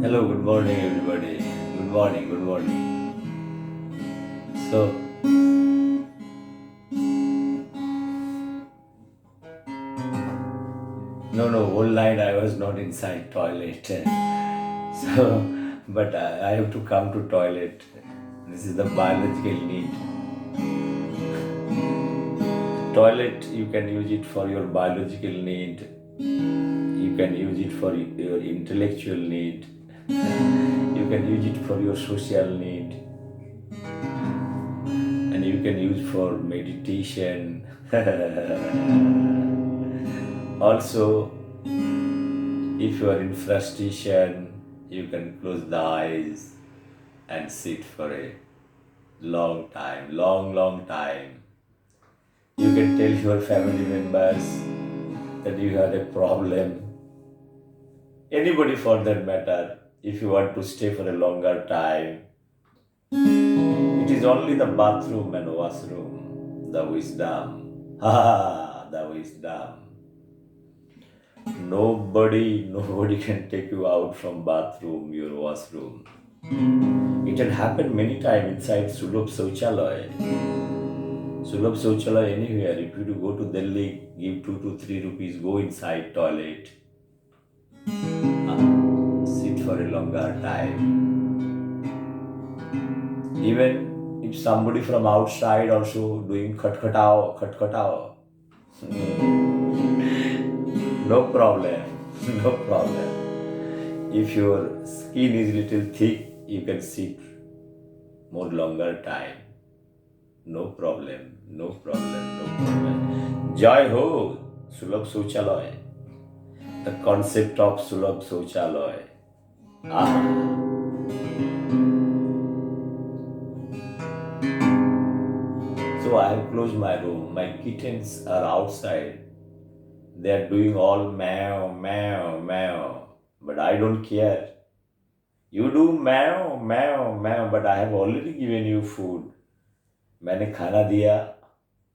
Hello, good morning, everybody. Good morning, good morning. So, no, whole night I was not inside toilet. So, but I have to come to toilet. This is the biological need. Toilet, you can use it for your biological need. You can use it for your intellectual need. You can use it for your social need. And you can use for meditation. Also, if you are in frustration, you can close the eyes and sit for a long time. You can tell your family members that you had a problem. Anybody for that matter, if you want to stay for a longer time, it is only the bathroom and washroom, the wisdom. The wisdom. Nobody can take you out from bathroom, your washroom. It had happened many times inside Sulabh Sauchalaya. Sulabh Sauchalaya anywhere. If you go to Delhi, give 2 to 3 rupees, go inside toilet, sit for a longer time. Even if somebody from outside also doing khatkatao, no problem, no problem. If your skin is little thick, you can sit more longer time. No problem, no problem, no problem. Jai ho, Sulabh Sauchalaya. The concept of Sulabh Sauchalaya. Ah. So I have closed my room. My kittens are outside. They are doing all meow, meow, meow. But I don't care. You do meow, meow, meow. But I have already given you food. मैंने खाना दिया,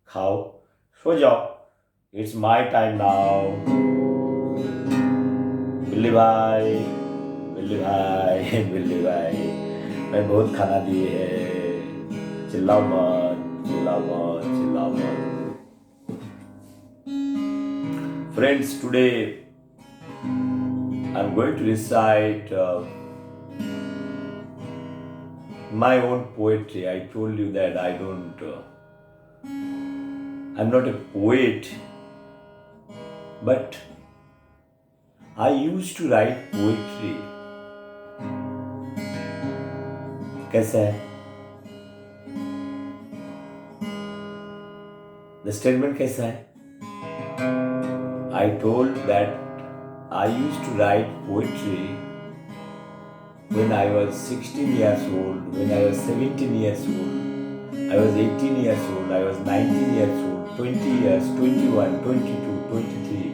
खाओ, सो जाओ. It's my time now. बिल्ली भाई, बिल्ली भाई, बिल्ली भाई, मैं बहुत खाना दिए है. चिल्लाओ मत, चिल्लाओ मत, चिल्लाओ मत. Friends, today I'm going to recite my own poetry. I told you that I'm not a poet, but I used to write poetry. कैसा है? The statement कैसा है? I told that I used to write poetry when I was 16 years old, when I was 17 years old, I was 18 years old, I was 19 years old, 20 years, 21, 22, 23,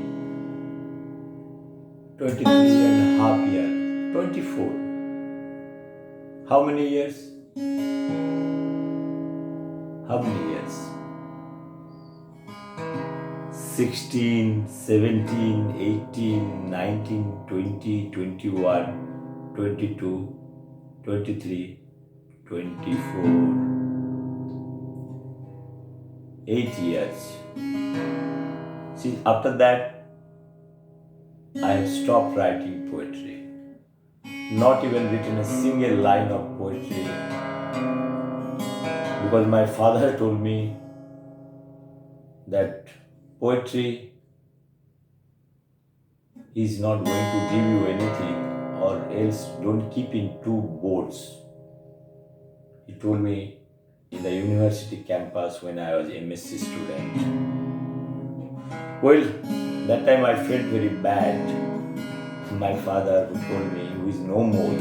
23 and a half years, 24. How many years? How many years? 16, 17, 18, 19, 20, 21, 22, 23, 24, 8 years. See, after that, I have stopped writing poetry. Not even written a single line of poetry. Because my father told me that poetry is not going to give you anything, or else don't keep in two boats. He told me in the university campus when I was MSc student. Well, that time I felt very bad. My father who told me, who is no more.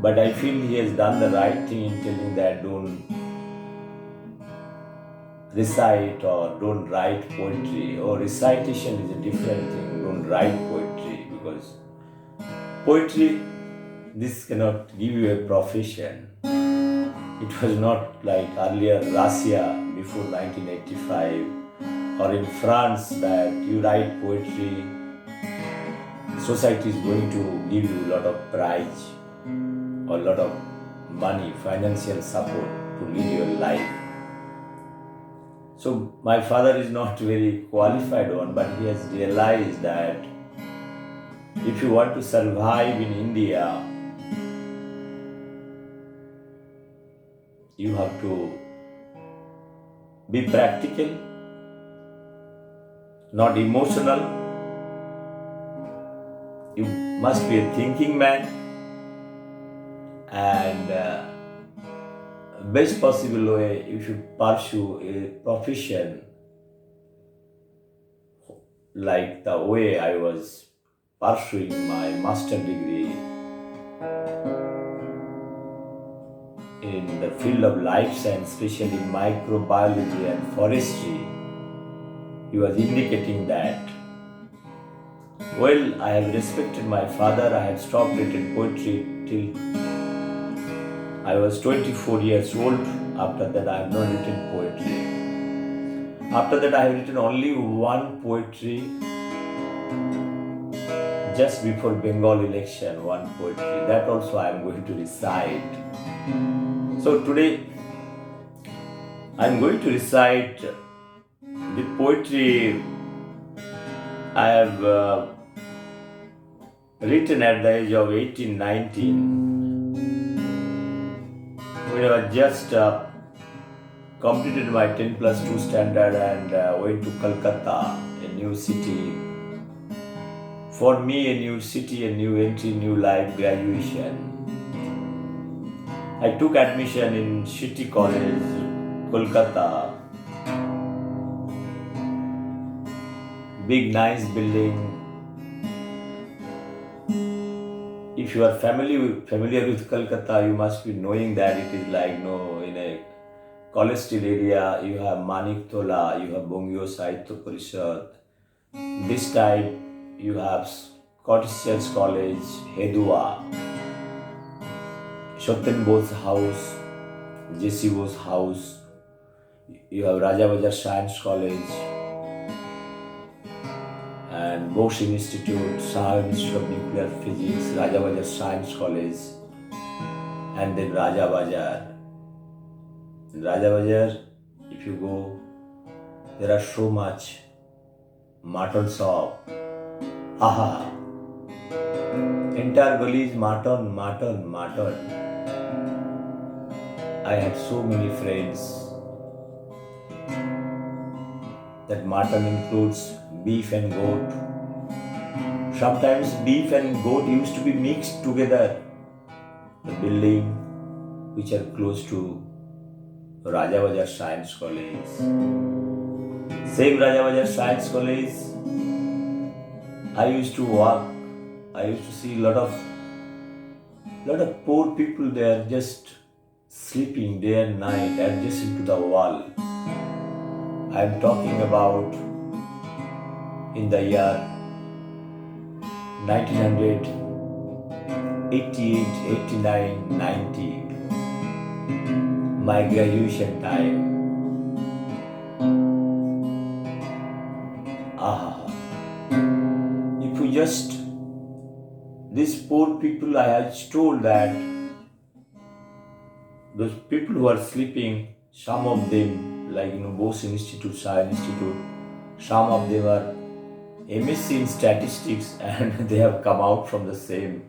But I feel he has done the right thing in telling that don't recite or don't write poetry. Or recitation is a different thing. Don't write poetry, because poetry, this cannot give you a profession. It was not like earlier Russia before 1985 or in France that you write poetry society is going to give you a lot of prize or a lot of money, financial support to lead your life. So my father is not very qualified one, but he has realized that if you want to survive in India, you have to be practical, not emotional. You must be a thinking man, and best possible way you should pursue a profession like the way I was pursuing my master degree in the field of life science, especially microbiology and forestry. He was indicating that, well, I have respected my father. I have stopped writing poetry till I was 24 years old. After that, I have not written poetry. After that, I have written only one poetry just before Bengal election, one poetry. That also I am going to recite. So today, I am going to recite the poetry I have written at the age of 18, 19. When I was just completed my 10 plus 2 standard and went to Calcutta, a new city. For me, a new city, a new entry, new life, graduation. I took admission in City College, Kolkata. Big, nice building. If you are familiar with Kolkata, you must be knowing that it is like, in a college street area, you have Maniktola, you have Bongyo Sahitya Parishad. This type, you have Scottish Church College, Hedua, Satyam Bose's house, J.C. Bose's house. You have Raja Bajar Science College and Bose Institute, Shah Institute of Nuclear Physics, Raja Bajar Science College, and then Raja Bajar. In Raja Bajar, if you go, there are so much mutton shop. Aha! Entire gully is mutton. I had so many friends. That mutton includes beef and goat. Sometimes beef and goat used to be mixed together. The building which are close to Raja Bajar Science College. Same Raja Bajar Science College, I used to walk. I used to see a lot of poor people there just sleeping day and night adjacent to the wall. I am talking about in the year 1988, 89, 90, my graduation time. If you just, these poor people, I had told that those people who are sleeping, some of them, like Bose Institute, Science Institute, some of them are MSc in statistics and they have come out from the same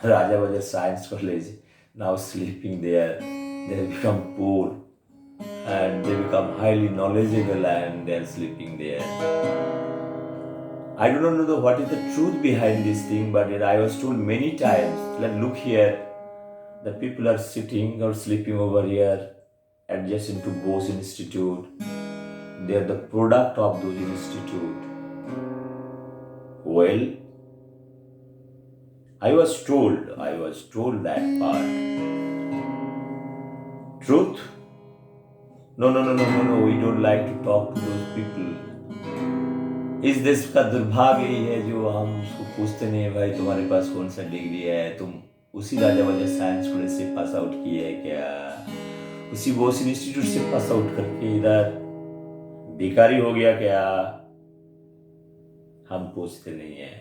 Raja Bajar Science College, now sleeping there. They have become poor and they become highly knowledgeable and they are sleeping there. I do not know what is the truth behind this thing, but I was told many times, look here, the people are sitting or sleeping over here adjacent to Bose Institute. They are the product of those institute. Well, I was told that part. Truth? No, we don't like to talk to those people. इस देश का दुर्भाग्य ही है जो हम उसको पूछते नहीं, भाई तुम्हारे पास कौन सा डिग्री है, तुम उसी राजा बाजार साइंस कॉलेज से पास आउट किए है क्या, उसी बोस इंस्टीट्यूट से पास आउट करके इधर भिखारी हो गया क्या, हम पूछते नहीं है.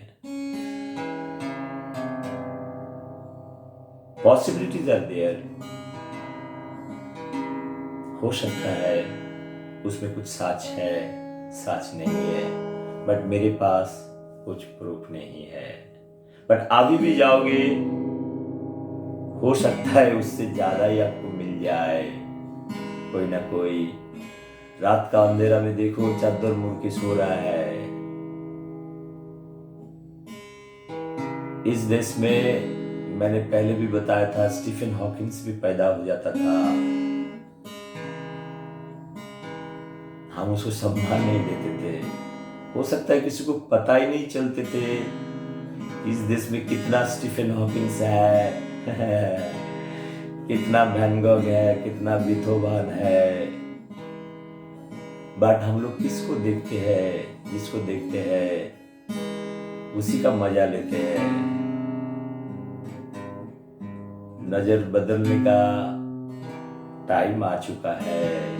Possibilities are there. हो सकता है उसमें कुछ सच है, सच नहीं है, बट मेरे पास कुछ प्रूफ नहीं है। बट अभी भी जाओगे, हो सकता है उससे ज्यादा ही आपको मिल जाए। कोई ना कोई रात का अंधेरा में देखो चादर मुड़ के सो रहा है। इस देश में मैंने पहले भी बताया था, स्टीफन हॉकिंस भी पैदा हो जाता था, हम उसको सम्मान नहीं देते थे। हो सकता है किसी को पता ही नहीं चलते थे इस देश में कितना स्टीफन हॉकिंस है कितना वैन गॉग है, कितना बीथोवन है। बट हम लोग किसको देखते हैं? जिसको देखते हैं उसी का मजा लेते हैं। नजर बदलने का टाइम आ चुका है।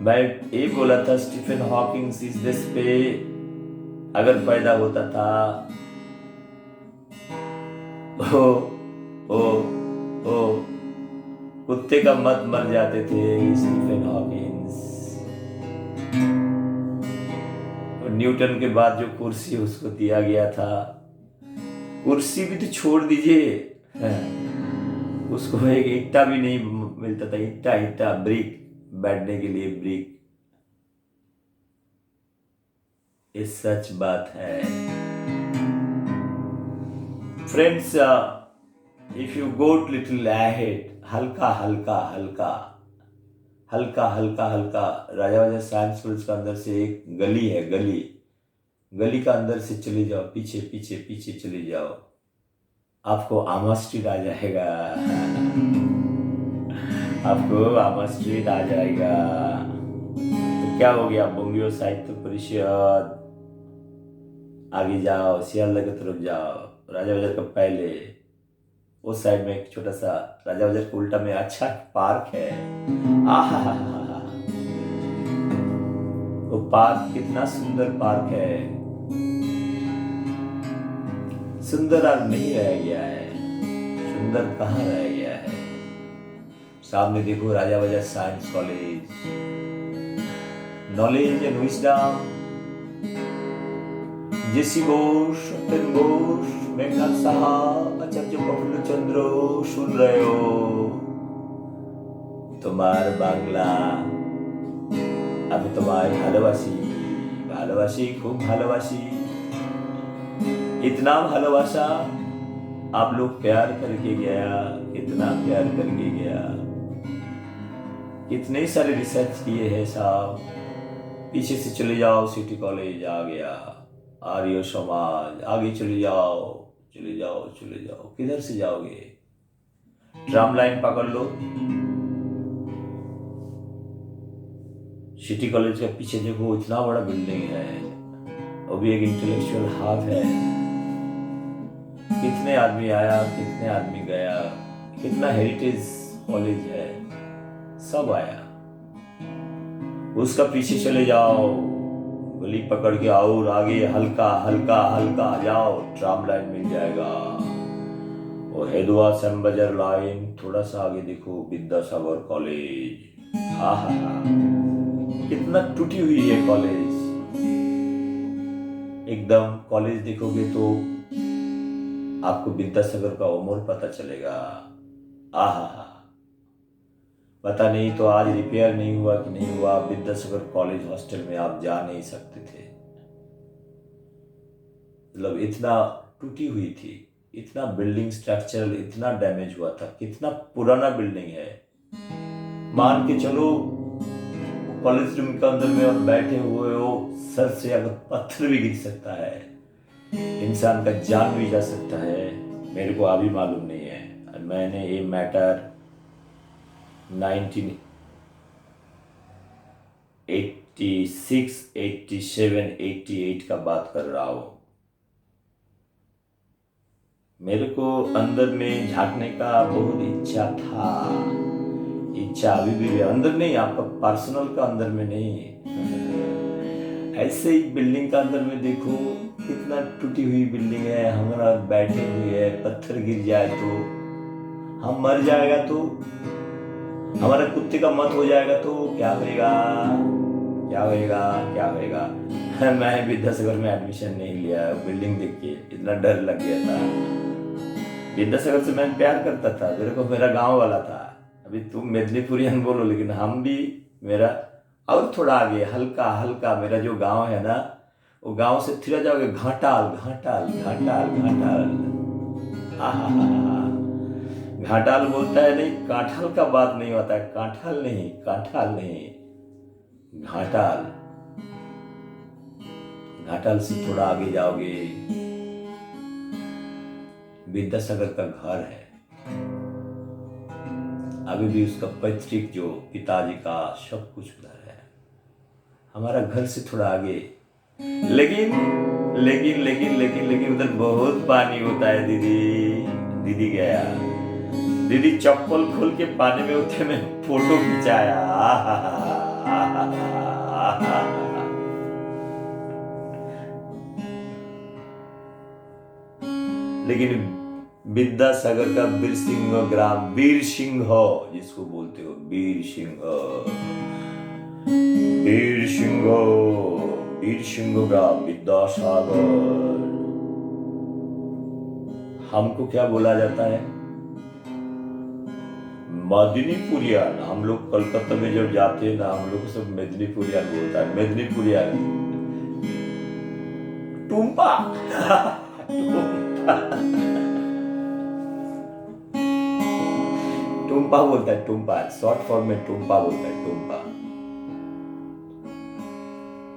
मैं ये बोला था, स्टीफन हॉकिंस इस देश पे अगर पैदा होता था, ओ ओ ओ कुत्ते का मत मर जाते थे स्टीफन हॉकिंस। और न्यूटन के बाद जो कुर्सी उसको दिया गया था, कुर्सी भी तो छोड़ दीजिए, उसको एक ईंटा भी नहीं मिलता था। ईंटा ईंटा ब्रिक, बैठने के लिए ब्रिक। ये सच बात है friends. If you go little ahead, हल्का हल्का हल्का हल्का हल्का हल्का, राजा वाजा साइंस कॉलेज का अंदर से एक गली है, गली गली का अंदर से चले जाओ, पीछे पीछे पीछे चले जाओ, आपको आमा स्ट्रीट आ जाएगा। आपको आमा स्ट्रीट आ जाएगा। तो क्या हो गया, बोंगियो साहित्य परिषद, आगे जाओ, सियालदह की तरफ जाओ, राजा बाजार का पहले उस साइड में एक छोटा सा राजा बाजार के उल्टा में अच्छा पार्क है। आहा, वो पार्क कितना सुंदर पार्क है। सुंदर अब नहीं रह गया है। सुंदर कहाँ रह गया है? सामने देखो Raja Bazar science college, knowledge and wisdom, JC Bose, Satyen Bose, Meghnath साहब, आचार्य प्रफुल्ल चंद्र सुन रहे हो? तुम्हार बांग्ला আমি তোমায় ভালোবাসি, ভালোবাসি, খুব ভালোবাসি। इतना भालोबासा आप लोग प्यार करके गया, कितना प्यार करके गया। कितने सारे रिसर्च किए हैं साहब। पीछे से चले जाओ, सिटी कॉलेज आ गया, आर्य समाज, आगे चले जाओ, चले जाओ, चले जाओ। किधर से जाओगे? ट्राम लाइन पकड़ लो, सिटी कॉलेज के पीछे देखो, इतना बड़ा बिल्डिंग है, वो भी एक इंटेलेक्चुअल हब है। कितने आदमी आया, कितने आदमी गया, कितना हेरिटेज कॉलेज है, सब आया। उसका पीछे चले जाओ, गली पकड़ के और आगे हल्का हल्का हल्का जाओ, ट्राम लाइन मिल जाएगा। वो हेदुआ सैमबाजार लाइन, थोड़ा सा आगे देखो विद्यासागर कॉलेज। आहा, कितना टूटी हुई है कॉलेज। एकदम कॉलेज देखोगे तो आपको विद्यासागर का उम्र पता चलेगा। आहा, पता नहीं तो आज रिपेयर नहीं हुआ कि नहीं हुआ, विद्यासागर कॉलेज हॉस्टल में आप जा नहीं सकते थे। मतलब इतना टूटी हुई थी, इतना बिल्डिंग स्ट्रक्चरल इतना डैमेज हुआ था। कितना पुराना बिल्डिंग है। मान के चलो कॉलेज रूम के अंदर में आप बैठे हुए हो, सर से अगर पत्थर भी गिर सकता है, इंसान का जान भी जा सकता है। मेरे को अभी मालूम नहीं है। मैंने ये मैटर 1986, 87, 88 का बात कर रहा हूं। मेरे को अंदर में झांकने का बहुत इच्छा था। इच्छा अभी भी अंदर नहीं, आपका पर्सनल का अंदर में नहीं। ऐसे ही बिल्डिंग का अंदर में देखो कितना टूटी हुई बिल्डिंग है, हमारा बैठे हुए है, पत्थर गिर जाए तो, हम मर जाएगा तो, हमारा कुत्ते का मत हो जाएगा तो क्या होएगा, क्या होएगा, क्या होएगा। मैं विद्यासागर में एडमिशन नहीं लिया, बिल्डिंग देख के इतना डर लग गया था। विद्यासागर से मैं प्यार करता था, मेरे को मेरा गांव वाला था। अभी तुम मेदिनीपुरियन बोलो, लेकिन हम भी मेरा और थोड़ा आगे हल्का हल्का मेरा जो गांव है ना, वो गांव से फिर जाओगे घाटाल घाटाल घाटाल घाटाल। आहा, घाटाल बोलता है नहीं, कांठाल का बात नहीं होता है, कांठाल नहीं, कांठाल नहीं, घाटाल। घाटाल से थोड़ा आगे जाओगे विद्यासागर का घर है। अभी भी उसका पैतृक जो पिताजी का सब कुछ उधर है। हमारा घर से थोड़ा आगे, लेकिन लेकिन लेकिन लेकिन लेकिन उधर बहुत पानी होता है दीदी। दीदी गया, दीदी चप्पल खोल के पानी में उठे में फोटो खिंचाया। लेकिन विद्यासागर का वीर सिंह ग्राम, वीर सिंह जिसको बोलते हो, वीर सिंह, वीर सिंह, वीर सिंह ग्राम विद्यासागर। हमको क्या बोला जाता है, मेदिनीपुरियन। हम लोग कलकत्ता में जब जाते हैं ना, हम लोग को सब मेदिनीपुरियन बोलता है, मेदिनीपुरियन। टुम्पा टुम्पा बोलता है, टुम्पा शॉर्ट फॉर्म में टुम्पा बोलता है, Tumpa.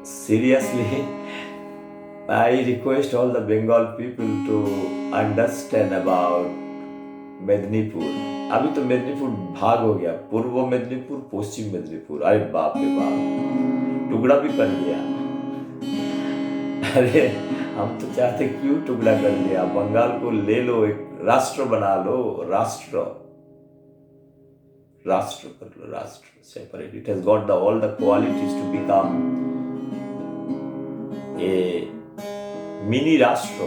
Seriously I request all the Bengal people to understand about Medinipur. अभी तो मेदिनीपुर भाग हो गया, पूर्व मेदिनीपुर, पश्चिम मेदिनीपुर। अरे बाप रे बाप, टुकड़ा भी कर दिया। अरे हम तो चाहते क्यों टुकड़ा कर दिया, बंगाल को ले लो, एक राष्ट्र बना लो, राष्ट्र, राष्ट्र कर लो, राष्ट्र separate. It has got the all the qualities to become a mini राष्ट्र।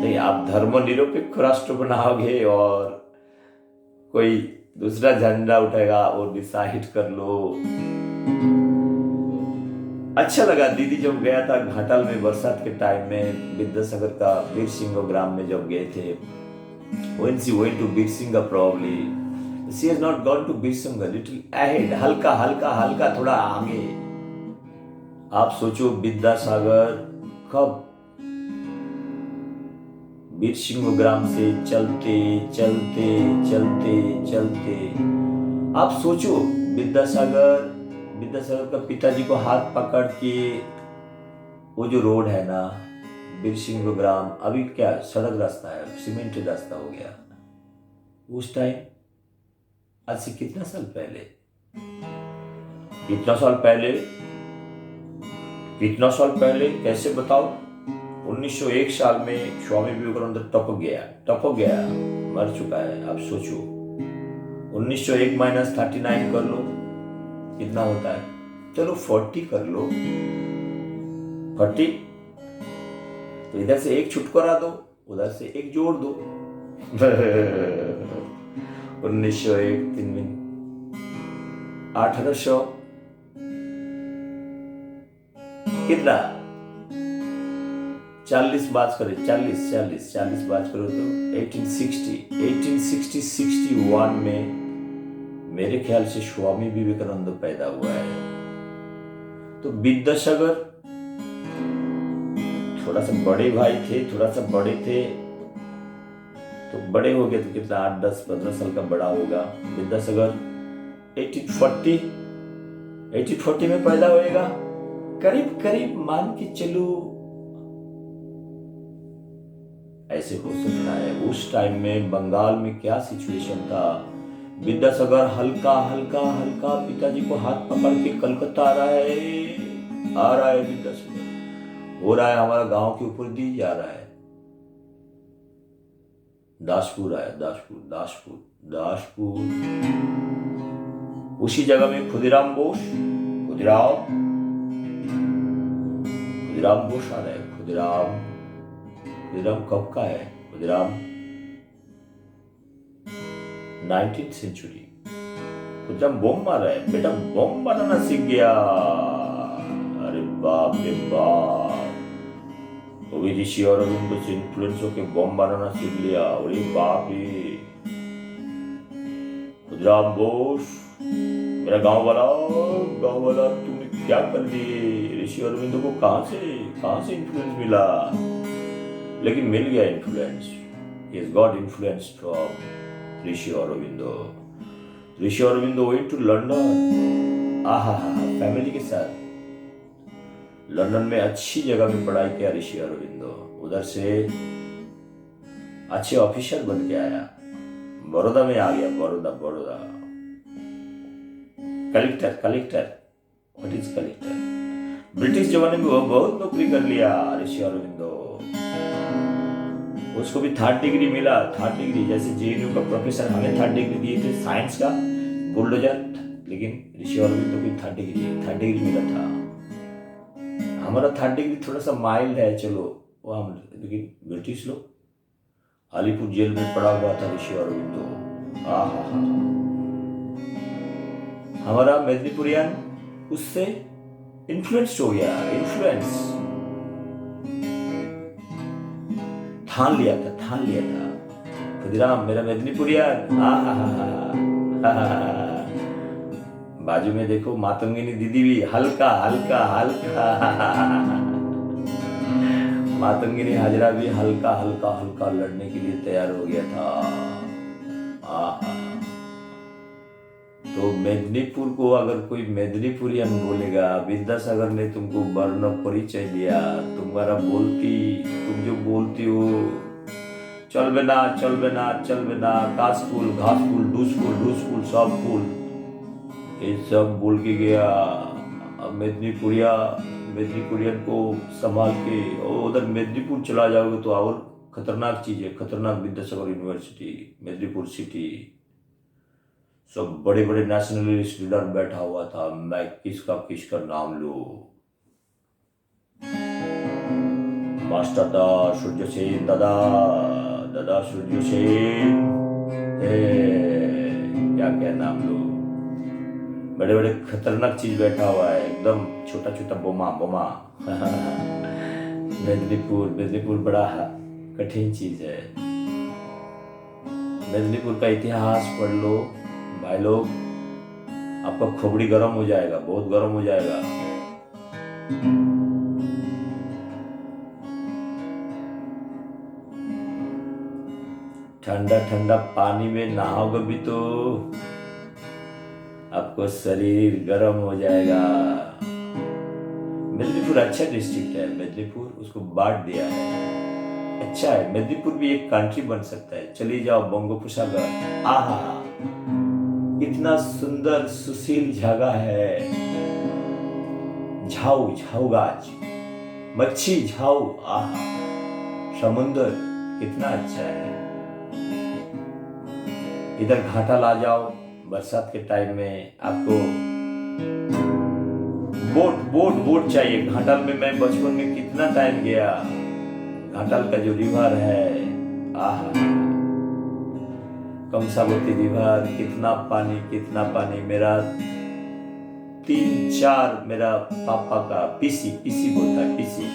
नहीं, आप धर्मनिरपेक्ष राष्ट्र बनाओगे और कोई दूसरा झंडा उठेगा और डिसाइड कर लो। अच्छा लगा दीदी जब गया था घाटाल में बरसात के टाइम में, विद्यासागर का वीर सिंह ग्राम में जब गए थे। When she went to Birsinga, probably she has not gone to Birsinga, little ahead, हल्का हल्का हल्का थोड़ा आगे। आप सोचो विद्यासागर कब वीर सिंह ग्राम से चलते चलते चलते चलते, आप सोचो विद्यासागर का पिताजी को हाथ पकड़ के वो जो रोड है ना वीर सिंह ग्राम, अभी क्या सड़क रास्ता है, सीमेंटेड रास्ता हो गया। उस टाइम आज से कितना साल पहले, कितना साल पहले कैसे बताओ। 1901 साल में स्वामी विवेकानंद टपक गया, मर चुका है। आप सोचो 1901 माइनस 39 कर लो, कितना होता है, चलो 40 कर लो, 40। तो इधर से एक छुटकारा दो, उधर से एक जोड़ दो। 1901 3 में 1800 कितना, 40 बात करो, 40 बात करो तो 1861 में मेरे ख्याल से स्वामी विवेकानंद पैदा हुआ है। तो विद्यासागर थोड़ा सा बड़े भाई थे, थोड़ा सा बड़े थे, तो बड़े हो गए तो कितना 8, 10, 15 साल का बड़ा होगा। विद्यासागर 1840 में पैदा होएगा, करीब मान के चलो ऐसे हो सकता है। उस टाइम में बंगाल में क्या सिचुएशन था, विद्यासागर हल्का हल्का हल्का पिताजी को हाथ पकड़ के कलकत्ता आ रहा है विद्यासागर, हो रहा है हमारा गांव के ऊपर दी जा रहा है। दासपुर आया, दासपुर। उसी जगह में खुदीराम खुदराम बोस आ रहा है। खुदराम खुदराम कब का है? खुदराम 19th सेंचुरी। खुदराम बम मार रहा है। बेटा बम बनाना सीख गया। अरे बाप रे बाप, तो भी ऋषि अरविंद से इन्फ्लुएंस होके बम बनाना सीख लिया। अरे बाप रे, खुदराम बोस मेरा गांव वाला तुमने क्या कर दिए? ऋषि अरविंदो को कहां से इन्फ्लुएंस मिला? लेकिन मिल गया influence. He has got influence from Rishi Aurobindo. Rishi Aurobindo went to London. आहा फैमिली के साथ लंदन में अच्छी जगह में पढ़ाई किया ऋषि अरविंदो। उधर से अच्छे ऑफिसर बन के आया। बड़ौदा में आ गया। Baroda collector what is collector? British जमाने में वो बहुत नौकरी कर लिया ऋषि अरविंदो। उसको भी 3rd डिग्री मिला। 3rd डिग्री जैसे जेएनयू का प्रोफेसर हमें 3rd डिग्री दिए थे साइंस का बुलडोजर, लेकिन ऋषि अरविंदो की 3rd डिग्री मिला था। हमारा 3rd डिग्री थोड़ा सा माइल्ड है, चलो वो हम, लेकिन ब्रिटिश लोग अलीपुर जेल में पड़ा हुआ था ऋषि अरविंदो। हमारा मेदिनीपुरियन उससे इन्फ्लुएंस्ड हो गया। ठान लिया था खुदराम मेरा मेदिनीपुरियन। बाजू में देखो मातंगिनी दीदी भी हल्का मातंगिनी हाजरा भी हल्का लड़ने के लिए तैयार हो गया था। तो मेदिनीपुर को अगर कोई मेदिनीपुरियन बोलेगा, विद्यासागर ने तुमको वर्ण परिचय दिया, तुम जो बोलती हो चल बेना कासफुल घासफुल डूसफुल सब फूल, ये सब बोल के गया। अब मेदिनीपुरियन को संभाल के उधर मेदिनीपुर चला जाओगे तो और खतरनाक चीज है। खतरनाक विद्यासागर यूनिवर्सिटी मेदिनीपुर सिटी, सब बड़े बड़े नेशनलिस्ट लीडर बैठा हुआ था। मैं किसका नाम लूं? मास्टर दा सूर्य सेन, दादा सूर्य सेन, क्या नाम लूं? बड़े बड़े खतरनाक चीज बैठा हुआ है, एकदम छोटा बोमा। मेदिनीपुर बड़ा कठिन चीज है। मेदिनीपुर का इतिहास पढ़ लो भाई लोग, आपका खोपड़ी गर्म हो जाएगा, बहुत गर्म हो जाएगा। ठंडा पानी में नहाओगे भी तो आपको शरीर गर्म हो जाएगा। मेदिनीपुर अच्छा डिस्ट्रिक्ट है। मेदिनीपुर उसको बांट दिया है, अच्छा है। मेदिनीपुर भी एक कंट्री बन सकता है। चली जाओ बंगोपसागर, आहा इतना सुंदर सुशील जगह है। झाऊ गाछ, मच्छी झाऊ, आहा समुंदर कितना अच्छा है। इधर घाटा ला जाओ बरसात के टाइम में, आपको बोट चाहिए। घाटल में मैं बचपन में कितना टाइम गया। घाटल का जो रिवर है, आहा कमसावती रिवर, कितना पानी। मेरा 3-4 मेरा पापा का पीसी बोलता है, पीसी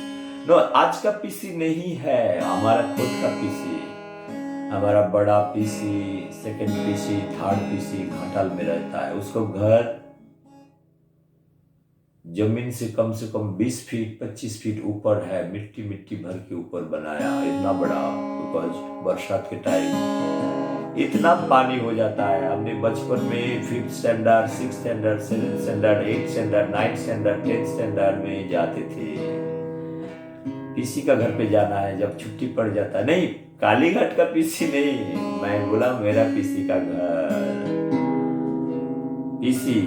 नो आज का पीसी नहीं है, हमारा खुद का पीसी, हमारा बड़ा PC, second PC, third PC Ghatal में रहता है। उसको घर जमीन से कम 20 फीट 25 फीट ऊपर है, मिट्टी भर के ऊपर बनाया, इतना बड़ा। बिकॉज बरसात के टाइम इतना पानी हो जाता है। हमने बचपन में 5th standard 6th standard 7th standard 8th standard 9th standard 10th standard में जाते थे। पीसी का घर पे जाना है जब छुट्टी पड़ जाता है, नहीं कालीघाट का पीसी नहीं, मैं बोला मेरा पीसी का घर। पीसी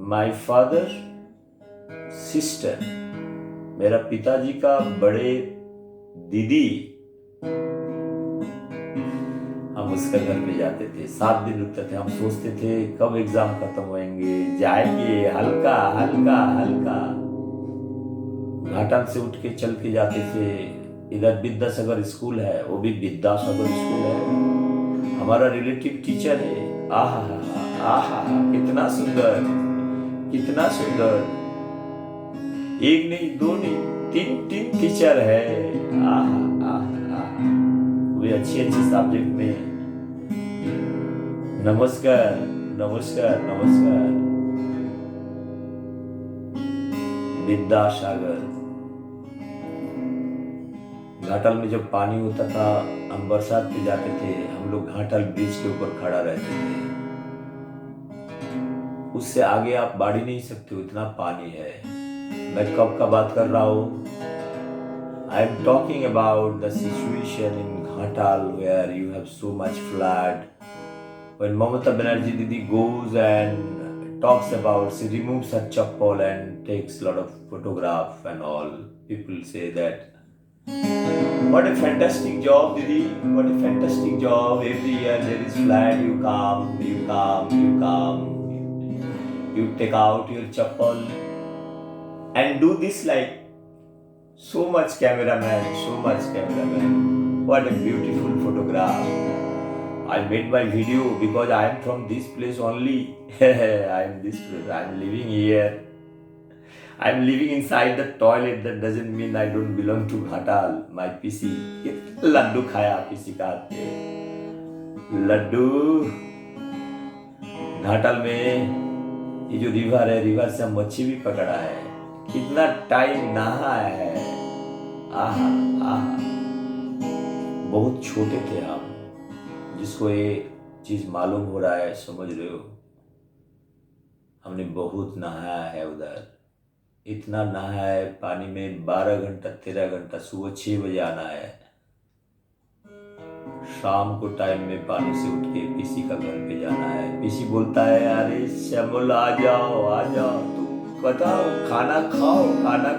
माय फादर सिस्टर, मेरा पिताजी का बड़े दीदी, हम उसका घर पे जाते थे। 7 दिन रुकते थे। हम सोचते थे कब एग्जाम खत्म होंगे, जाएंगे हल्का। घाटल से उठ के चल के जाते थे। इधर विद्यासागर स्कूल है, वो भी विद्यासागर स्कूल है, हमारा रिलेटिव टीचर है। आहा आहा, कितना सुंदर, कितना सुंदर। एक नहीं, दो नहीं, तीन तीन टीचर है। आहा आहा आहा, वे अच्छे अच्छे सब्जेक्ट में। नमस्कार नमस्कार नमस्कार। विद्यासागर घाटल में जब पानी होता था, हम बरसात पे जाते थे, हम लोग घाटल ब्रिज के ऊपर खड़ा रहते थे। उससे आगे आप बढ़ ही नहीं सकते हो, इतना पानी है। मैं कब का बात कर रहा हूँ? I am talking about the situation in Ghatal where you have so much flood. When Mamata Banerjee Didi goes and talks about, she removes her chappal and takes a lot of photograph and all. People say that, what a fantastic job, Didi, what a fantastic job. Every year there is flood, you come, you take out your chappal and do this like so much cameraman. What a beautiful photograph. I made my video because I am from this place only. I am this place. I am living here. I am living inside the toilet. That doesn't mean I don't belong to Ghatal. My PC. Laddu खाया PC का हाथ पे। लड्डू। घाटल में ये जो river है, river से हम मच्छी भी पकड़ा है। कितना टाइम नहा है। आहा आहा, बहुत छोटे थे हम, जिसको ये चीज मालूम हो रहा है, समझ रहे हो? हमने बहुत नहाया है उधर, इतना नहाया है पानी में, 12 घंटा 13 घंटा। सुबह 6 बजे आना है, शाम को टाइम में पानी से उठ के पीसी का घर पे जाना है। पीसी बोलता है, अरे श्यामल आ जाओ, तुम बताओ, खाना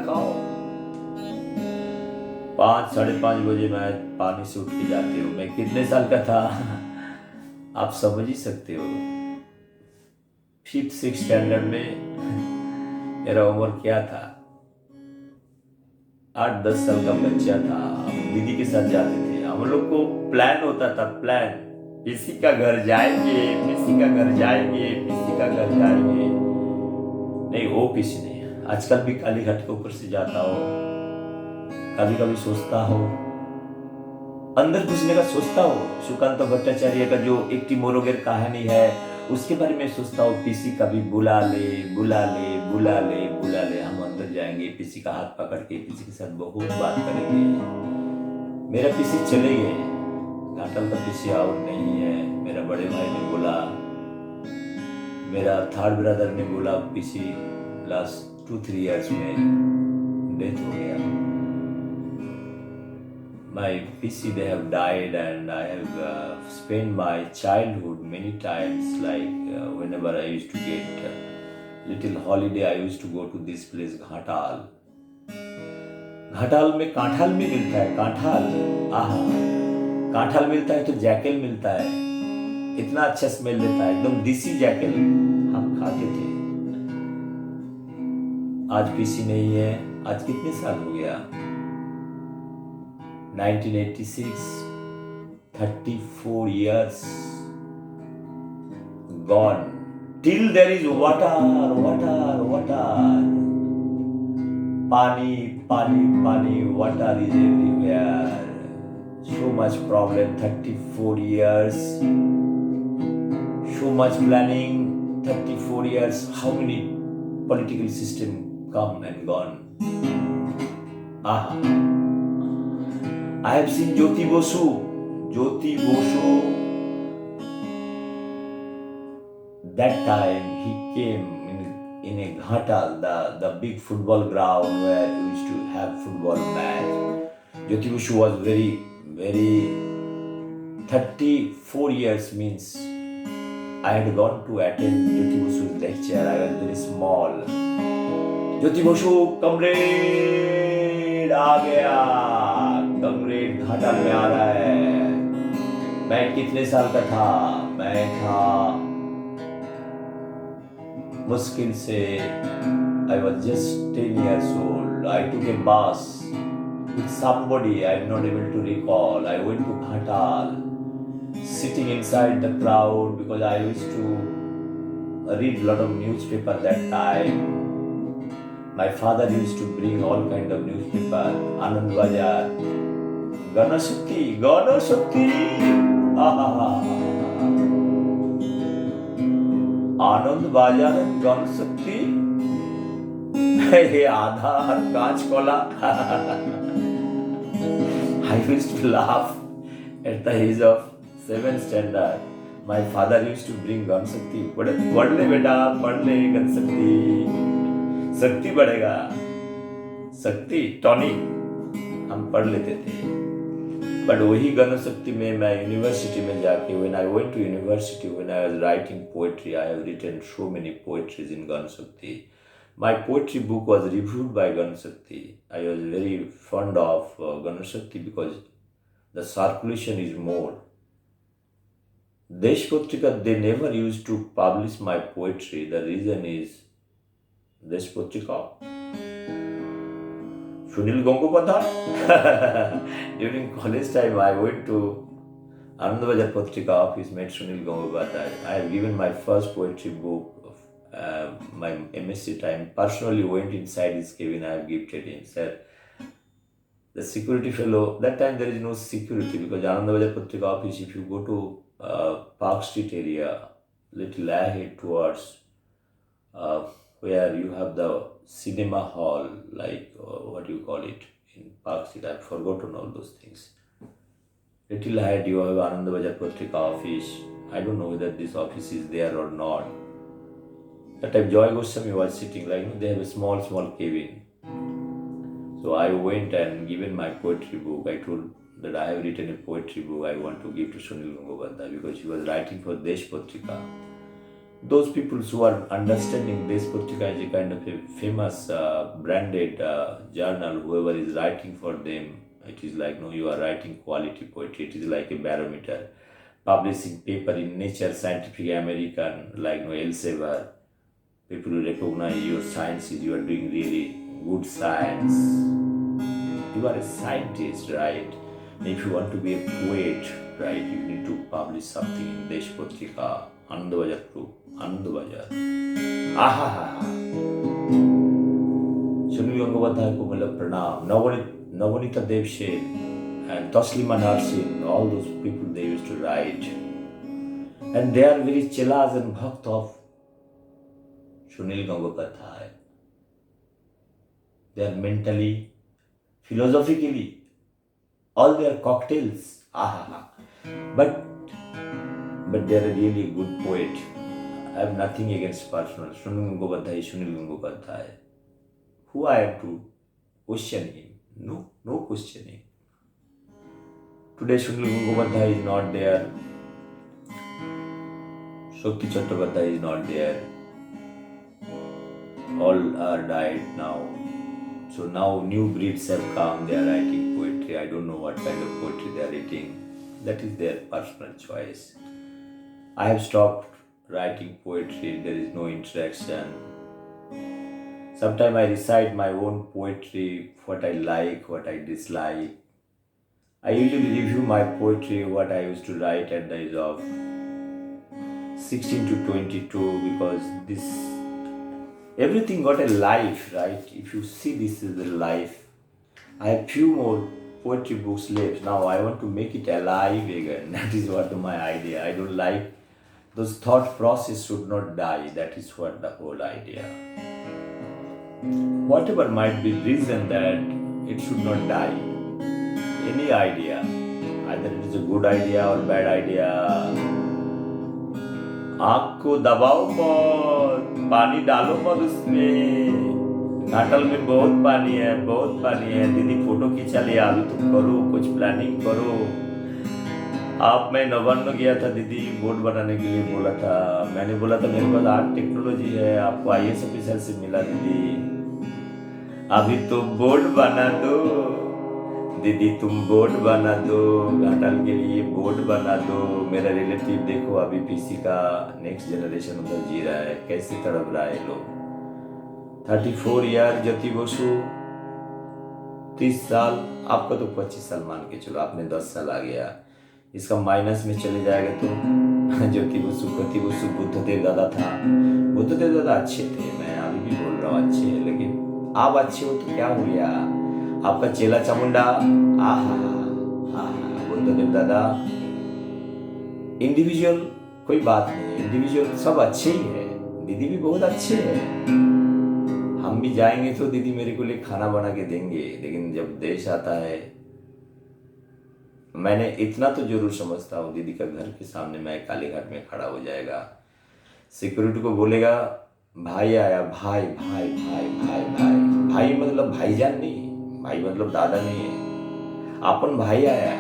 खाओ। 5 साढ़े 5 बजे मैं पानी से उठ के जाती हूँ। मैं कितने साल का था आप समझ ही सकते हो। 5th 6th स्टैंडर्ड में मेरा उम्र क्या था, 8-10 साल का बच्चा था। हम दीदी के साथ जाते थे। हम लोग को प्लान होता था, प्लान, किसी का घर जाएंगे, किसी का घर जाएंगे। नहीं, वो किसी नहीं। आजकल भी काली घाट के ऊपर से जाता हो, कभी सोचता हो, अंदर घुसने का सोचता हो। सुकांत भट्टाचार्य का जो एक टिमोरोगेर कहानी है, उसके बारे में सोचता हो। पीसी कभी बुला ले। हम अंदर जाएंगे, पीसी का हाथ पकड़ के पीसी के साथ बहुत बात करेंगे। मेरा पीसी चले गए, घाटल का पीसी आउट नहीं है। मेरा बड़े भाई ने बोला, मेरा थर्ड ब्रदर ने बोला, पीसी लास्ट 2-3 years में डेथ हो गया। My PC, they have died, and I have spent my childhood many times, like whenever I used to get little holiday, I used to go to this place, Ghatal. Ghatal में कांठाल भी मिलता है, कांठाल। आहा, कांठाल मिलता है तो जैकेल मिलता है, इतना अच्छा स्मेल देता है, एकदम देसी जैकेल। हम खाते थे। आज पीसी नहीं है। आज कितने साल हो गया? 1986, 34 years gone. Till there is water. Pani, water is everywhere. So much problem, 34 years. So much planning, 34 years. How many political system come and gone? Aha. I have seen Jyoti Bosu. That time he came in a Ghatal, the big football ground where we used to have football match. Jyoti Bosu was very 34 years means I had gone to attend Jyoti Bosu's lecture. I was very small. Jyoti Bosu, comrade आ गया, comrade Ghatal में आ रहा है। मैं कितने साल का था? मैं था मुश्किल से I was just 10 years old I took a bus with somebody I'm not able to recall. I went to Ghatal, sitting inside the crowd because I used to read a lot of newspaper that time. My father used to bring all kind of newspaper, Anand Bazar, Ganashakti, Ganashakti, Anand Bazar and Ganashakti. Hey, Aadhaar, Kaach Kola. I used to laugh at the age of 7th standard. My father used to bring Ganshakti. पढ़ ले बेटा, पढ़ ले Ganshakti. शक्ति बढ़ेगा. शक्ति tonic हम पढ़ लेते थे. बट वही गणशक्ति में मैं यूनिवर्सिटी में जाके when I went to university, when I was writing poetry, I have written so many poetries in Ganshakti. My poetry book was reviewed by Ganshakti. I was very fond of Ganshakti because the circulation is more. Desh Patrika, they never used to publish my poetry. The reason is Desh Patrika. Sunil Gangopadhyay. During college time, I went to Anandabazar Patrika office, met Sunil Gangopadhyay. I have given my first poetry book of my MSc time. Personally went inside his cabin, I have gifted him. Said, the security fellow, that time there is no security because Anandabazar Patrika office, if you go to Park Street area, little ahead towards where you have the cinema hall, like what do you call it in Park Street, I've forgotten all those things. Little ahead you have Anandabazar Patrika office. I don't know whether this office is there or not. That time Joy Goswami was sitting, like they have a small cabin. So I went and given my poetry book. I told that I have written a poetry book I want to give to Sunil Gangopadhyay because he was writing for Desh Patrika. Those people who are understanding Desh Patrika is a kind of a famous branded journal. Whoever is writing for them, it is like, no, you are writing quality poetry. It is like a barometer. Publishing paper in Nature, Scientific American, like no Elsevier. People will recognize your sciences, you are doing really good science. You are a scientist, right? And if you want to be a poet, right, you need to publish something in Desh Patrika, Anandabazar Group, Anandabazar. Aha! Sunil Gangopadhyay ko matlab pranam. Navanita Devshen and Taslima Narsin, all those people they used to write. And they are very chelas and bhakt of Sunil Gangopadhyay. They are mentally, philosophically, all their cocktails. But they are a really good poet. I have nothing against personal. Sunil Gangopadhyay. Who I have to question him? No questioning. Today Sunil Gangopadhyay is not there. Shakti Chattopadhyay is not there. All are died now. So now new breeds have come, they are writing poetry. I don't know what kind of poetry they are writing. That is their personal choice. I have stopped writing poetry, there is no interaction. Sometimes I recite my own poetry, what I like, what I dislike. I usually review my poetry, what I used to write at the age of 16 to 22 because everything got a life, right? If you see this is the life. I have few more poetry books left. Now I want to make it alive again. That is what my idea. I don't like those thought process should not die. That is what the whole idea. Whatever might be reason that it should not die. Any idea, either it is a good idea or bad idea. आँख को दबाओ मत, पानी डालो मत उसमें, घाटल में बहुत पानी है, दीदी फोटो खींचा लिया, अभी तुम करो, कुछ प्लानिंग करो। आप मैं नवान्न गया था दीदी, बोर्ड बनाने के लिए बोला था, मैंने बोला था मेरे पास आर्ट टेक्नोलॉजी है, आपको IAS ऑफिसर से मिला दीदी, अभी तो बोर्ड बना दो, दीदी तुम बोर्ड बना दो, घाटल के लिए बोर्ड बना दो। मेरा रिलेटिव देखो अभी PC का नेक्स्ट जनरेशन उधर जी रहा है, कैसे तड़प रहा है लोग। 34 ईयर ज्योति बसु 30 साल, आपका तो 25 साल मान के चलो, आपने 10 साल आ गया, इसका माइनस में चले जाएगा तो जो थी वो सुख बुद्धदेव दादा था। बुद्धदेव दादा अच्छे थे, मैं अभी भी बोल रहा हूँ अच्छे हैं, लेकिन आप अच्छे हो तो क्या हो गया, आपका चेला चामुंडा, आहा बुद्धदेव दादा इंडिविजुअल कोई बात नहीं, इंडिविजुअल सब अच्छे ही है, दीदी भी बहुत अच्छे है, हम भी जाएंगे तो दीदी मेरे को लिए खाना बना के देंगे, लेकिन जब देश आता है, मैंने इतना तो जरूर समझता हूँ, दीदी का घर के सामने मैं काली घाट में खड़ा हो जाएगा, सिक्योरिटी को बोलेगा भाई आया, भाई भाई भाई भाई भाई भाई मतलब भाईजान नहीं, भाई मतलब दादा नहीं है, अपन भाई आया,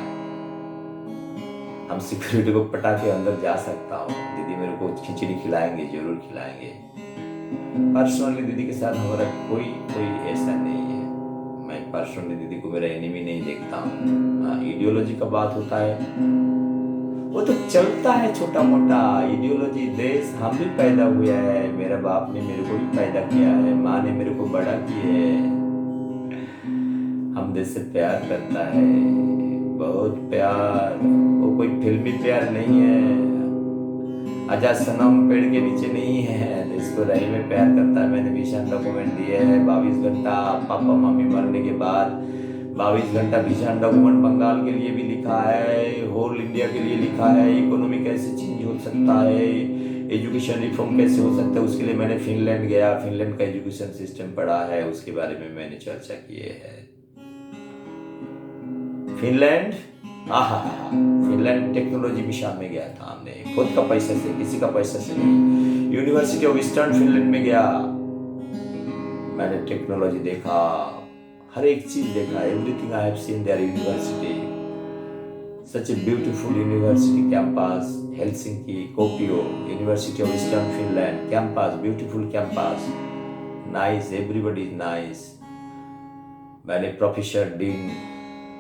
हम सिक्योरिटी को पटा के अंदर जा सकता हूँ, दीदी मेरे को खिचड़ी खिलाएंगे, जरूर खिलाएंगे। पर्सनली दीदी के साथ हमारा कोई ऐसा नहीं है, मैं पर्सनली दीदी को मेरा एनिमी नहीं देखता हूँ। हाँ, आइडियोलॉजी का बात होता है वो तो चलता है छोटा मोटा, आइडियोलॉजी देश हम भी पैदा हुआ है, मेरा बाप ने मेरे को भी पैदा किया है, माँ ने मेरे को बड़ा किया है, हम देश से प्यार करता है, बहुत प्यार, वो कोई फिल्मी प्यार नहीं है, आजा सनम पेड़ के नीचे नहीं है, इसको रही में प्यार करता है। मैंने भीषण डॉक्यूमेंट दिए है, 22 घंटा पापा मम्मी मरने के बाद 22 घंटा भीषण डॉक्यूमेंट बंगाल के लिए भी लिखा है, होल इंडिया के लिए लिखा है, इकोनॉमी कैसे चेंज हो सकता है, एजुकेशन रिफॉर्म कैसे हो सकता है, उसके लिए मैंने फिनलैंड गया, फिनलैंड का एजुकेशन सिस्टम पढ़ा है, उसके बारे में मैंने चर्चा की है। फिनलैंड, फिनलैंड टेक्नोलॉजी मिशन में गया था हमने, खुद का पैसा से, किसी का पैसा से नहीं, यूनिवर्सिटी ऑफ ईस्टर्न फिनलैंड में गया, मैंने टेक्नोलॉजी देखा, हर एक चीज देखा, everything I have seen there university, such a beautiful university campus, Helsinki Kuopio university of eastern Finland campus, beautiful campus, nice, everybody is nice. मैंने professor dean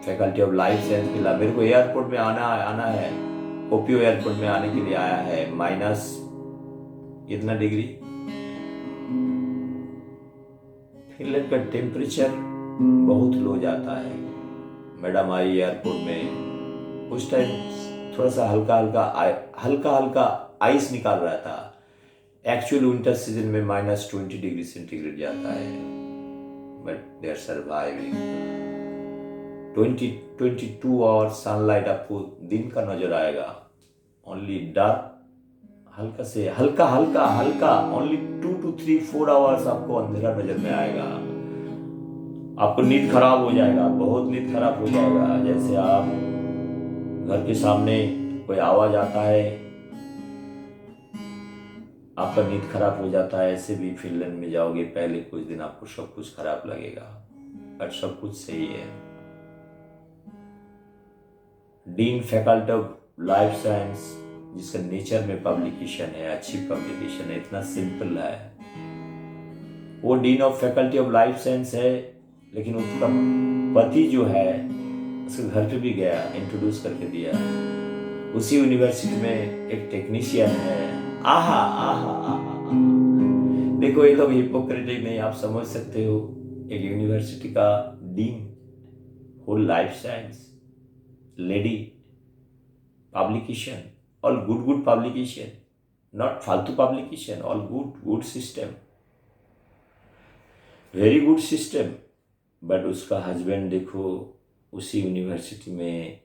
faculty of life science मिला, मेरे को airport में आना है, कोपियो airport में आने के लिए आया है, माइनस इतना डिग्री, फिनलैंड का टेम्परेचर बहुत लो जाता है। मैडम आई एयरपोर्ट में, उस टाइम थोड़ा सा हल्का हल्का आइस निकाल रहा था, एक्चुअल विंटर सीजन में -20 डिग्री सेंटीग्रेड जाता है, but they are surviving. 22 hours sunlight आपको दिन का नजर आएगा, ओनली डार्क हल्का से हल्का ओनली 2 to 3 4 आवर्स आपको अंधेरा नजर में आएगा, आपको नींद खराब हो जाएगा, बहुत नींद खराब हो जाएगा, जैसे आप घर के सामने कोई आवाज आता है आपका नींद खराब हो जाता है, ऐसे भी फिनलैंड में जाओगे पहले कुछ दिन आपको सब कुछ खराब लगेगा, बट सब कुछ सही है। Dean faculty of life science, जिसका नेचर में पब्लिकेशन है, अच्छी पब्लिकेशन है, इतना सिंपल है, वो dean of faculty of life science है, लेकिन उसका पति जो है उसके घर पे भी गया, इंट्रोड्यूस करके दिया, उसी यूनिवर्सिटी में एक टेक्नीशियन है, आहा देखो ये लोग हिपोक्रेटिक नहीं, आप समझ सकते हो, एक यूनिवर्सिटी का dean, whole life science, lady, publication, all good publication, not फालतू publication, all good system, very good system, but उसका हस्बैंड देखो उसी यूनिवर्सिटी में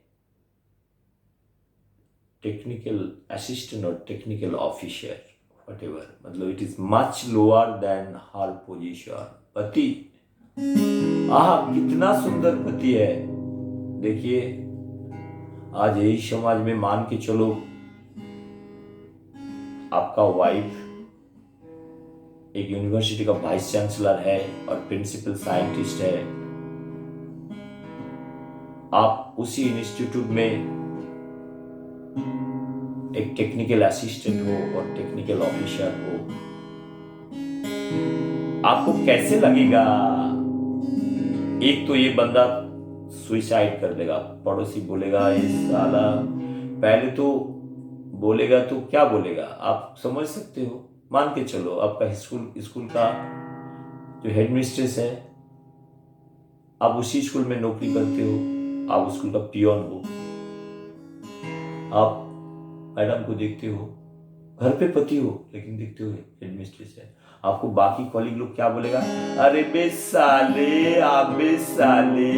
टेक्निकल असिस्टेंट और टेक्निकल ऑफिसर, whatever, मतलब it is much lower than her position. पति, कितना सुंदर पति है, देखिए आज यही समाज में मान के चलो आपका वाइफ एक यूनिवर्सिटी का वाइस चांसलर है और प्रिंसिपल साइंटिस्ट है, आप उसी इंस्टीट्यूट में एक टेक्निकल असिस्टेंट हो और टेक्निकल ऑफिसर हो, आपको कैसे लगेगा? एक तो ये बंदा सुइसाइड कर देगा, पड़ोसी बोलेगा ये साला, पहले तो बोलेगा तो क्या बोलेगा आप समझ सकते हो, मान के चलो आपका स्कूल का जो हेडमिस्ट्रेस है आप उसी स्कूल में नौकरी करते हो, आप उस स्कूल का पियोन हो, आप मैडम को देखते हो, घर पे पति हो लेकिन देखते हो एडमिनिस्ट्रेशन। आपको बाकी कॉलीग लोग क्या बोलेगा, अरे बे साले, आप बे साले।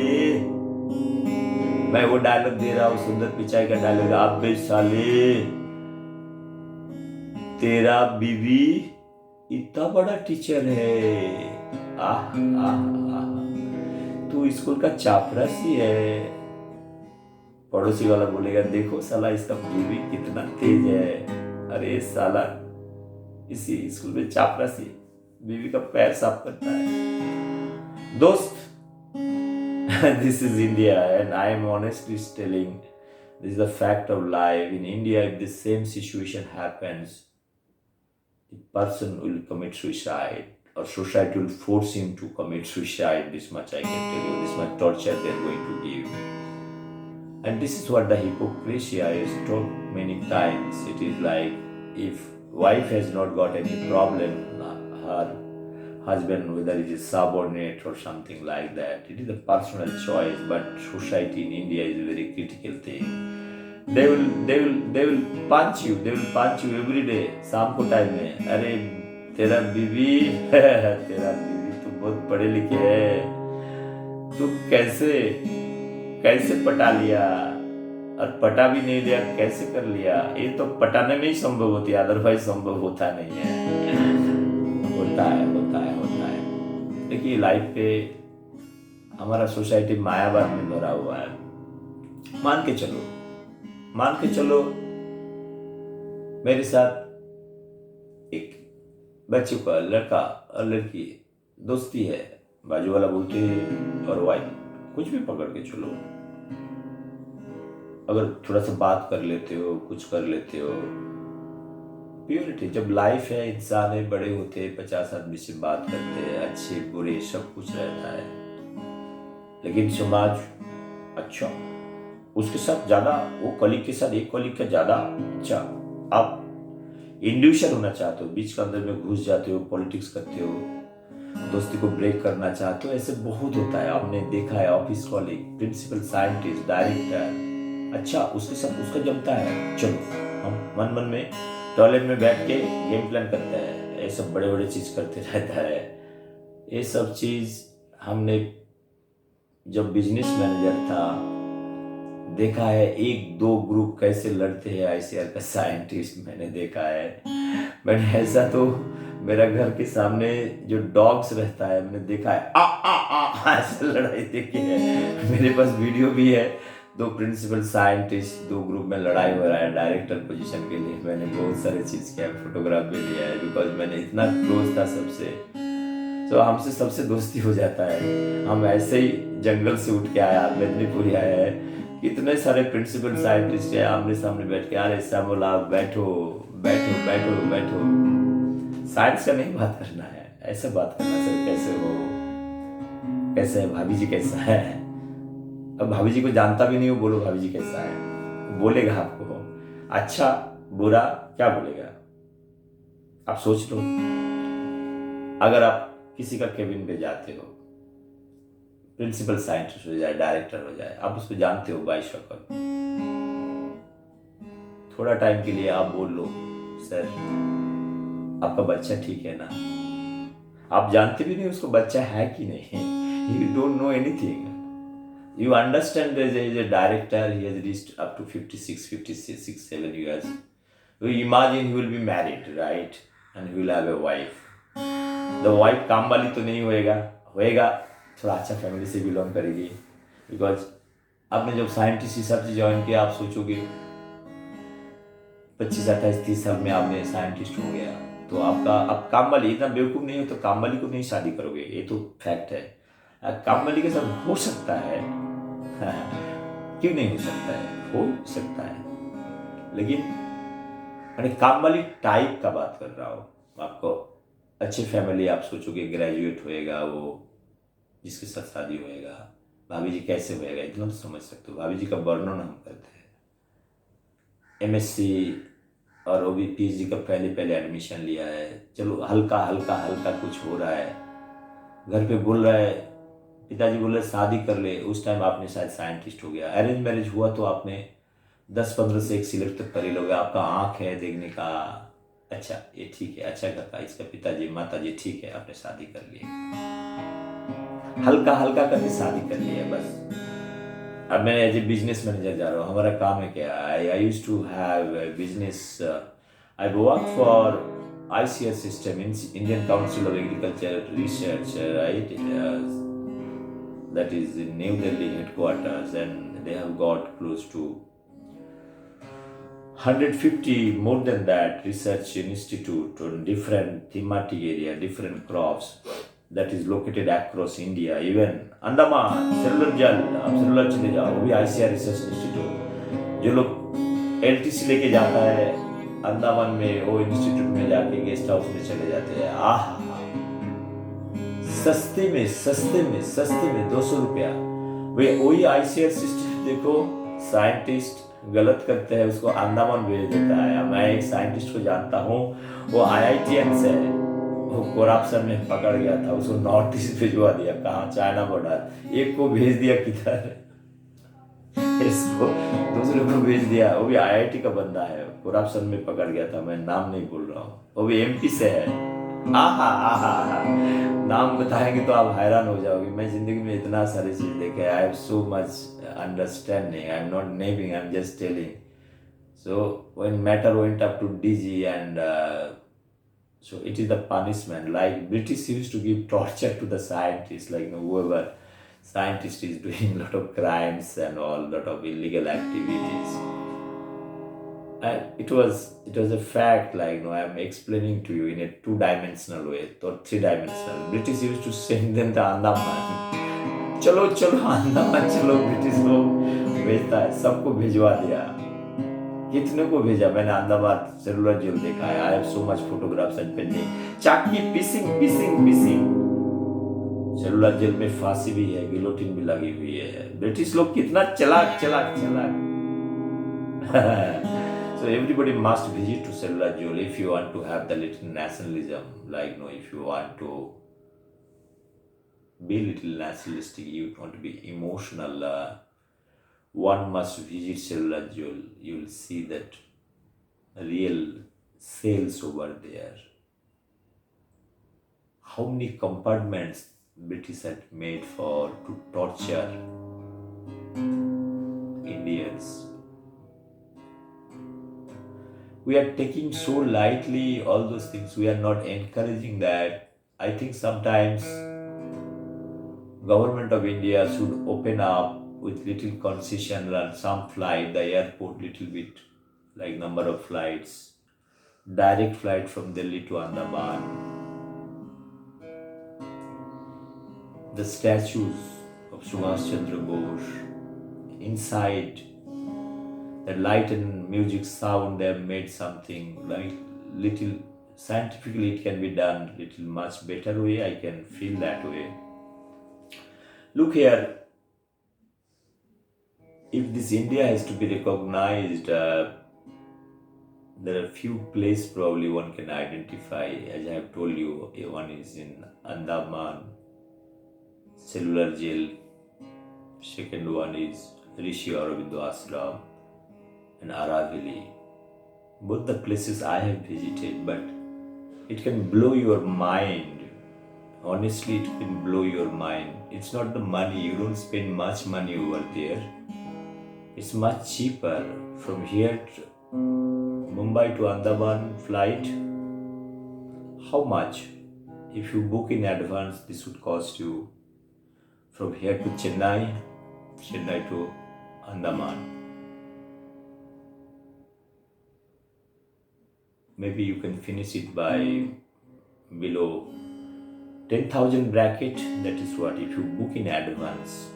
मैं वो डायलॉग दे रहा हूँ, सुंदर पिचाई का डायलॉग, आप बे साले, तेरा बीवी इतना बड़ा टीचर है, आह आह आह, तू स्कूल का चापरासी है। पड़ोसी वाला बोलेगा, देखो साला इसका बीवी कितना तेज है, अरे साला इसी स्कूल में चापरासी बीवी का पैर साफ करता है। दोस्त, this is India and I am honestly telling, this is the fact of life. In India, if the same situation happens, the person will commit suicide or society will force him to commit suicide. This much I can tell you, this much torture they are going to give. And this is what the hypocrisy is told many times. It is like, if wife has not got any problem, her husband, whether it is subordinate or something like that, it is a personal choice. But society in India is a very critical thing. They will punch you. They will punch you every day. शाम को time में, अरे तेरा बीवी तेरा बीवी तो बहुत पढ़े लिखे है, तू कैसे कैसे पटा लिया, और पटा भी नहीं लिया कैसे कर लिया। ये तो पटाने में ही संभव होती है, अदरवाइज संभव होता नहीं है। होता है होता है होता है। देखिए लाइफ पे हमारा सोसाइटी मायावाद में भरा हुआ है। मान के चलो मेरे साथ एक बच्चे का लड़का और लड़की दोस्ती है, बाजू वाला बोलते हैं और वाइफ, कुछ भी पकड़ के चलो, अगर थोड़ा सा बात कर लेते हो, कुछ कर लेते हो, प्योरिटी। जब लाइफ है, इंसान है, बड़े होते हैं, 50 आदमी से बात करते हैं, अच्छे बुरे सब कुछ रहता है, लेकिन समाज अच्छा, उसके साथ ज्यादा, वो कलीग के साथ एक कलीग का ज्यादा अच्छा। आप इंडिविजुअल होना चाहते हो, बीच के अंदर में घुस जाते हो, पॉलिटिक्स करते हो, दोस्ती को ब्रेक करना चाहते हो, ऐसे बहुत होता है। आपने देखा है office colleague, principal, scientist, director, अच्छा उसके साथ उसका जमता है, चलो हम मन मन में टॉयलेट में बैठ के गेम प्लान करते हैं, ये सब बड़े बड़े चीज करते रहता है। ये सब चीज हमने जब बिजनेस मैनेजर था देखा है, एक दो ग्रुप कैसे लड़ते हैं, आईसीआर का साइंटिस्ट मैंने देखा है। मैंने ऐसा तो मेरा घर के सामने जो डॉग्स रहता है मैंने देखा है, आ आ आ ऐसे लड़ाई देखी है। मेरे पास वीडियो भी है, दो प्रिंसिपल साइंटिस्ट, दो ग्रुप में लड़ाई हो रहा है डायरेक्टर पोजीशन के लिए। मैंने बहुत सारे चीज किया, फोटोग्राफ भी लिया है, बिकॉज मैंने इतना क्लोज था सबसे, तो हमसे सबसे दोस्ती हो जाता है। हम ऐसे ही जंगल से उठ के आया, मेदिनीपुर आया है, कितने सारे प्रिंसिपल साइंटिस्ट है, आमने सामने बैठ के, अरे सामोल आप बैठो बैठो बैठो बैठो। साइंस का नहीं बात करना है, ऐसे बात करना, सर कैसे हो, कैसे है भाभी जी, कैसा है। अब भाभी जी को जानता भी नहीं हो, बोलो भाभी जी कैसा है, बोलेगा आपको अच्छा बुरा क्या बोलेगा। आप सोच लो, अगर आप किसी का केबिन पे जाते हो, प्रिंसिपल साइंटिस्ट हो जाए, डायरेक्टर हो जाए, आप उसको जानते हो बाई शक्ल, थोड़ा टाइम के लिए आप बोल लो, सर आपका बच्चा ठीक है ना। आप जानते भी नहीं उसको बच्चा है कि नहीं, you don't know anything. You understand there is a director, he has reached up to 56, 7 years. We imagine he will be married, right? And he will have a wife. The wife काम वाली तो नहीं होएगा थोड़ा अच्छा family से belong करेगी, because आपने जब साइंटिस्ट हिसाब से ज्वाइन किया, आप सोचोगे 25, 28, 30 साल में आपने साइंटिस्ट हो गया, तो आप काम वाली, इतना बेवकूफ नहीं हो तो काम वाली को नहीं शादी करोगे, ये तो फैक्ट है। काम वाली के साथ हो सकता है, क्यों नहीं हो सकता है, हो सकता है, लेकिन मैंने काम वाली टाइप का बात कर रहा हूँ। आपको अच्छे फैमिली, आप सोचोगे ग्रेजुएट होएगा वो, जिसके साथ शादी होएगा, भाभी जी कैसे होएगा, इतना तो समझ सकते हो। भाभी जी का वर्णन हम करते हैं, एमएससी और वो भी पीएचडी का पहले एडमिशन लिया है, चलो हल्का हल्का हल्का कुछ हो रहा है, घर पे बोल रहा है पिताजी बोले शादी कर ले, उस टाइम आपने शायद साइंटिस्ट हो गया। अरेंज मैरिज हुआ तो आपने 10-15 से एक सिलेक्ट तक कर ही लोगे, आपका आँख है देखने का, अच्छा ये ठीक है, अच्छा करता इसका पिताजी माताजी, ठीक है आपने शादी कर ली, हल्का हल्का करके शादी कर लिया बस। अब मैं एज ए बिजनेस मैनेजर जा रहा हूँ, हमारा काम है क्या, I use to have business, I work for ICR system, Indian Council of Agriculture Research, right? That is in New Delhi headquarters, and they have got close to 150, more than that, research institute on different thematic area, different crops that is located across India, even Andaman, cellular jal, आप cellular चले जाओ, वो भी ICR research institute, जो लोग LTC लेके जाता है अंडमान में, वो इंस्टीट्यूट में जाके गेस्ट हाउस में चले जाते हैं, आह सस्ते में सस्ते में सस्ते में 200 रुपया। वे वही ICR सिस्टम देखो, साइंटिस्ट गलत करते हैं उसको अंडमान भेज देता है। मैं एक साइंटिस्ट को जानता हूँ, वो IITian से है, वो करप्शन में पकड़ गया था, उसको नॉर्थ ईस्ट भिजवा दिया, कहाँ चाइना बॉर्डर, एक को भेज दिया किधर, इसको दूसरे को भेज दिया, वो भी IIT का बंदा है, करप्शन में पकड़ गया था, मैं नाम नहीं बोल रहा हूँ, वो भी MP से है। आहा आहा आहा, नाम बताएंगे तो आप हैरान हो जाओगे। मैं जिंदगी में इतना सारी चीज देखे, आई have so much understanding, I am not naming, I am just telling. So when matter went up to DG, and so it is the punishment. Like British used to give torture to the scientists, like whoever scientist is doing a lot of crimes and all lot of illegal activities. And it was a fact, like I am explaining to you in a 2-dimensional way or 3-dimensional. British used to send them to Andaman. चलो चलो अंडमान चलो, British लोग भेजता है, सबको भिजवा दिया। कितने को भेजा मैंने अंडमान सेलुलर जेल देखा है, I have so much photographs and painting, चाकी पीसिंग पीसिंग पीसिंग। सेलुलर जेल में फांसी भी है, गिलोटिन भी लगी हुई है। ब्रिटिश लोग कितना चलाक चलाक चलाक। So everybody must visit to cellular jail if you want to have the little nationalism, like if you want to be little nationalistic, you want to be emotional, one must visit cellular jail. You will see that real cells over there. How many compartments British had made to torture Indians. We are taking so lightly all those things. We are not encouraging that. I think sometimes government of India should open up with little concession, run some flight, the airport little bit, like number of flights, direct flight from Delhi to Andaman. The statues of Subhash Chandra Bose, inside the light and music sound, they have made something like little, scientifically it can be done little much better way. I can feel that way. Look here, if this India has to be recognized, there are few places probably one can identify. As I have told you, one is in Andaman, cellular jail. Second one is Rishi Aurobindo Ashram and Aravali. Both the places I have visited, but it can blow your mind. Honestly, it can blow your mind. It's not the money, you don't spend much money over there. It's much cheaper from here to Mumbai to Andaman flight. How much? If you book in advance, this would cost you from here to Chennai to Andaman. Maybe you can finish it by below 10,000 bracket. That is what, if you book in advance.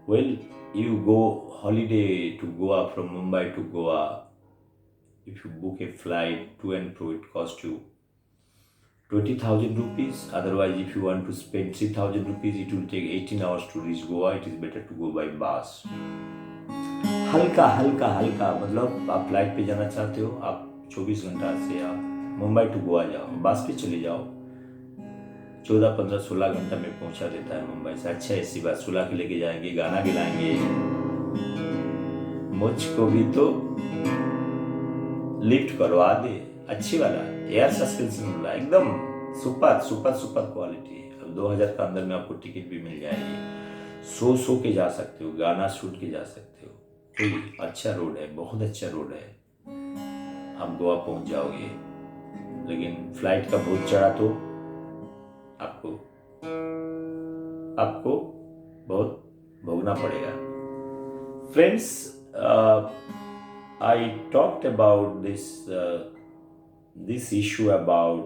Well, you go holiday to Goa, from Mumbai to Goa, if you book a flight to and fro, it costs you 20,000 rupees. Otherwise, if you want to spend 3,000 rupees, it will take 18 hours to reach Goa. It is better to go by bus. हल्का हल्का हल्का, मतलब आप flight पे जाना चाहते हो, आप 24 घंटा से आप मुंबई टू गोवा जाओ, बस पे चले जाओ, 14-15-16 घंटा में पहुंचा देता है मुंबई से। अच्छा ऐसी बात, सुला के लेके जाएंगे, गाना गिलाएंगे, मुझको भी तो लिफ्ट करवा दे। अच्छी वाला एयर सस्पेंशन वाला, एकदम सुपर सुपर सुपर क्वालिटी। अब 2000 का अंदर में आपको टिकट भी मिल जाएगी। सो के जा सकते हो, गाना शूट के जा सकते हो। कोई अच्छा रोड है, बहुत अच्छा रोड है, आप गोवा पहुंच जाओगे। लेकिन फ्लाइट का बहुत चढ़ा तो आपको आपको बहुत भोगना पड़ेगा। Friends, I talked about this issue about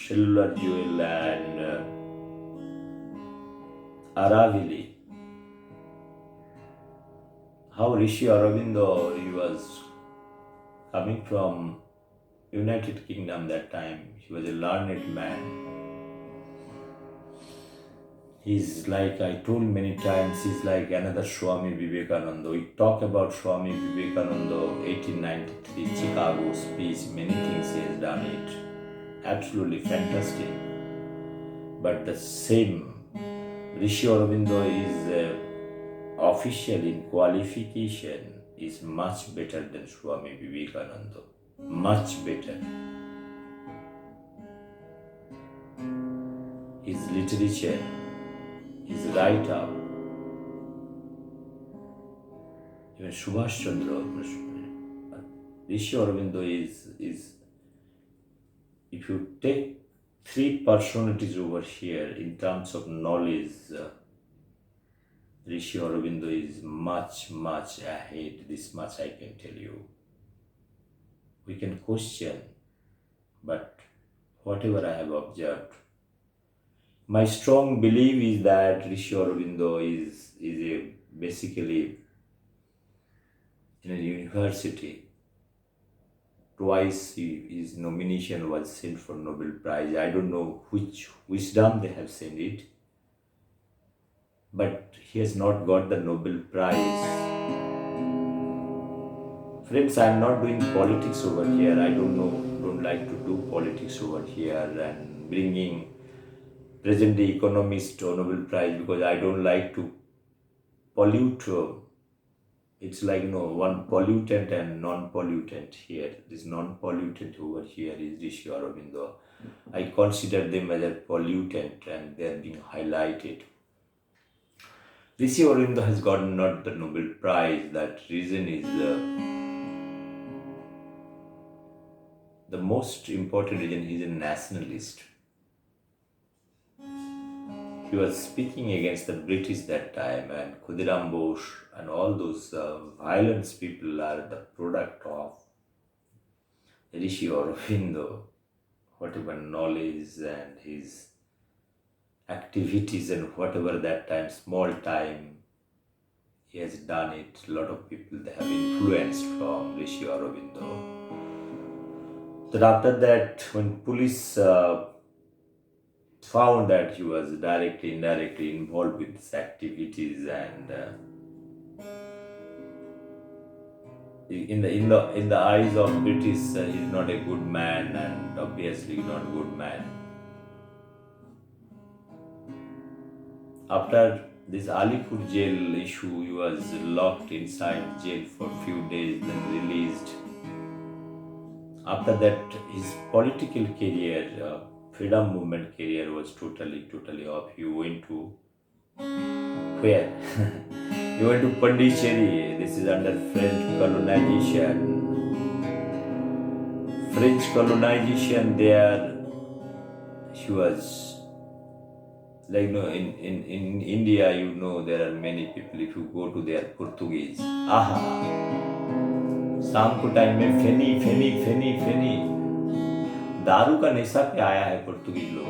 cellular jewel and Aravili. How Rishi Aurobindo, he was coming from United Kingdom that time. He was a learned man. He's like, I told many times, he's like another Swami Vivekananda. We talk about Swami Vivekananda, 1893, Chicago speech, many things he has done it. Absolutely fantastic. But the same Rishi Aurobindo is official in qualification is much better than Swami Vivekananda. Much better. His literature, his write-up, even Subhash Chandra, Rishi Aurobindo is if you take three personalities over here in terms of knowledge, Rishi Aurobindo is much ahead. This much I can tell you. We can question, but whatever I have observed, my strong belief is that Rishi Aurobindo is basically in a university. Twice his nomination was sent for Nobel Prize. I don't know which wisdom they have sent it, but he has not got the Nobel Prize. Friends, I am not doing politics over here. I don't like to do politics over here and bringing present-day economist or Nobel Prize, because I don't like to pollute. It's like, one pollutant and non-pollutant here. This non-pollutant over here is Rishi Aurobindo. I consider them as a pollutant and they are being highlighted. Rishi Aurobindo has gotten not the Nobel Prize. That reason is the most important reason. He's a nationalist. He was speaking against the British that time, and Khudiram Bose and all those violence people are the product of Rishi Aurobindo. Whatever knowledge and his activities and whatever that time, small time, he has done it. A lot of people, they have influenced from Rishi Aurobindo. Then after that, when police found that he was directly, indirectly involved with these activities, and in the eyes of British, he's not a good man, and obviously not a good man. After this Alipur jail issue, he was locked inside jail for a few days, then released. After that, his political career, freedom movement career was totally off. He went to where? He went to Pondicherry. This is under French colonization. French colonization there. He was like, in India, there are many people. If you go to their Portuguese, शाम को time में फेनी दारू का नशा पे आया है पुर्तगाली लोग।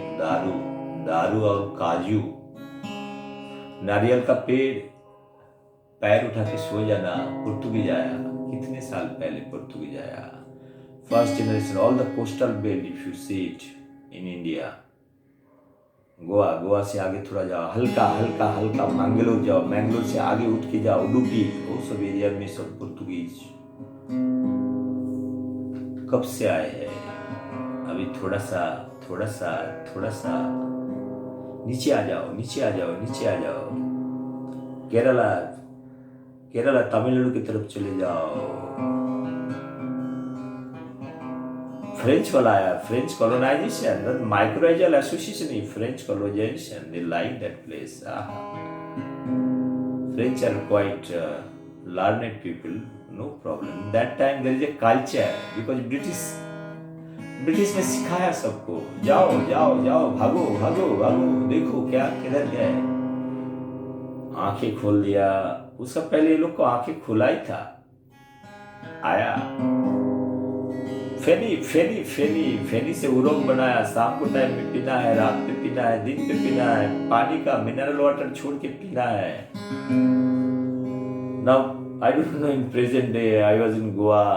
दारू और काजू, नारियल का पेड़, पैर उठा के सो जाना। पुर्तगाली आया कितने साल पहले, पुर्तगाली आया first generation. All the coastal belt, if you see it in India, Goa से आगे थोड़ा जाओ, हल्का मैंगलोर जाओ, मैंगलोर से आगे उठ के जाओ उडुपी, वो सब एरिया में सब पुर्तगालीज कब से आए हैं। अभी थोड़ा सा नीचे आ जाओ, नीचे आ जाओ, नीचे आ जाओ। केरला, केरला तमिलनाडु की तरफ चले जाओ। फ्रेंच वाला आया, French colonization, not microagial association, French colonization. They like that place. French are quite learned people, no problem. That time there is a culture because British ने सिखाया सबको, जाओ जाओ जाओ, भागो भागो भागो, देखो क्या किधर गए। आंखें खोल दिया। उसका पहले ये लोग को आंखें खुला ही था। आया फेनी फेनी फेनी फेनी से उरोंग बनाया। शाम को टाइम में पीना है, रात में पीना है, दिन पे पीना है। पानी का मिनरल वाटर छोड़ के पीना है। Now I don't know, in present day I was in Goa.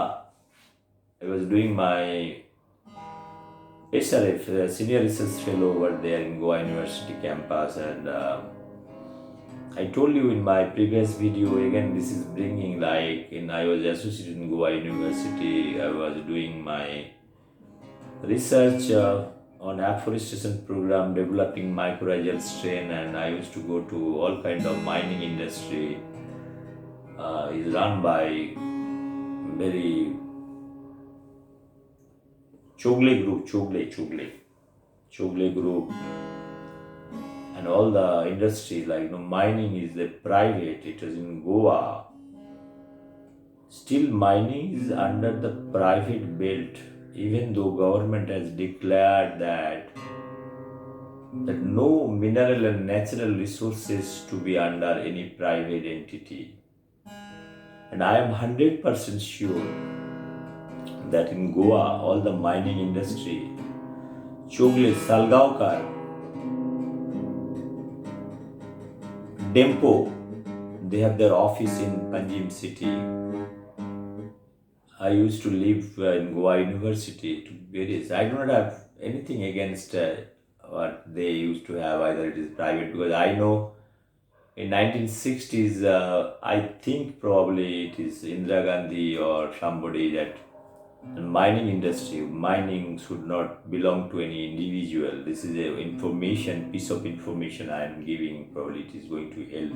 I was doing my SRF, senior research fellow over there in Goa University campus, and I told you in my previous video, again this is bringing, like I was associated in Goa University. I was doing my research on afforestation program, developing mycorrhizal strain, and I used to go to all kind of mining industry. Is run by very Chogle group, Chogle group, and all the industry, like mining is the private. It is in Goa. Still mining is under the private belt, even though government has declared that no mineral and natural resources to be under any private entity. And I am 100% sure that in Goa, all the mining industry, Chogle, Salgaonkar, Dempo, they have their office in Panjim city. I used to live in Goa University to various. I do not have anything against what they used to have, either it is private, because I know in 1960s, I think probably it is Indira Gandhi or somebody that mining industry, mining should not belong to any individual. This is a piece of information I am giving. Probably it is going to help.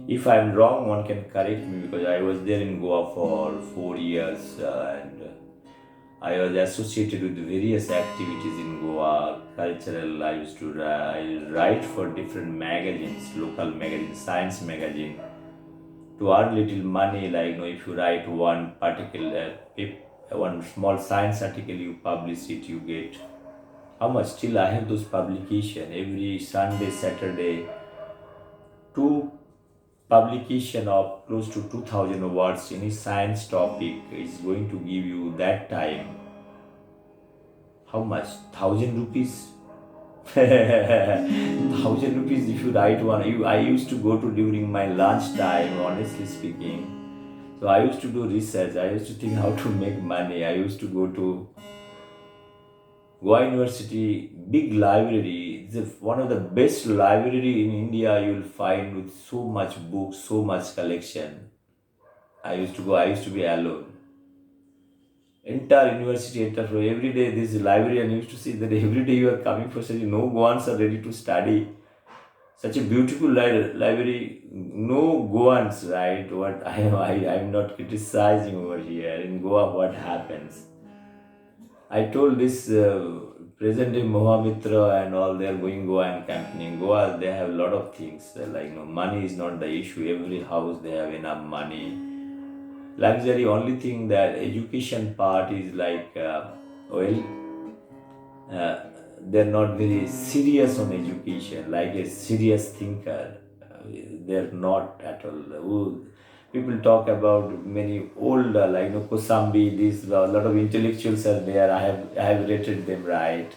If I am wrong, one can correct me, because I was there in Goa for 4 years and I was associated with various activities in Goa, cultural. I used to write for different magazines, local magazines, science magazine, to earn little money. Like if you write one particular one small science article, you publish it, you get how much. Still I have those publication every Sunday, Saturday, two publication of close to 2000 words. Any science topic is going to give you that time how much, 1000 rupees. 1000 rupees if you write one. I used to go to during my lunch time, honestly speaking. So I used to do research. I used to think how to make money. I used to go to Goa University, big library. It's one of the best library in India you will find, with so much books, so much collection. I used to go. I used to be alone. Entire university, every day this librarian used to see that every day you are coming for study. No Goans are ready to study. Such a beautiful library. No Goans, right? What I'm not criticizing over here. In Goa, what happens? I told this present day Mohamitra and all, they are going Goa and campaigning. Goa, they have a lot of things. Like money is not the issue. Every house they have enough money. Luxury, only thing that education part is like they're not very serious on education, like a serious thinker. They're not at all. People talk about many old, like Kosambi. These a lot of intellectuals are there. I have rated them right,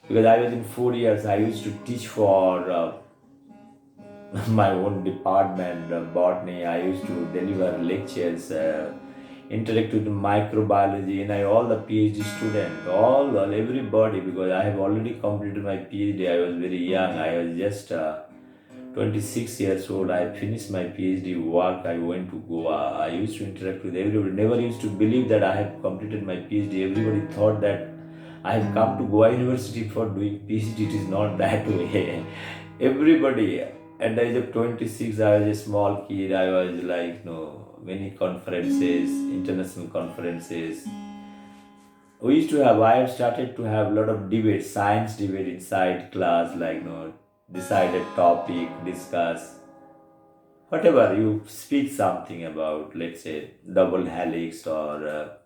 because I was in 4 years. I used to teach for my own department, botany. I used to deliver lectures, interact with microbiology, and all the PhD students, all everybody, because I have already completed my PhD. I was very young. I was just 26 years old. I finished my PhD work. I went to Goa. I used to interact with everybody. Never used to believe that I have completed my PhD. Everybody thought that I have come to Goa University for doing PhD. It is not that way. Everybody, at the age of 26, I was a small kid. I was like, many conferences, international conferences. I have started to have a lot of debate, science debate inside class, like, decide a topic, discuss whatever you speak something about, let's say double helix or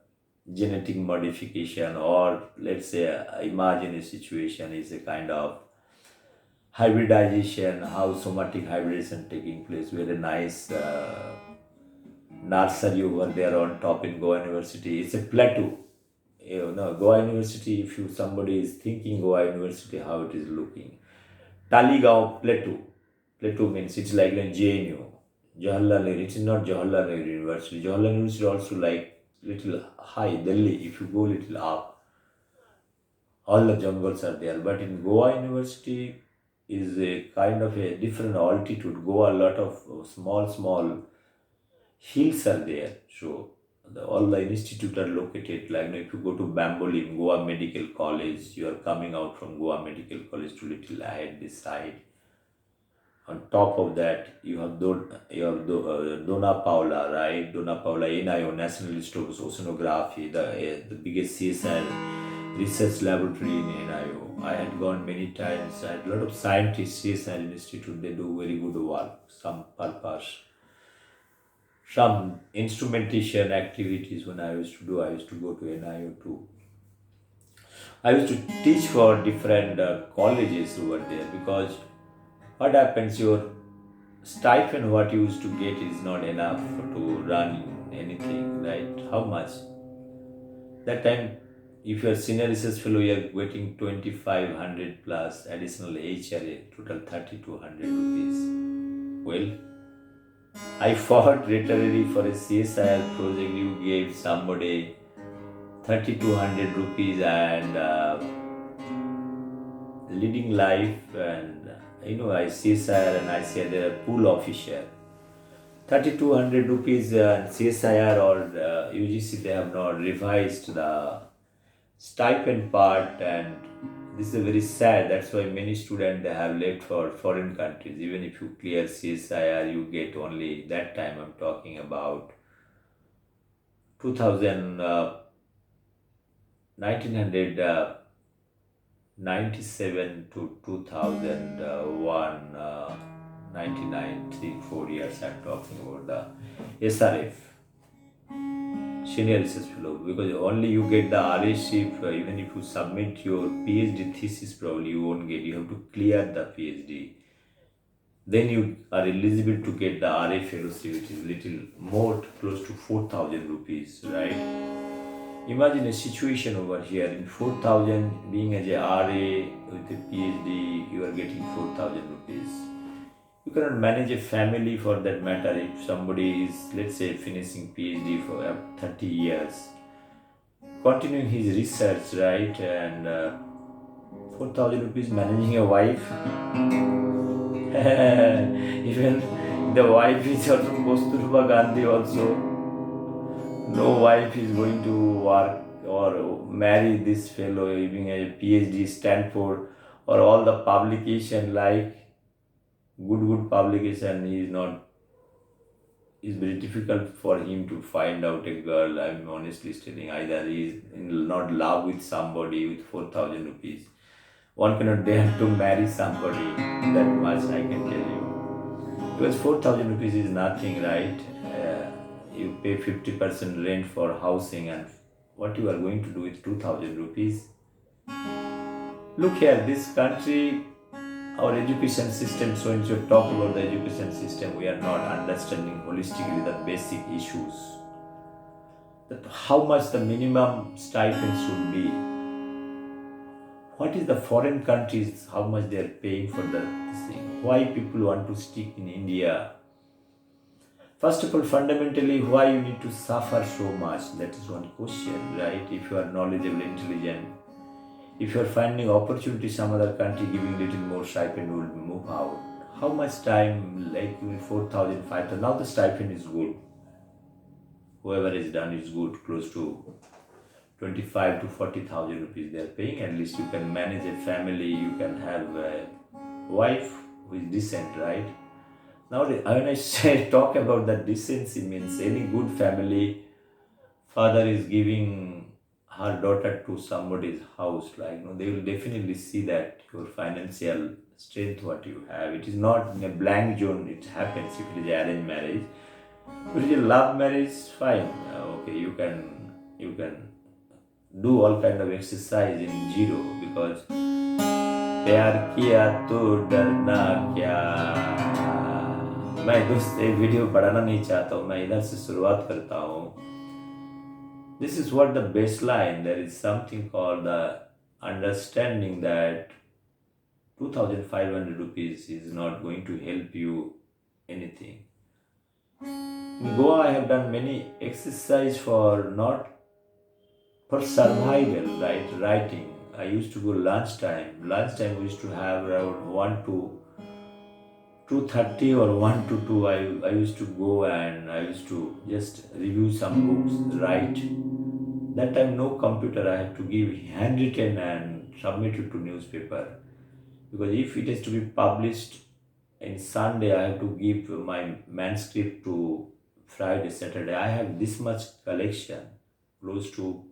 genetic modification, or let's say imagine a situation is a kind of hybridization, how somatic hybridization taking place. Very nice nursery over there on top in Goa University. It's a plateau. Goa University, if you somebody is thinking Goa University, how it is looking. Taligaon Plateau. Plateau means it's like in JNU. Jawaharlal Nehru. It is not Jawaharlal Nehru University. Jawaharlal University also like little high. Delhi, if you go little up, all the jungles are there. But in Goa University is a kind of a different altitude. Goa, a lot of small hills are there. So all the institutes are located. Like if you go to Bambolim, Goa Medical College, you are coming out from Goa Medical College to little ahead this side. On top of that, Dona Paula, right? Dona Paula NIO, National Institute of Oceanography, the biggest CSIR research laboratory in NIO. I had gone many times. I had a lot of scientists, CSIR Institute, they do very good work, some purpose. Some instrumentation activities when I used to do, I used to go to NIO too. I used to teach for different colleges over there, because what happens, your stipend what you used to get is not enough to run anything, right? How much? That time, if you are senior research fellow, you are getting 2500 plus additional HRA, total 3200 rupees. Well, I fought literally for a CSIR project. You gave somebody 3200 rupees and leading life, and I CSIR and ICIR, they are pool officer. 3200 rupees CSIR or UGC, they have not revised the stipend part, and this is very sad. That's why many students they have left for foreign countries. Even if you clear CSIR, you get only that time. I'm talking about 2000, 1997 to 2001, 99, 3, 4 years. I'm talking about the SRF, senior research fellow, because only you get the RSF. Even if you submit your PhD thesis, probably you won't get. You have to clear the PhD. Then you are eligible to get the RA fellowship, which is little more, close to 4,000 rupees, right? Imagine a situation over here in 4,000, being as a RA with a PhD, you are getting 4,000 rupees. You cannot manage a family for that matter. If somebody is, let's say, finishing PhD for 30 years, continuing his research, right, and 4,000 rupees managing a wife, even the wife is also Kasturba Gandhi also. No wife is going to work or marry this fellow having a PhD Stanford or all the publication, like good publication is not, is very difficult for him to find out a girl. I'm honestly stating, either he is in not love with somebody with 4,000 rupees. One cannot dare to marry somebody that much, I can tell you. Because 4,000 rupees is nothing, right? You pay 50% rent for housing, and what you are going to do with 2,000 rupees? Look here, this country, our education system, so when you talk about the education system, we are not understanding holistically the basic issues. That how much the minimum stipend should be. What is the foreign countries, how much they are paying for the thing? Why people want to stick in India? First of all, fundamentally, why you need to suffer so much? That is one question, right? If you are knowledgeable, intelligent, if you are finding opportunity some other country giving little more stipend, will move out. How much time, like 4,000, 5,000? Now the stipend is good. Whoever is done is good, close to 25 to 40,000 rupees they are paying. At least you can manage a family, you can have a wife who is decent, right? Nowadays, when I say talk about the decency, means any good family, father is giving her daughter to somebody's house, like they will definitely see that your financial strength, what you have. It is not in a blank zone. It happens if it is arranged marriage. If it is love marriage, fine. Okay, you can do all kind of exercise in zero, because प्यार किया तो डरना क्या। मैं दोस्त ये video बढ़ाना नहीं चाहता हूँ, मैं इधर से शुरुआत करता हूँ। This is what the baseline. There is something called the understanding that 2,500 rupees is not going to help you anything. In Goa, I have done many exercise for not for survival, right? Writing. I used to go lunchtime. Lunchtime we used to have around 1 to 2:30 or 1 to 2. I used to go and I used to just review some books, write. That time no computer. I have to give handwritten and submit it to newspaper, because if it is to be published in Sunday, I have to give my manuscript to Friday, Saturday. I have this much collection, close to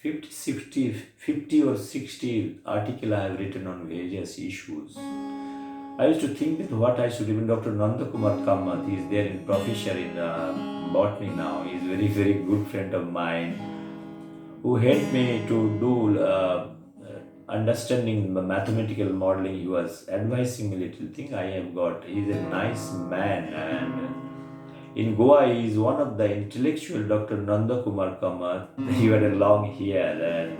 50 or 60 article I have written on various issues. I used to think that what I should, even Dr. Nanda Kumar Kamath, he is there in professor in botany now. He is very, very good friend of mine who helped me to do understanding the mathematical modeling. He was advising me little thing I have got. He is a nice man, and in Goa he is one of the intellectual. Dr. Nanda Kumar Kamath. He had a long hair and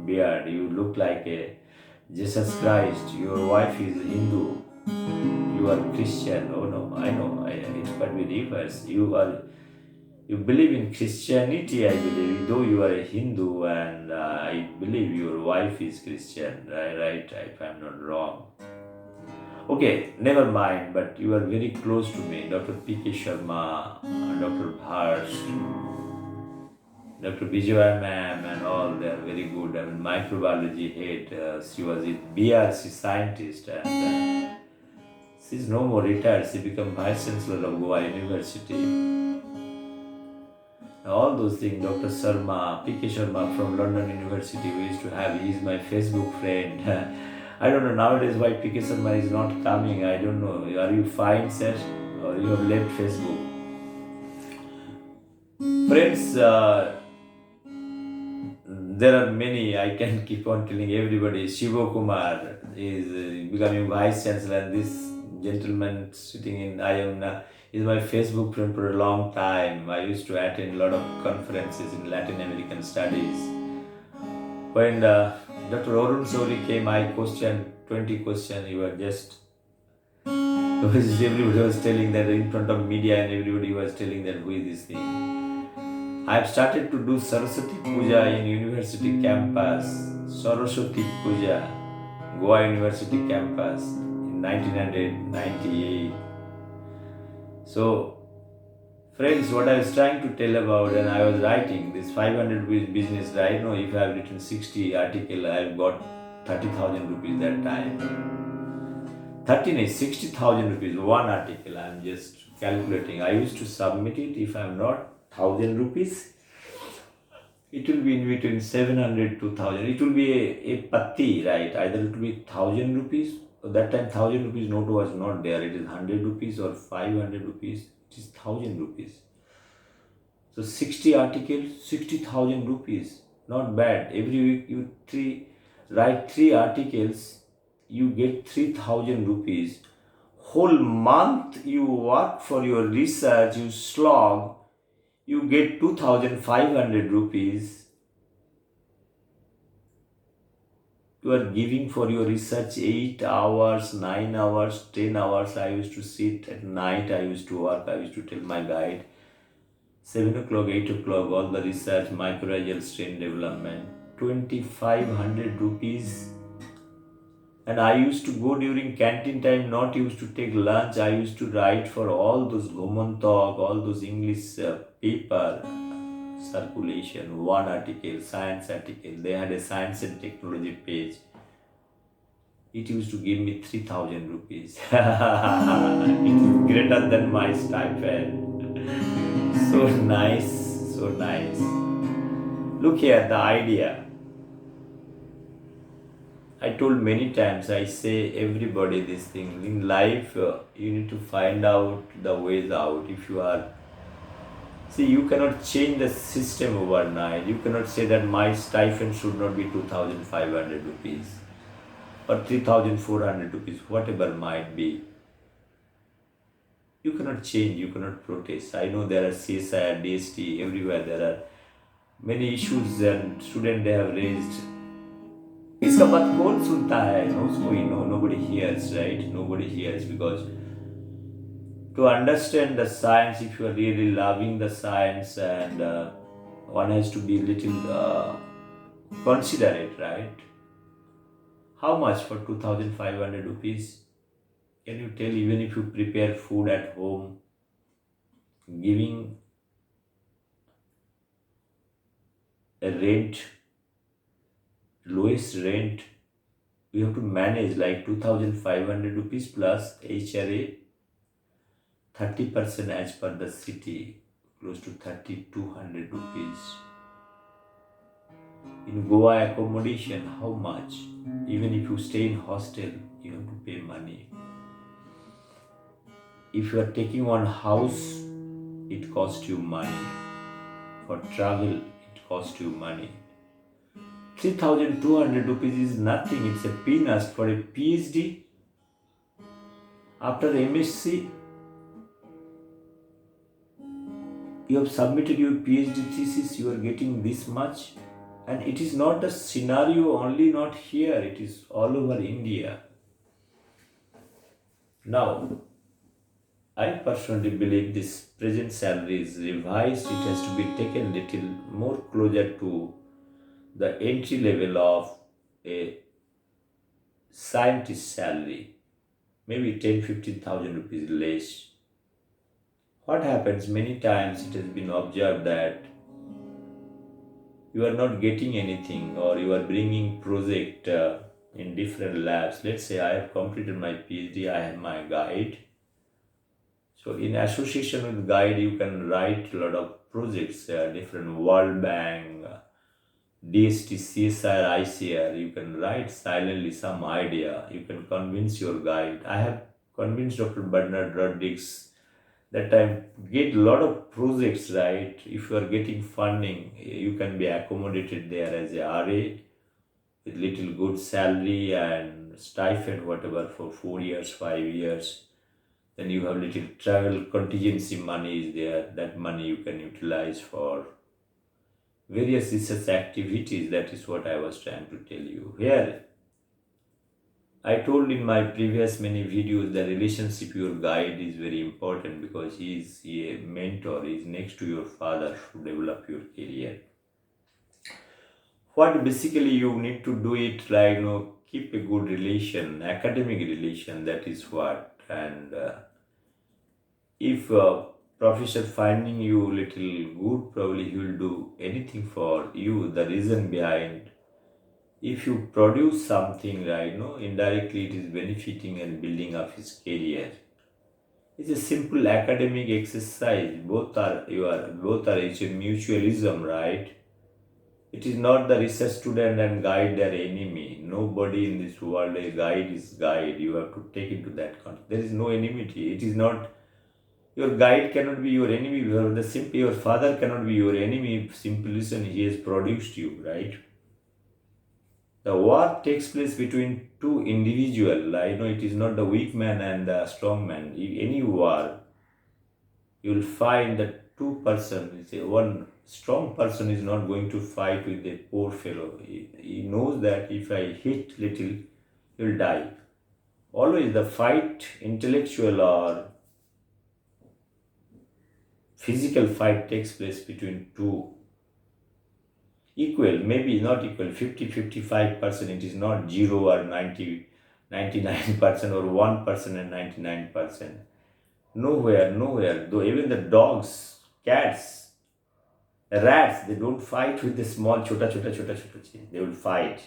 beard. You look like a Jesus Christ. Your wife is Hindu. You are Christian. Oh no, I know. It can be reverse. You believe in Christianity, I believe, though you are a Hindu, and I believe your wife is Christian, right? If I'm not wrong. Okay, never mind, but you are very close to me. Dr. P.K. Sharma, Dr. Bharsh, Dr. Bijaya ma'am, and all, they are very good. I mean, microbiology head, she was a BRC scientist, and she's no more retired. She became Vice Chancellor of Goa University. All those things. Dr. Sharma, P.K. Sharma from London University, we used to have. He is my Facebook friend. I don't know nowadays why P.K. Sharma is not coming. I don't know. Are you fine, sir? Or you have left Facebook? Friends, there are many. I can keep on telling everybody. Shiva Kumar is becoming Vice Chancellor, and this gentleman sitting in Ayamna is my Facebook friend for a long time. I used to attend a lot of conferences in Latin American studies. When Dr. Arun Sori came, I questioned 20 questions. He was just, everybody was telling that in front of media, and everybody was telling that who is this thing. I have started to do Saraswati Puja in university campus. Saraswati Puja, Goa University campus in 1998. So, friends, what I was trying to tell about, and I was writing this 500 rupees business right now. If I have written 60 article, I have got 30,000 rupees that time. 13 is 60,000 rupees, one article. I am just calculating. I used to submit it. If I am not 1,000 rupees, it will be in between 700 to 1,000. It will be a patti, right? Either it will be 1,000 rupees. That time 1,000 rupees note was not there. It is 100 rupees or 500 rupees. It is 1,000 rupees. So 60 articles, 60,000 rupees. Not bad. Every week you write 3 articles, you get 3,000 rupees. Whole month you work for your research, you slog, you get 2,500 rupees. You are giving for your research 8 hours, 9 hours, 10 hours. I used to sit at night, I used to work, I used to tell my guide 7 o'clock, 8 o'clock, all the research, microbial strain development, 2,500 rupees. And I used to go during canteen time, not used to take lunch. I used to write for all those Gomantak, all those English paper. circulation, one article, science article. They had a science and technology page. It used to give me 3,000 rupees. It is greater than my stipend. So nice, so nice. Look here, the idea. I told many times, I say everybody this thing. In life, you need to find out the ways out. If you are, see, you cannot change the system overnight. You cannot say that my stipend should not be 2,500 rupees or 3,400 rupees, whatever might be. You cannot change, you cannot protest. I know there are CSI, DST, everywhere there are many issues and students they have raised. इसका बात कौन सुनता है? Nobody hears, right? Nobody hears because to understand the science, if you are really loving the science, and one has to be little considerate, right? How much for 2,500 rupees? Can you tell? Even if you prepare food at home, giving a rent, lowest rent, you have to manage like 2,500 rupees plus HRA, 30% as per the city, close to 3,200 rupees. In Goa accommodation, how much? Even if you stay in hostel, you have to pay money. If you are taking one house, it costs you money. For travel, it costs you money. 3,200 rupees is nothing, it's a peanuts for a PhD. After MSc, you have submitted your PhD thesis, you are getting this much. And it is not the scenario only not here, it is all over India. Now, I personally believe this present salary is revised, it has to be taken little more closer to the entry level of a scientist salary, maybe 10,000-15,000 rupees less. What happens many times, it has been observed that you are not getting anything or you are bringing project in different labs. Let's say I have completed my PhD, I have my guide. So in association with guide, you can write a lot of projects, different World Bank, DST, CSR, ICR. You can write silently some idea. You can convince your guide. I have convinced Dr. Bernard Rodriguez that time get a lot of projects, right? If you are getting funding, you can be accommodated there as a RA with little good salary and stipend, whatever, for 4 years, 5 years. Then you have little travel contingency money is there. That money you can utilize for various research activities. That is what I was trying to tell you. Here, I told in my previous many videos the relationship your guide is very important because he is a mentor, he is next to your father to develop your career. What basically you need to do it like keep a good relation, academic relation, that is what. And if professor finding you little good, probably he will do anything for you. The reason behind, if you produce something, right, indirectly it is benefiting and building up his career. It's a simple academic exercise. Both are it's a mutualism, right? It is not the research student and guide their enemy. Nobody in this world, a guide is guide. You have to take into that context. There is no enmity. It is not, your guide cannot be your enemy. Your father cannot be your enemy. Simple reason he has produced you, right? The war takes place between two individuals. It is not the weak man and the strong man. In any war, you will find that two persons. One strong person is not going to fight with a poor fellow. He knows that if I hit little, he will die. Always the fight, intellectual or physical fight, takes place between two equal, maybe not equal, 50-55%. It is not 0 or 99% or 1% and 99%. Nowhere. Though even the dogs, cats, Rats, they don't fight with the small chota chota. They will fight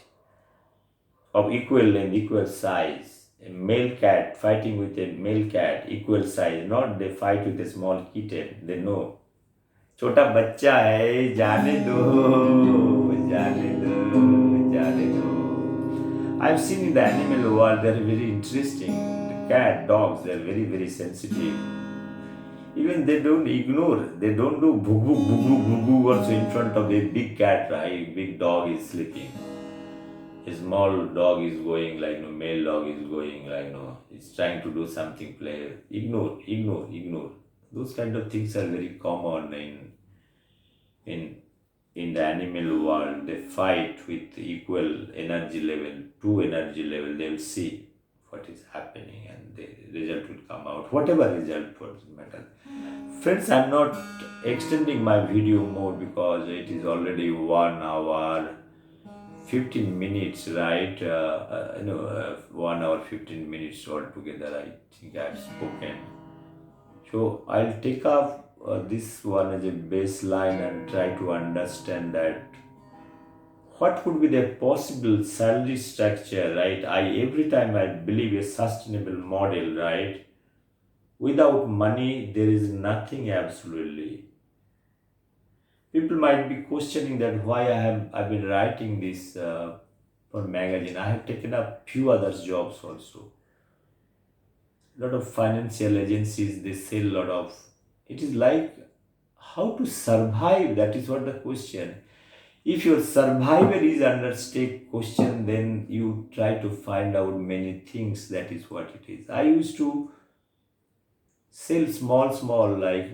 of equal length, equal size. A male cat fighting with a male cat, equal size. Not they fight with a small kitten. They know. छोटा बच्चा है जाने दो जाने दो जाने दो. I've seen in the animal world they're very interesting. The cat, dogs, they're very sensitive. Even they don't ignore. They don't do boo boo also in front of a big cat, right? Big dog is sleeping. A small dog is going like no male dog is going like no. It's trying to do something. Play. Ignore. Those kind of things are very common in in the animal world. They fight with equal energy level, two energy level. They will see what is happening and the result will come out. Whatever result doesn't matter. Friends, I'm not extending my video more because it is already 1 hour 15 minutes, right? 1 hour 15 minutes altogether. I think I've spoken. So I'll take up this one as a baseline and try to understand that what could be the possible salary structure, right? I every time I believe a sustainable model, right? Without money, there is nothing absolutely. People might be questioning that why I've been writing this for magazine. I have taken up few other jobs also. A lot of financial agencies they sell a lot of. It is like how to survive. That is what the question. If your survival is under stake question, then you try to find out many things. That is what it is. I used to sell small like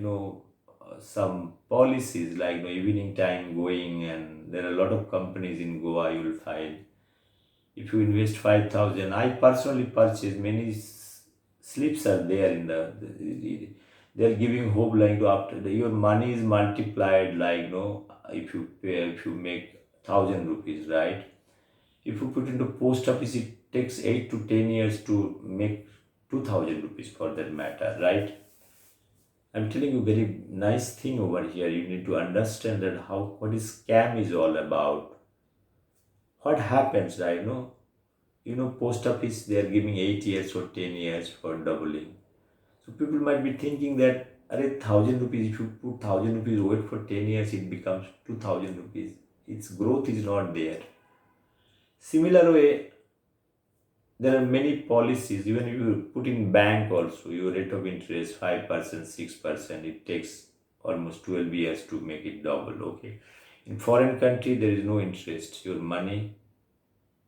some policies like evening time going, and there are a lot of companies in Goa you will find. If you invest 5,000, I personally purchase many slips are there in they're giving hope like after your money is multiplied like if you pay, if you make 1,000 rupees, right? If you put into post office, it takes 8 to 10 years to make 2,000 rupees for that matter, right? I'm telling you very nice thing over here. You need to understand that how what is scam is all about. What happens, right? Post office they are giving 8 years or 10 years for doubling. So people might be thinking that 1,000 rupees, if you put 1,000 rupees, wait for 10 years, it becomes 2,000 rupees. Its growth is not there. Similar way, there are many policies. Even if you put in bank also, your rate of interest 5%, 6%, it takes almost 12 years to make it double. Okay. In foreign country, there is no interest. Your money,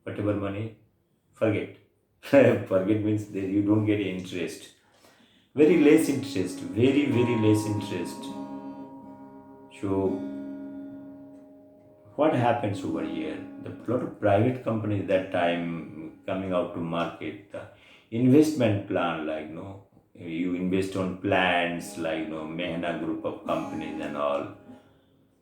whatever money, forget. Forget means that you don't get interest. Very less interest. Very less interest. So what happens over here? The lot of private companies that time coming out to market the investment plan like you invest on plans like Mehna group of companies and all.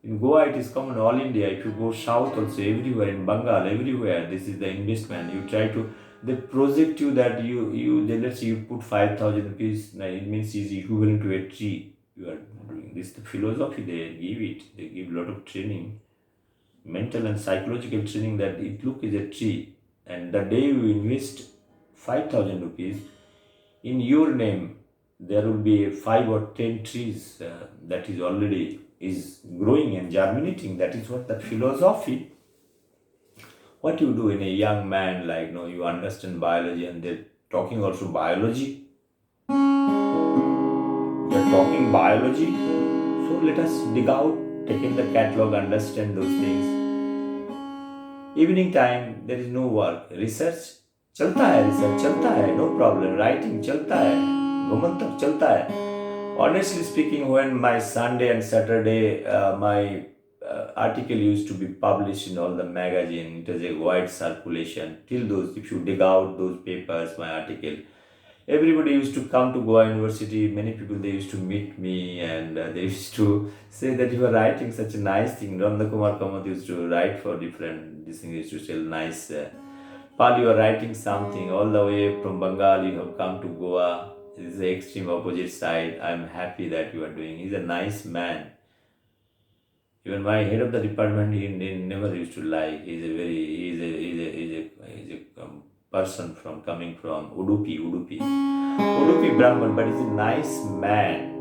In Goa it is common all India. If you go south also everywhere in Bengal everywhere this is the investment. You try to they project you that you they let's say you put 5,000 rupees. Now it means is equivalent to a tree. You are doing this the philosophy they give it. They give a lot of training, mental and psychological training that it look is a tree, and the day you invest 5,000 rupees in your name there will be 5 or 10 trees that is already is growing and germinating. That is what the philosophy. What you do in a young man like you understand biology and they're talking also biology. They're talking biology, so let us dig out, take in the catalog, understand those things. Evening time there is no work, research चलता है, research चलता है, no problem, writing चलता है, घुमंतक चलता है. Honestly speaking, when my Sunday and Saturday, my article used to be published in all the magazine, it was a wide circulation. Till those, if you dig out those papers, my article, everybody used to come to Goa University. Many people they used to meet me and they used to say that you are writing such a nice thing. Randa Kumar Kamath used to write for different. This thing used to tell nice. Pal, you are writing something all the way from Bengal. You have come to Goa. This is the extreme opposite side. I'm happy that you are doing. He's a nice man. Even my head of the department, he never used to lie. He's a person from coming from Udupi Brahman, but he's a nice man.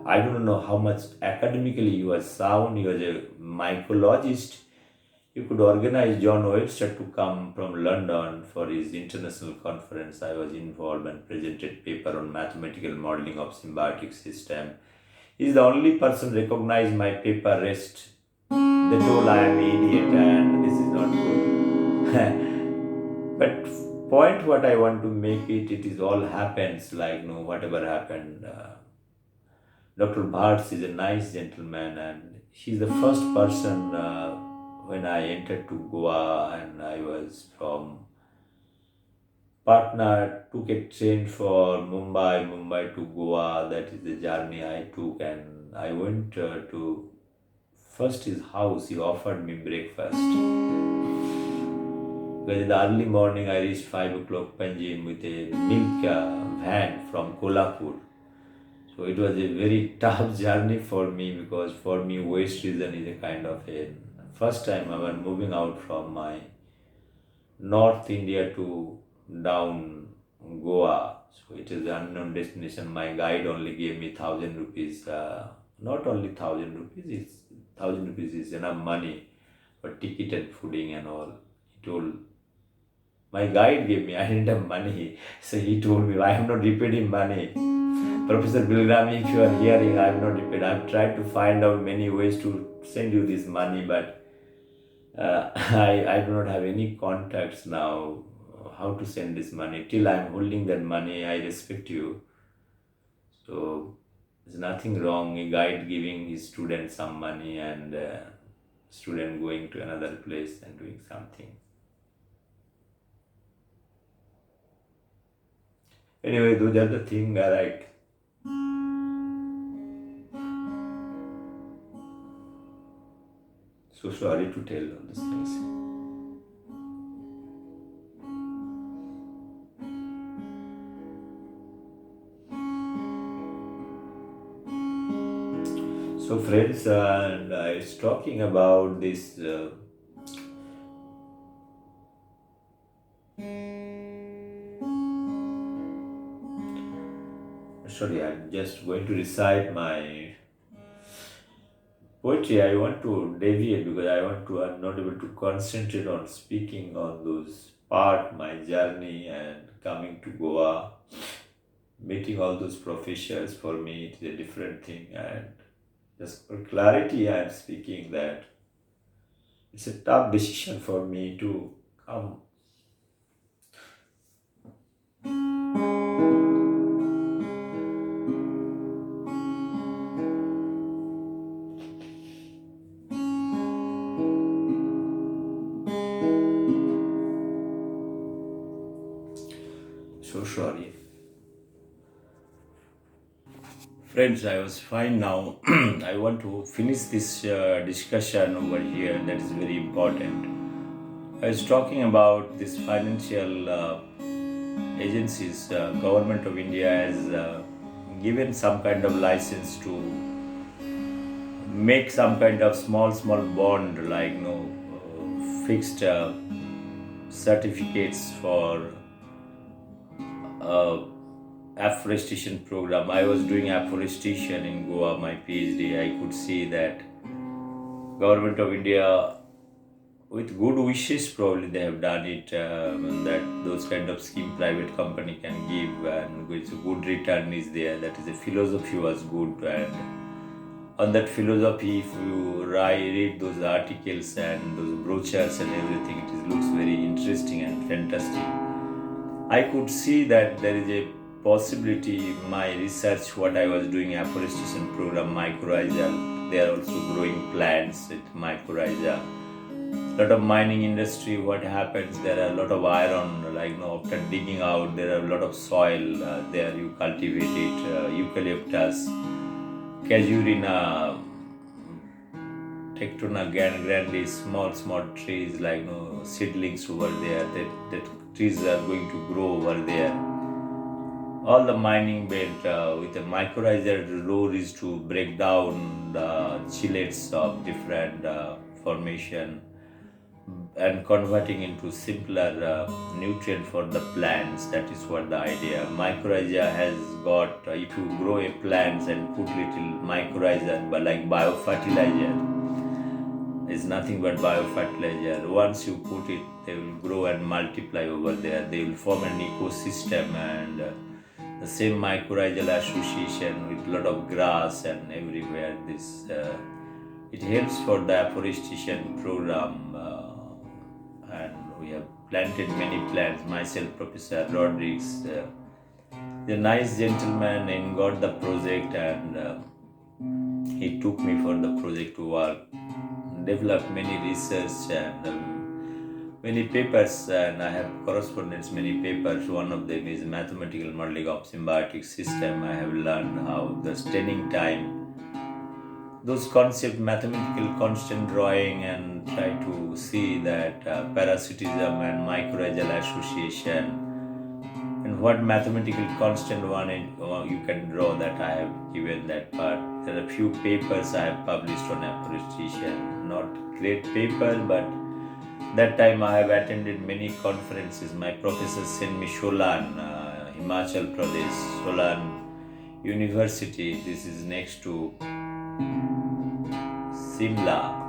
I don't know how much academically he was sound. He was a mycologist. You could organize John Webster to come from London for his international conference. I was involved and presented paper on mathematical modeling of symbiotic system. He's the only person recognized my paper rest. They told I am idiot and this is not good. But point what I want to make it is all happens like no whatever happened. Dr. Bharts is a nice gentleman, and he's the first person when I entered to Goa, and I was from Patna, took a train for Mumbai to Goa. That is the journey I took, and I went to first his house. He offered me breakfast. Because in the early morning, I reached 5 o'clock Panjim with a milk van from Kolhapur. So it was a very tough journey for me because for me West region is a kind of a first time I was moving out from my North India to down Goa. So it is an unknown destination. My guide only gave me 1,000 rupees. Not only 1,000 rupees, 1,000 rupees is enough money for ticket and fooding and all. He told my guide gave me, I didn't have money. So he told me, I am not repaid money. Professor Bilgrami, if you are hearing, I am not repaid. I have tried to find out many ways to send you this money, but I do not have any contacts now how to send this money. Till I am holding that money, I respect you. So there's nothing wrong. A guide giving his student some money and student going to another place and doing something. Anyway, those are the things like so sorry to tell all these things. So friends, and I was talking about this sorry, I'm just going to recite my poetry. I want to deviate because I'm not able to concentrate on speaking on those part, my journey and coming to Goa, meeting all those professors. For me, it is a different thing. And just for clarity, I am speaking that it's a tough decision for me to come. So sorry. Friends, I was fine now. I want to finish this discussion over here. That is very important. I was talking about this financial agencies. Government of India has given some kind of license to make some kind of small bond, like fixed certificates for uh, afforestation program. I was doing afforestation in Goa, my PhD. I could see that government of India, with good wishes, probably they have done it. That those kind of scheme private company can give, and it's a good return is there. That is the philosophy was good, and on that philosophy, if you read those articles and those brochures and everything, looks very interesting and fantastic. I could see that there is a possibility in my research, what I was doing, afforestation program, mycorrhizal. They are also growing plants with mycorrhiza. Lot of mining industry, what happens, there are a lot of iron, like after digging out, there are a lot of soil there, you cultivate it, eucalyptus, casuarina, tectona grandis, small trees, like seedlings over there, that trees are going to grow over there. all the mining belt with a mycorrhizal roar is to break down the chelates of different formation and converting into simpler nutrient for the plants. That is what the idea. Mycorrhiza has got, if you grow a plant and put little mycorrhiza, but like biofertilizer, is nothing but biofertilizer. Once you put it, they will grow and multiply over there. They will form an ecosystem, and the same mycorrhizal association with lot of grass and everywhere. This it helps for the afforestation program, and we have planted many plants. Myself, Professor Rodriguez, the nice gentleman, and got the project, and he took me for the project to work, developed many research and many papers, and I have correspondence many papers. One of them is mathematical modeling of symbiotic system. I have learned how the staining time, those concept, mathematical constant drawing, and try to see that parasitism and mycorrhizal association, and what mathematical constant one you can draw. That I have given that part. There are a few papers I have published on afforestation. Not great paper, but that time I have attended many conferences. My professor sent me Sholan, Himachal Pradesh, Sholan University. This is next to Simla.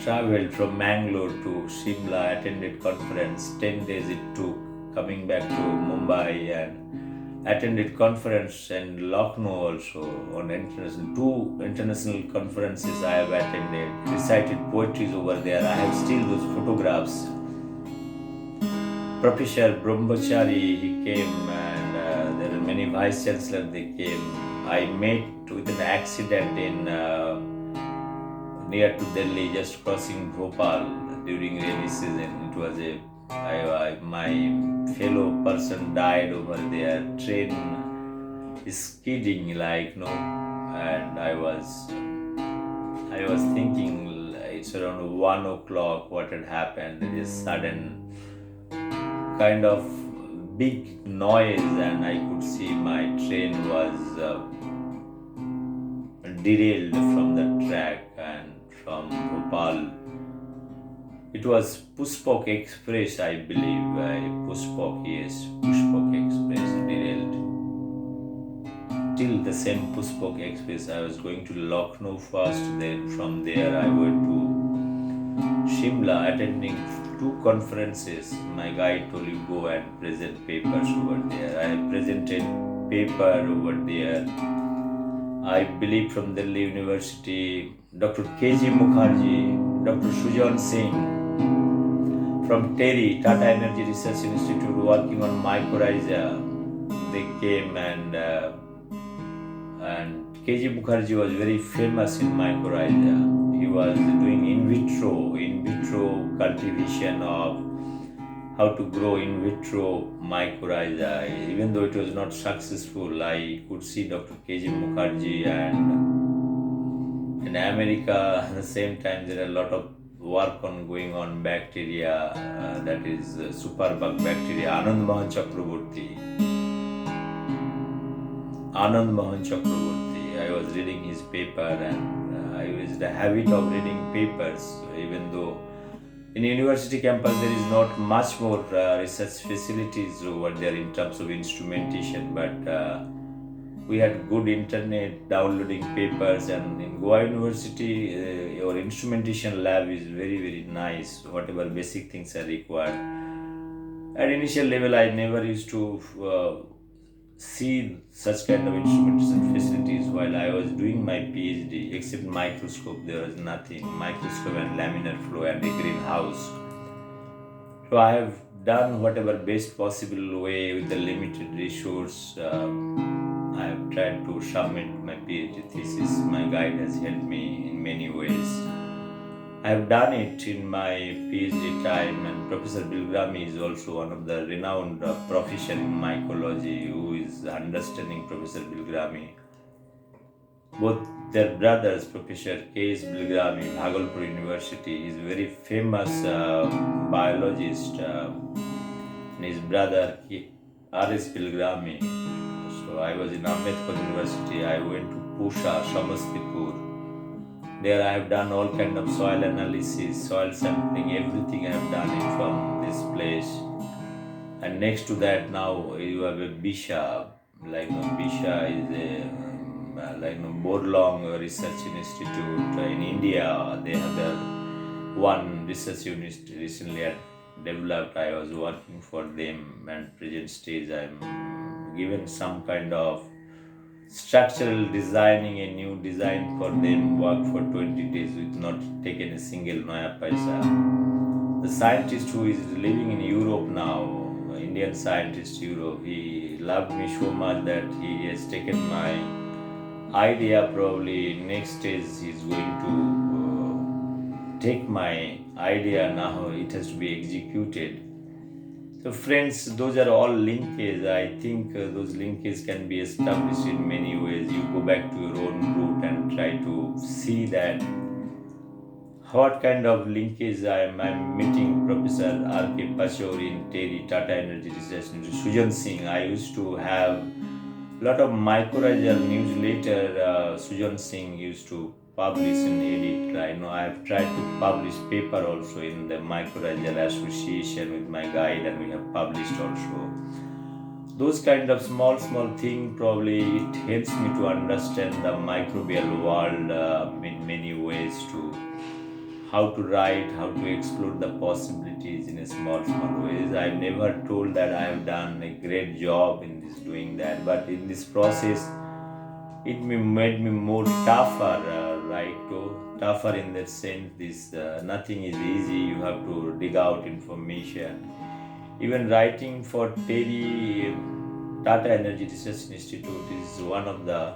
Traveled from Mangalore to Shimla, attended conference. 10 days it took, coming back to Mumbai, and attended conference in Lucknow also on international. Two international conferences I have attended, recited poetries over there. I have still those photographs. Professor Brahmachari, he came, and there are many vice chancellors, they came. I met with an accident in near to Delhi, just crossing Bhopal during rainy season. It was my fellow person died over there. Train is skidding, like no, and I was thinking it's around 1 o'clock. What had happened? There is sudden kind of big noise, and I could see my train was derailed from the track, and from Bhopal. It was Pushpak Express, I believe. Pushpak, yes, Pushpak Express derailed. Till the same Pushpak Express, I was going to Lucknow first. Then from there, I went to Shimla, attending two conferences. My guide told you go and present papers over there. I presented paper over there. I believe from Delhi University, Dr. K.G. Mukherjee, Dr. Sujan Singh, from TERI, Tata Energy Research Institute, working on mycorrhiza. They came, and K.G. Mukherjee was very famous in mycorrhiza. He was doing in vitro cultivation of how to grow in vitro mycorrhiza. Even though it was not successful, I could see Dr. K.G. Mukherjee, and in America at the same time there are a lot of work going on bacteria, that is superbug bacteria. Anand Mohan Chakraborty. I was reading his paper, and I was the habit of reading papers, even though in university campus there is not much more research facilities over there in terms of instrumentation, but we had good internet, downloading papers, and in Goa University, your instrumentation lab is very, very nice. Whatever basic things are required. At initial level, I never used to see such kind of instrumentation facilities while I was doing my PhD. Except microscope, there was nothing. Microscope and laminar flow and a greenhouse. So I have done whatever best possible way with the limited resource. I have tried to submit my PhD thesis. My guide has helped me in many ways. I have done it in my PhD time, and Professor Bilgrami is also one of the renowned professor in mycology who is understanding Professor Bilgrami. Both their brothers, Professor K.S. Bilgrami, Bhagalpur University, is a very famous biologist, and his brother R.S. Pilgrami. So I was in Ambedkar University. I went to Pusha, Samastipur. There I have done all kind of soil analysis, soil sampling, everything I have done it from this place. And next to that now you have a Bisha, Bisha is a Borlong Research Institute in India. They have their one research unit recently developed. I was working for them, and present stage I'm given some kind of structural designing, a new design for them, work for 20 days with not taking a single noya paisa. The scientist who is living in Europe now, Indian scientist Europe, he loved me so much that he has taken my idea. Probably next stage he's going to take my idea. Now it has to be executed. So friends, those are all linkages. I think those linkages can be established in many ways. You go back to your own root and try to see that what kind of linkage I'm meeting Professor R.K. Pachauri in Terry, Tata Energy Research Institute, Sujan Singh. I used to have a lot of mycorrhizal newsletter Sujan Singh used to publish and edit. I know I have tried to publish paper also in the mycorrhizal association with my guide, and we have published also. Those kind of small thing, probably it helps me to understand the microbial world in many ways too. How to write, how to explore the possibilities in a small ways. I've never told that I have done a great job in this doing that, but in this process, it made me more tougher, right? Tougher in that sense. This nothing is easy. You have to dig out information. Even writing for Terry Tata Energy Research Institute is one of the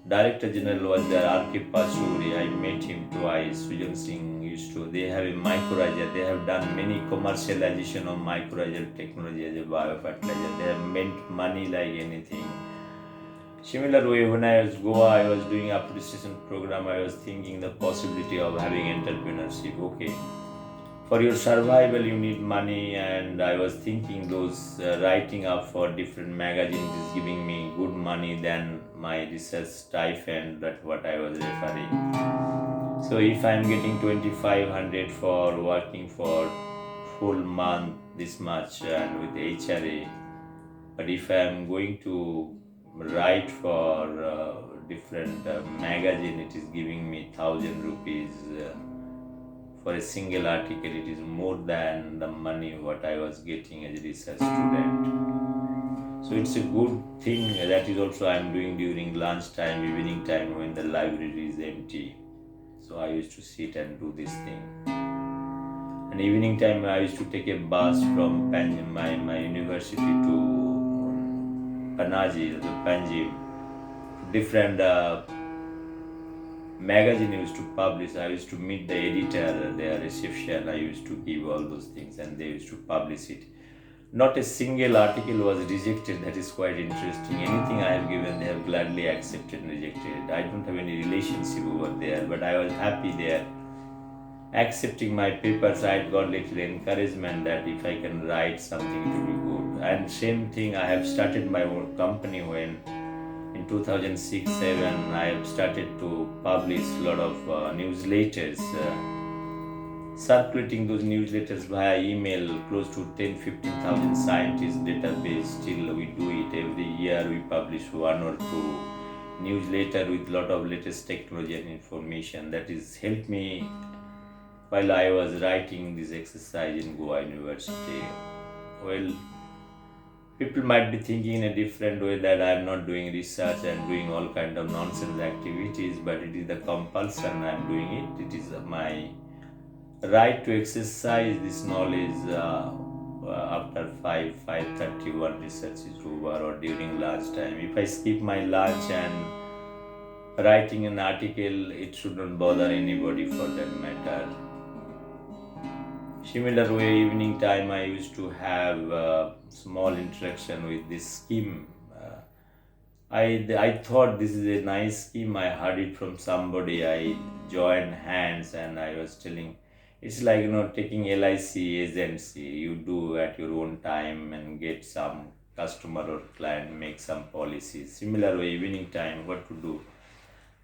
Director General was there, R.K. Pachuri. I met him twice. Sujan Singh used to. They have a mycorrhiza. They have done many commercialization of mycorrhizal technology as a biofertilizer. They have made money like anything. Similar way, when I was Goa, I was doing appreciation program. I was thinking the possibility of having entrepreneurship. Okay, for your survival you need money, and I was thinking those writing up for different magazines is giving me good money than my research stipend. That's what I was referring. So if I'm getting 2500 for working for full month this much and with HRA, but if I'm going to write for different magazine, it is giving me 1000 rupees for a single article. It is more than the money what I was getting as a research student. So it's a good thing. That is also I'm doing during lunch time, evening time when the library is empty. So I used to sit and do this thing. And evening time I used to take a bus from my university to Panaji, the Panjim, different magazine I used to publish. I used to meet the editor, their reception. I used to give all those things, and they used to publish it. Not a single article was rejected. That is quite interesting. Anything I have given, they have gladly accepted and rejected. I don't have any relationship over there, but I was happy there. Accepting my papers, I got little encouragement that if I can write something, it will be good. And same thing, I have started my own company when in 2006-7 I have started to publish a lot of newsletters, circulating those newsletters via email, close to 10-15,000 scientists database. Still we do it every year. We publish one or two newsletter with lot of latest technology and information. That is helped me while I was writing this exercise in Goa University. Well, people might be thinking in a different way that I'm not doing research and doing all kind of nonsense activities, but it is the compulsion I'm doing it. It is my right to exercise this knowledge after 5:31 research is over or during lunch time. If I skip my lunch and writing an article, it shouldn't bother anybody for that matter. Similar way, evening time I used to have small interaction with this scheme. I thought this is a nice scheme. I heard it from somebody. I joined hands and I was telling, it's like taking LIC agency. You do at your own time and get some customer or client, make some policies. Similar way, evening time, what to do.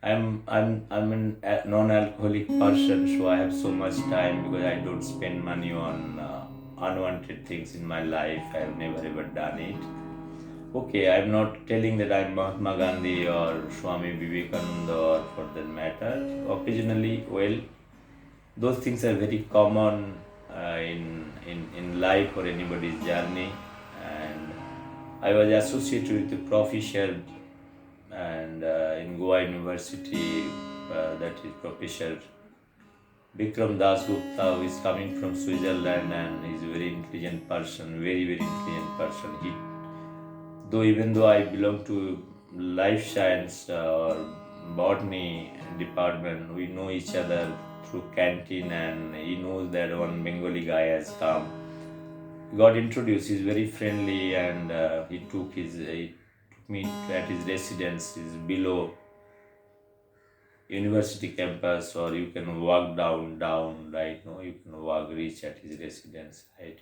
I'm a non-alcoholic person, so I have so much time because I don't spend money on unwanted things in my life. I have never ever done it. Okay, I'm not telling that I'm Mahatma Gandhi or Swami Vivekananda or for that matter. Occasionally, well, those things are very common in life or anybody's journey. And I was associated with a professor and in Goa University, that is Professor Vikram Das Gupta, who is coming from Switzerland and he's a very intelligent person, very intelligent person. Even though I belong to life science or botany department, we know each other through canteen, and he knows that one Bengali guy has come. He got introduced. He's very friendly, and he took me at his residence. Is below university campus, or you can walk down, right? No, you can walk reach at his residence, right?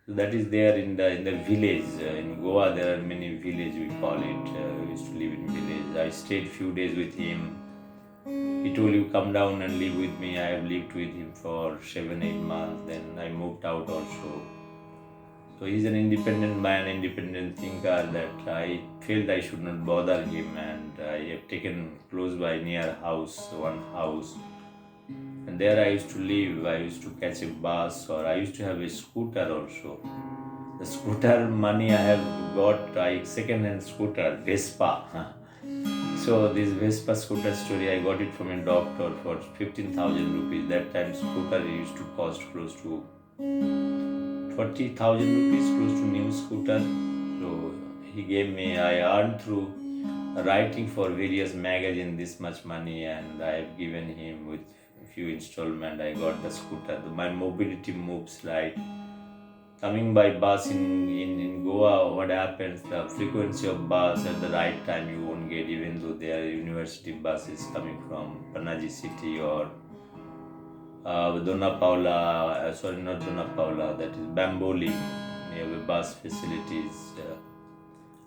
So that is there in the village. In Goa, there are many village, we call it. We used to live in village. I stayed few days with him. He told you come down and live with me. I have lived with him for 7 8 months. Then I moved out also. So he's an independent man, independent thinker that I felt I should not bother him, and I have taken close by near house, one house. And there I used to live. I used to catch a bus, or I used to have a scooter also. The scooter money I have got, second-hand scooter, Vespa. So this Vespa scooter story, I got it from a doctor for 15,000 rupees. That time scooter used to cost close to 40,000 rupees, close to new scooter. So he gave me, I earned through writing for various magazines this much money, and I have given him with few installment. I got the scooter. My mobility moves, right. Coming by bus in Goa, what happens, the frequency of bus at the right time you won't get, even though there are university buses coming from Panaji city or Dona Paula, sorry, not Dona Paula, that is Bamboli. We have a bus facilities.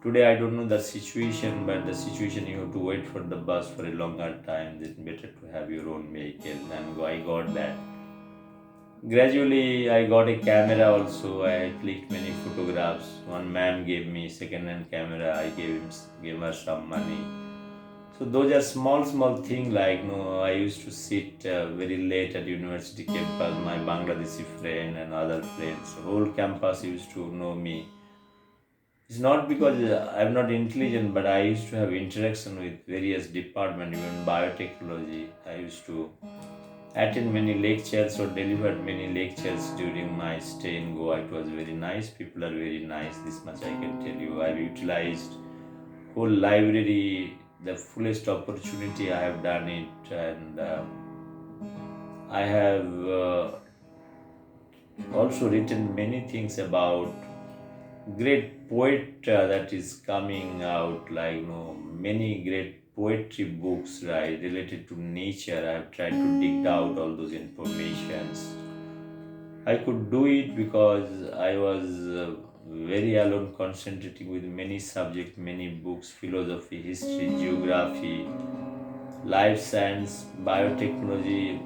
Today I don't know the situation, but the situation you have to wait for the bus for a longer time. It's better to have your own vehicle, and I got that. Gradually I got a camera also. I clicked many photographs. One man gave me second-hand camera. I gave her some money. So those are small things, like I used to sit very late at university campus. My Bangladeshi friend and other friends, whole campus used to know me. It's not because I'm not intelligent, but I used to have interaction with various departments, even biotechnology. I used to attend many lectures or delivered many lectures during my stay in Goa. It was very nice. People are very nice. This much I can tell you. I've utilized whole library, the fullest opportunity I have done it, and I have also written many things about great poet that is coming out, like many great poetry books, right, related to nature. I have tried to dig out all those informations. I could do it because I was very alone, concentrating with many subjects, many books: philosophy, history, geography, life science, biotechnology,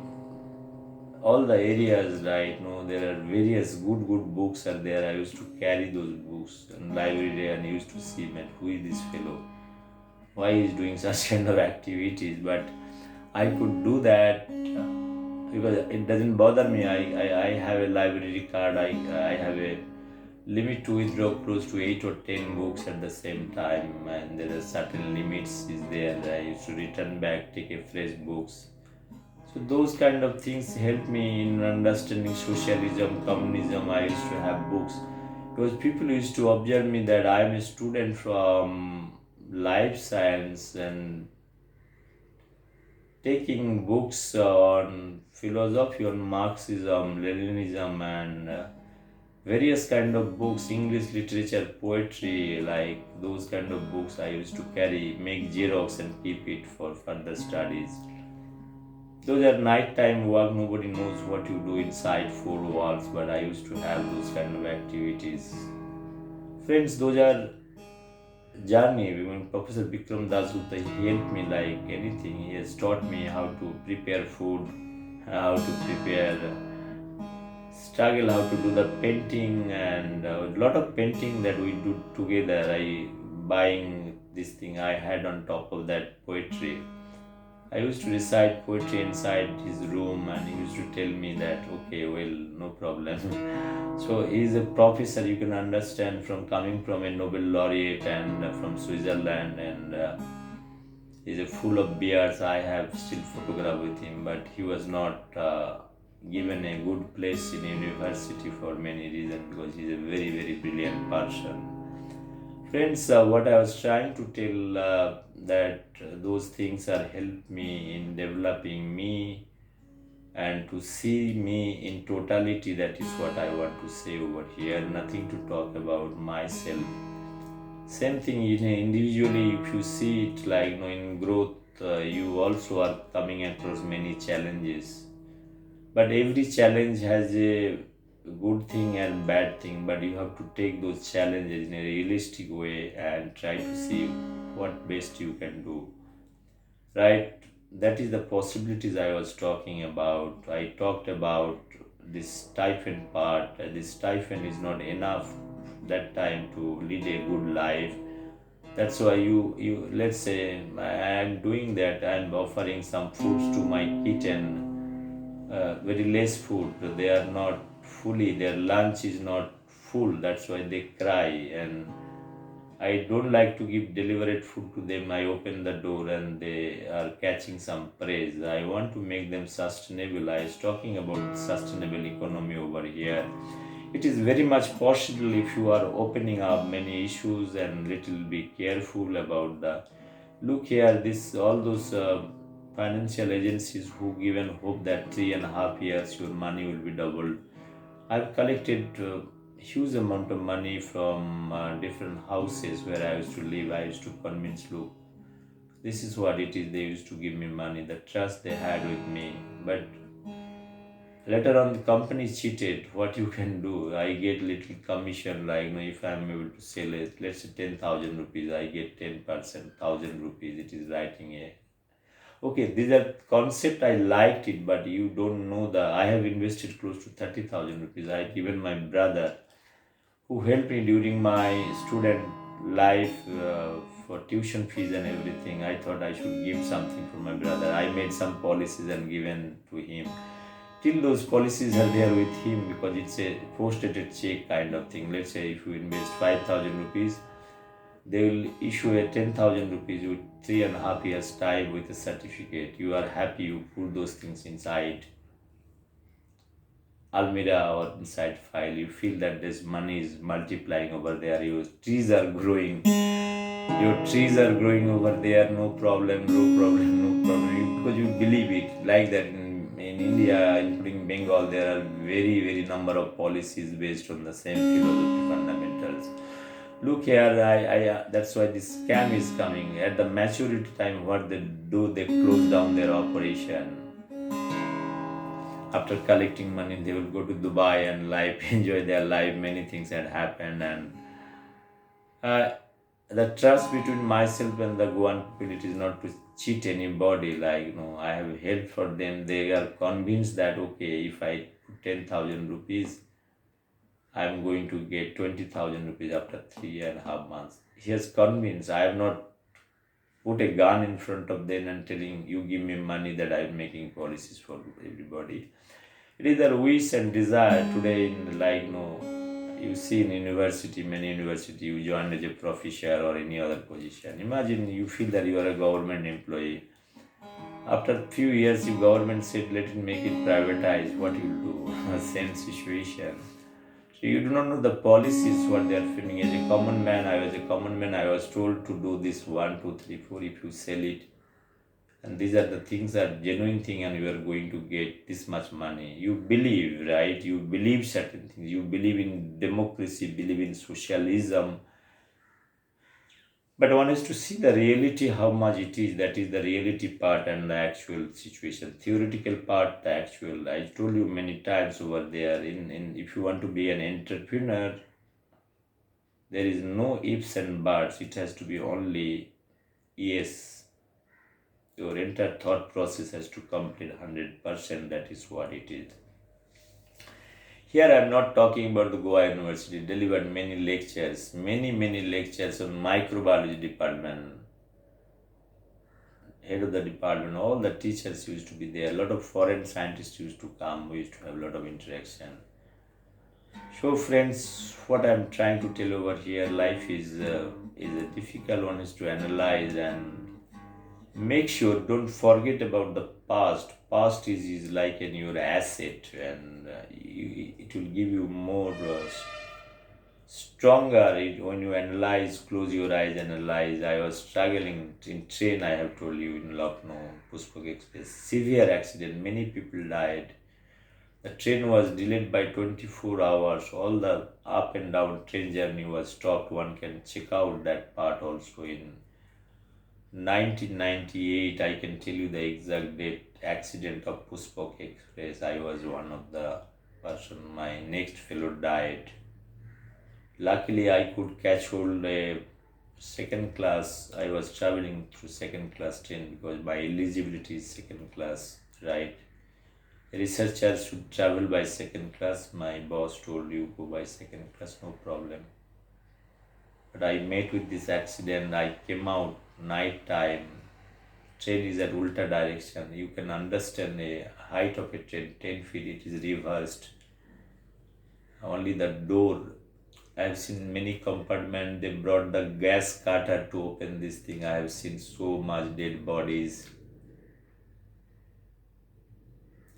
all the areas, right? There are various good books are there. I used to carry those books in library and used to see, man, who is this fellow, why he is doing such kind of activities. But I could do that because it doesn't bother me. I have a library card. I have a limit to withdraw close to 8 or 10 books at the same time, and there are certain limits is there. I used to return back, take a fresh books. So those kind of things help me in understanding socialism, communism. I used to have books because people used to observe me that I am a student from life science and taking books on philosophy, on Marxism, Leninism, and various kind of books, English literature, poetry, like those kind of books I used to carry, make xerox and keep it for further studies. Those are nighttime work. Nobody knows what you do inside four walls, but I used to have those kind of activities. Friends, those are journey. When Professor Bikram Das Gupta, he helped me like anything. He has taught me how to prepare food, how to prepare struggle, how to do the painting, and a lot of painting that we do together. I buying this thing I had on top of that poetry. I used to recite poetry inside his room, and he used to tell me that, okay, well, no problem. So he's a professor, you can understand, from coming from a Nobel laureate and from Switzerland, and he's a full of beards. I have still photograph with him, but he was not given a good place in university for many reasons because he's a very, very brilliant person. Friends, what I was trying to tell that those things are helped me in developing me and to see me in totality. That is what I want to say over here. Nothing to talk about myself. Same thing, individually, if you see it like in growth, you also are coming across many challenges. But every challenge has a good thing and bad thing, but you have to take those challenges in a realistic way and try to see what best you can do. Right? That is the possibilities I was talking about. I talked about this stipend part. This stipend is not enough that time to lead a good life. That's why you let's say I am doing that. I am offering some foods to my kitten, very less food. They are not fully, their lunch is not full. That's why they cry. And I don't like to give deliberate food to them. I open the door and they are catching some praise. I want to make them sustainable. I was talking about sustainable economy over here. It is very much possible if you are opening up many issues and little be careful about the look here. This all those financial agencies who given hope that 3.5 years your money will be doubled. I've collected huge amount of money from different houses where I used to live. I used to convince, look, this is what it is. They used to give me money, the trust they had with me. But later on, the company cheated. What you can do? I get little commission, like if I'm able to sell it, let's say 10,000 rupees, I get 10%, 1,000 rupees. It is writing a okay, these are concept. I liked it, but you don't know the. I have invested close to 30,000 rupees. I given my brother who helped me during my student life for tuition fees and everything. I thought I should give something for my brother. I made some policies and given to him. Till those policies are there with him because it's a post-dated check kind of thing. Let's say if you invest 5,000 rupees, they will issue a 10,000 rupees with 3.5 years time with a certificate. You are happy, you put those things inside Almira or inside file. You feel that this money is multiplying over there. Your trees are growing. Your trees are growing over there. No problem, no problem, no problem. Because you believe it. Like that in India, including Bengal, there are very, very number of policies based on the same philosophy fundamentals. Look here, that's why this scam is coming. At the maturity time, what they do, they close down their operation. After collecting money, they will go to Dubai and life, enjoy their life. Many things had happened, and uh, the trust between myself and the Goan people, it is not to cheat anybody. Like I have helped for them. They are convinced that okay, if I put 10,000 rupees, I am going to get 20,000 rupees after 3.5 months. He has convinced. I have not put a gun in front of them and telling you give me money that I am making policies for everybody. It is their wish and desire today. In like you see in university, many university, you join as a professor or any other position. Imagine you feel that you are a government employee. After a few years, if government said let it make it privatized, what you will do? Same situation. So you do not know the policies what they are filming. As a common man, I was told to do this one, two, three, four. If you sell it, and these are the things are genuine thing, and you are going to get this much money. You believe, right? You believe certain things. You believe in democracy, believe in socialism. But one has to see the reality, how much it is. That is the reality part and the actual situation. Theoretical part, the actual. I told you many times over there. In if you want to be an entrepreneur, There is no ifs and buts. It has to be only yes. Your entire thought process has to complete 100%. That is what it is. Here I am not talking about the Goa University. Delivered many lectures on microbiology department, head of the department. All the teachers used to be there. A lot of foreign scientists used to come. We used to have a lot of interaction. So, friends, what I'm trying to tell over here, life is a difficult one is to analyze and make sure don't forget about the past is like in your asset, and it will give you more stronger when you analyze. Close your eyes, analyze. I was struggling in train, I have told you, in Lucknow Pushpak Express, severe accident, many people died. The train was delayed by 24 hours. All the up and down train journey was stopped. One can check out that part also in 1998. I can tell you the exact date. Accident of Pushpak Express. I was one of the person. My next fellow died. Luckily, I could catch hold a second class. I was traveling through second class train because my eligibility is second class, right? Researchers should travel by second class. My boss told you go by second class, no problem. But I met with this accident. I came out night time. Train is at ulta direction. You can understand a height of a train, 10 feet. It is reversed. Only the door. I have seen many compartments. They brought the gas cutter to open this thing. I have seen so much dead bodies.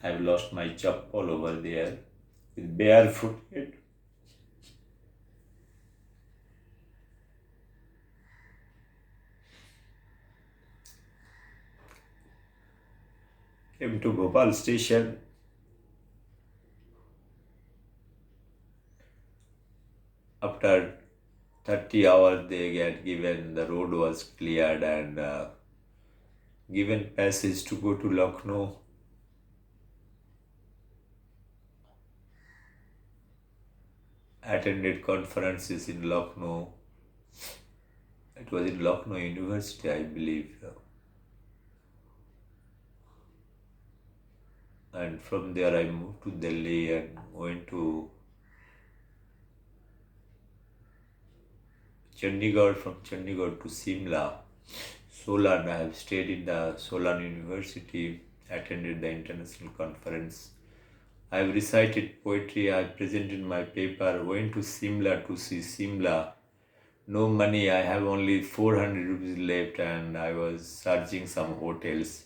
I have lost my chappal over there with barefoot. Came to Bhopal station. After 30 hours, they get given, the road was cleared and given passage to go to Lucknow. Attended conferences in Lucknow. It was in Lucknow University, I believe. And from there, I moved to Delhi and went to Chandigarh. From Chandigarh to Simla. Solan, I have stayed in the Solan University, attended the international conference. I have recited poetry, I presented my paper, went to Simla to see Simla. No money, I have only 400 rupees left, and I was searching some hotels.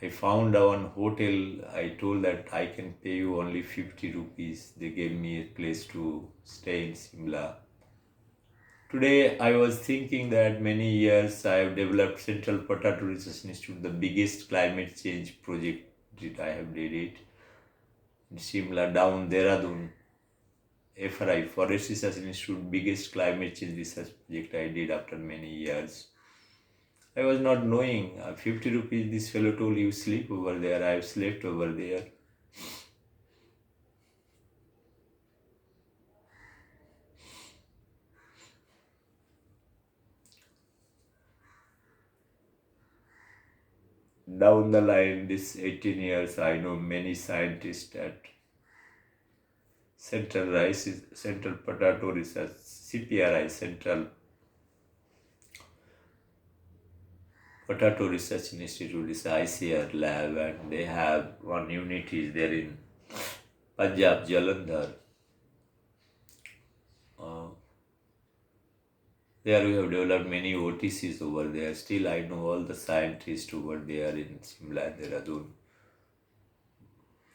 I found one hotel. I told that I can pay you only 50 rupees. They gave me a place to stay in Simla. Today, I was thinking that many years I have developed Central Potato Research Institute, the biggest climate change project that I have did it in Shimla, down Dehradun. FRI, Forest Research Institute, biggest climate change research project I did after many years. I was not knowing. 50 rupees, this fellow told you sleep over there. I have slept over there. Down the line, this 18 years, I know many scientists at Central Potato Research, CPRI, Central Potato Research Institute is ICR lab, and they have one unit is there in Punjab, Jalandhar. There we have developed many OTCs over there. Still, I know all the scientists over there in Simla and Dehradun.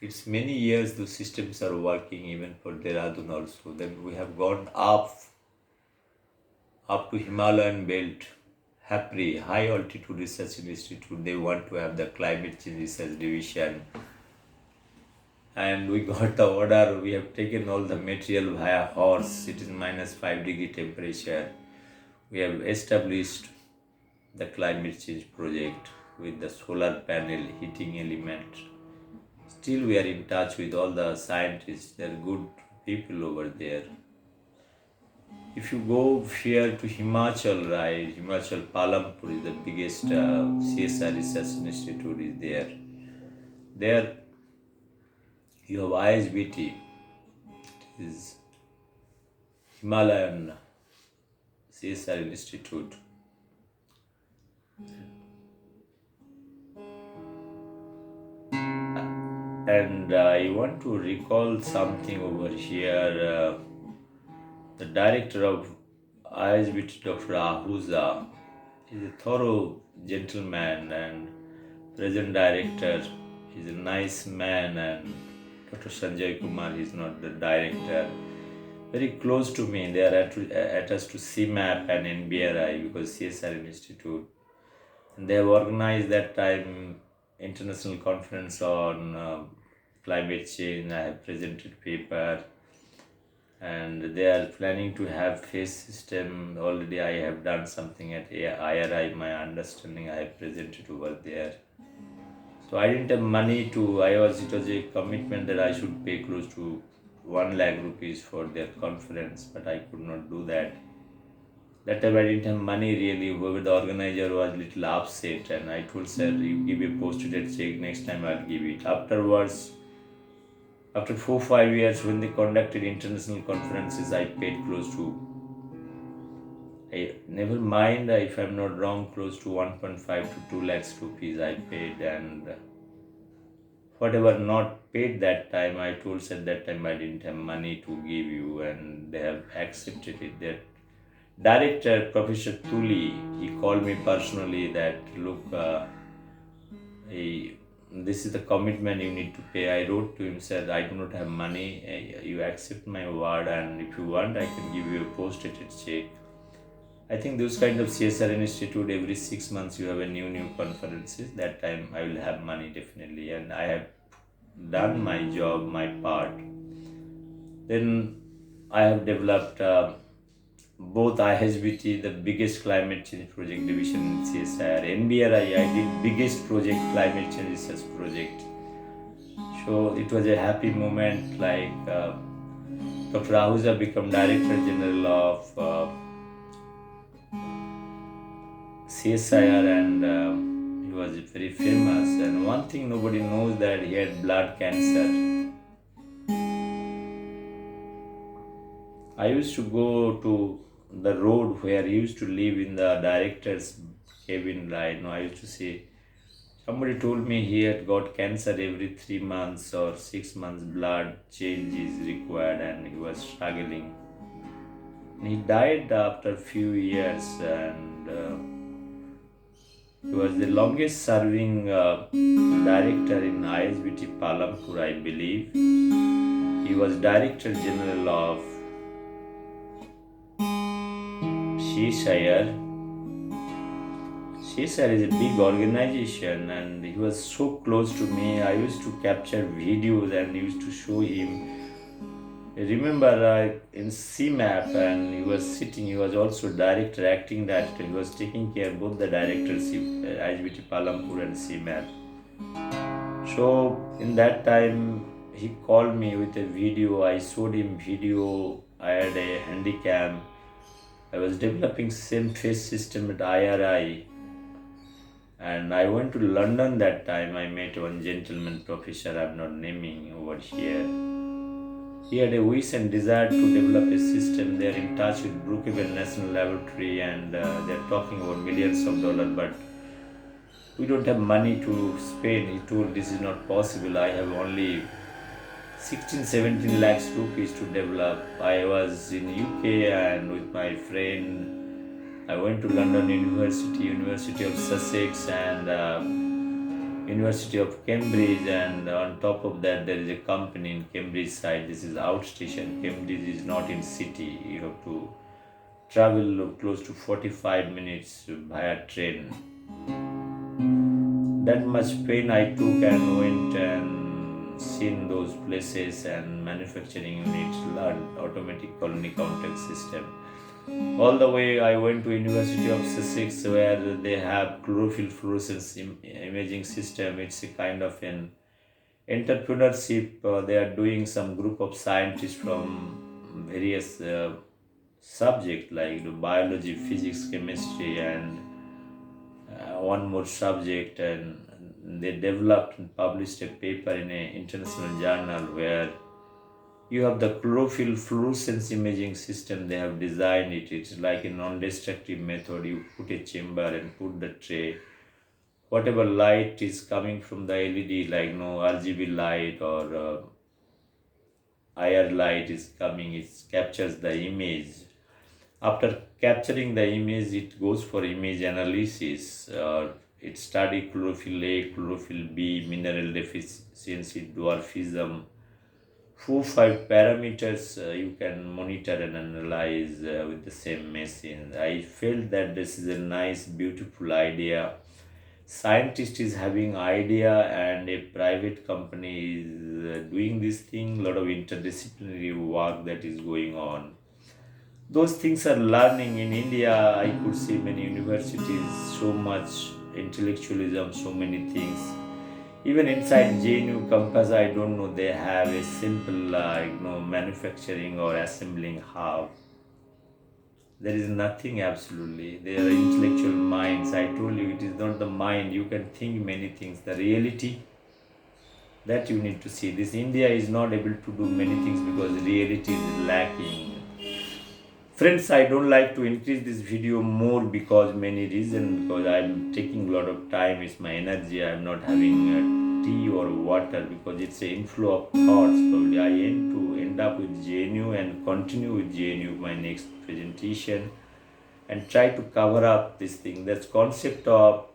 It's many years the systems are working even for Dehradun also. Then we have gone up to Himalayan belt, HAPRI, High Altitude Research Institute. They want to have the climate change research division. And we got the order. We have taken all the material via horse. It is -5 degree temperature. We have established the climate change project with the solar panel heating element. Still, we are in touch with all the scientists. They are good people over there. If you go here to Himachal, right, Himachal Palampur is the biggest CSR research institute is there. There you have ISBT, is Himalayan CSR Institute. And I want to recall something over here. The director of ISBT, Dr. Ahuza, is a thorough gentleman, and present director is a nice man, and Dr. Sanjay Kumar is not the director. Very close to me. They are attached to CMAP and NBRI because CSR Institute. And they have organized that time international conference on climate change. I have presented paper, and they are planning to have phase system. Already I have done something at IRI. My understanding I have presented over there. So I didn't have money to. It was a commitment that I should pay close to 1 lakh rupees for their conference, but I could not do that. That time I didn't have money really. Whoever the organizer was little upset, and I told sir, you give a posted check, next time I'll give it. Afterwards, after 4 5 years, when they conducted international conferences, I paid close to, I never mind if I'm not wrong, close to 1.5 to 2 lakhs rupees I paid, and whatever not paid that time, I told at that time I didn't have money to give you, and they have accepted it. That director, Professor Tuli, he called me personally that look, this is the commitment you need to pay. I wrote to him, said I do not have money. You accept my word, and if you want, I can give you a posted check. I think those kind of CSR institute every 6 months you have a new conferences. That time I will have money definitely, and I have done my job, my part. Then I have developed both ISBT, the biggest climate change project division in CSIR, NBRI, I did biggest project climate change research project. So it was a happy moment. Like Dr. Ahuja became Director General of CSIR, and he was very famous. And one thing nobody knows, that he had blood cancer. I used to go to the road where he used to live in the director's cabin. Right now, I used to see, somebody told me he had got cancer every 3 months or 6 months. Blood change is required, and he was struggling. And he died after a few years, and he was the longest serving director in ISBT Palampur, I believe. He was Director General of Shishire. Shishire is a big organization, and he was so close to me. I used to capture videos and used to show him. I remember in CMAP, and he was sitting, he was also director, acting director. He was taking care of both the directorship, ISBT Palampur and CMAP. So in that time, he called me with a video. I showed him video. I had a handicap. I was developing same face system at IRI, and I went to London that time. I met one gentleman, professor I'm not naming over here. He had a wish and desire to develop a system. They're in touch with Brookhaven National Laboratory, and they're talking about millions of dollars, but we don't have money to spend. He told this is not possible. I have only 16-17 lakhs rupees to develop. I was in UK, and with my friend I went to London University of Sussex, and University of Cambridge, and on top of that there is a company in Cambridge side. This is outstation. Cambridge is not in city. You have to travel close to 45 minutes via train. That much pain I took, and went and seen those places, and manufacturing units, learned automatic colony contact system. All the way I went to University of Sussex, where they have chlorophyll fluorescence imaging system. It's a kind of an entrepreneurship. They are doing some group of scientists from various subject like biology, physics, chemistry, and one more subject, and they developed and published a paper in an international journal where you have the chlorophyll fluorescence imaging system. They have designed it. It's like a non-destructive method. You put a chamber and put the tray. Whatever light is coming from the LED, like no RGB light or IR light is coming, it captures the image. After capturing the image, it goes for image analysis. It study chlorophyll A, chlorophyll B, mineral deficiency, dwarfism. 4 5 parameters you can monitor and analyze with the same machine. I felt that this is a nice, beautiful idea. Scientist is having idea, and a private company is doing this thing. A lot of interdisciplinary work that is going on. Those things are learning in India. I could see many universities, so much intellectualism, so many things. Even inside JNU campus, I don't know, they have a simple manufacturing or assembling hub. There is nothing absolutely. They are intellectual minds. I told you, it is not the mind. You can think many things. The reality that you need to see. This India is not able to do many things because reality is lacking. Friends, I don't like to increase this video more because many reasons. Because I'm taking a lot of time. It's my energy. I'm not having tea or water because it's an inflow of thoughts. Probably I aim to end up with JNU and continue with JNU my next presentation and try to cover up this thing. That concept of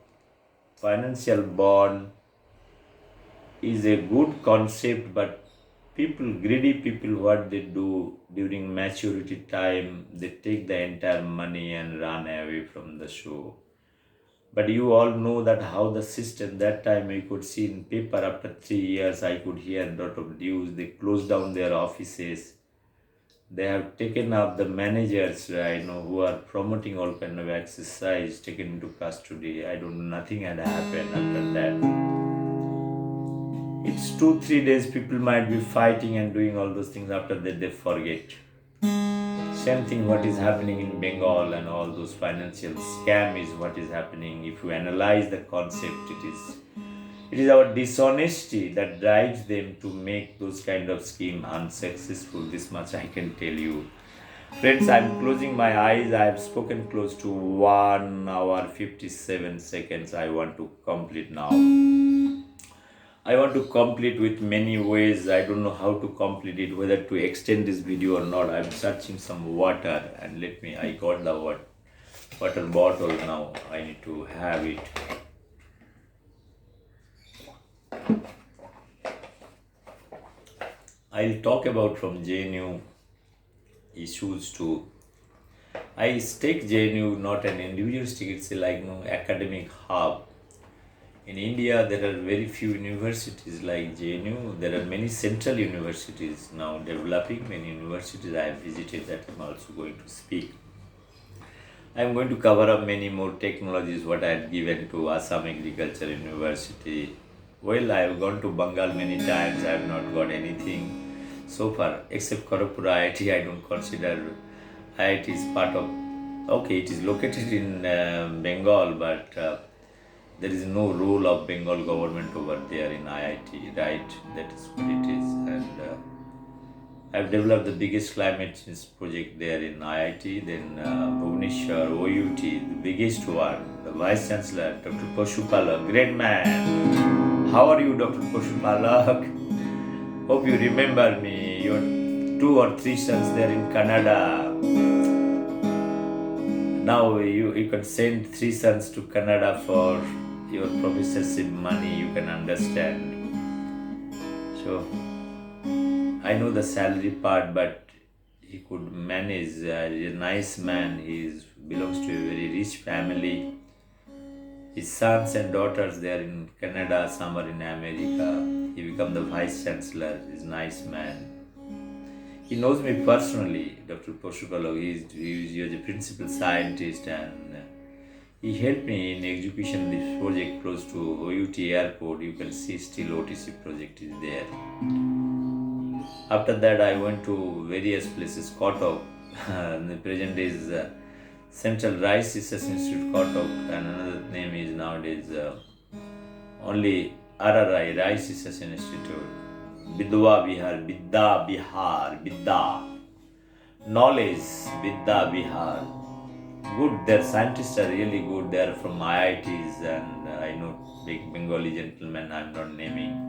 financial bond is a good concept, but greedy people, what they do during maturity time, they take the entire money and run away from the show. But you all know that how the system, that time I could see in paper after 3 years, I could hear a lot of news. They closed down their offices. They have taken up the managers, who are promoting all kind of exercise, taken into custody. I don't know, nothing had happened after that. It's 2 3 days, people might be fighting and doing all those things. After that, they forget. Same thing what is happening in Bengal, and all those financial scam is what is happening. If you analyze the concept, it is our dishonesty that drives them to make those kind of scheme unsuccessful. This much I can tell you. Friends, I'm closing my eyes. I have spoken close to 1 hour 57 seconds. I want to complete now. I want to complete with many ways. I don't know how to complete it, whether to extend this video or not. I'm searching some water, and I got the water bottle now. I need to have it. I'll talk about from JNU issues to. I take JNU not an individual stick, it's like academic hub. In India, there are very few universities like JNU. There are many central universities now developing. Many universities I have visited that I'm also going to speak. I'm going to cover up many more technologies what I had given to Assam Agriculture University. Well, I have gone to Bengal many times. I have not got anything so far except Kharagpur IIT. I don't consider IIT is part of. Okay, it is located in Bengal, but there is no role of Bengal government over there in IIT, right? That is what it is. And I've developed the biggest climate change project there in IIT, then Bhubaneswar, OUT, the biggest one, the Vice Chancellor, Dr. Pashupalak, great man. How are you, Dr. Pashupalak? Hope you remember me. Your 2 or 3 sons there in Canada. Now you can send 3 sons to Canada for your professorship money, you can understand. So I know the salary part, but he could manage. He's a nice man. He belongs to a very rich family. His sons and daughters, they are in Canada, some are in America. He became the vice chancellor. He's a nice man. He knows me personally, Dr. Poshupalo. He was a principal scientist, and he helped me in execution of this project close to OUT airport. You can see still OTC project is there. After that, I went to various places, Kotok. The present is Central Rice Research Institute, Kotak, and another name is nowadays only RRI, Rice Research Institute. Bidwa Bihar, Bidda Bihar, Bidda. Knowledge, Vidya Bihar. Good, their scientists are really good. They are from IITs, and I know big Bengali gentlemen, I'm not naming.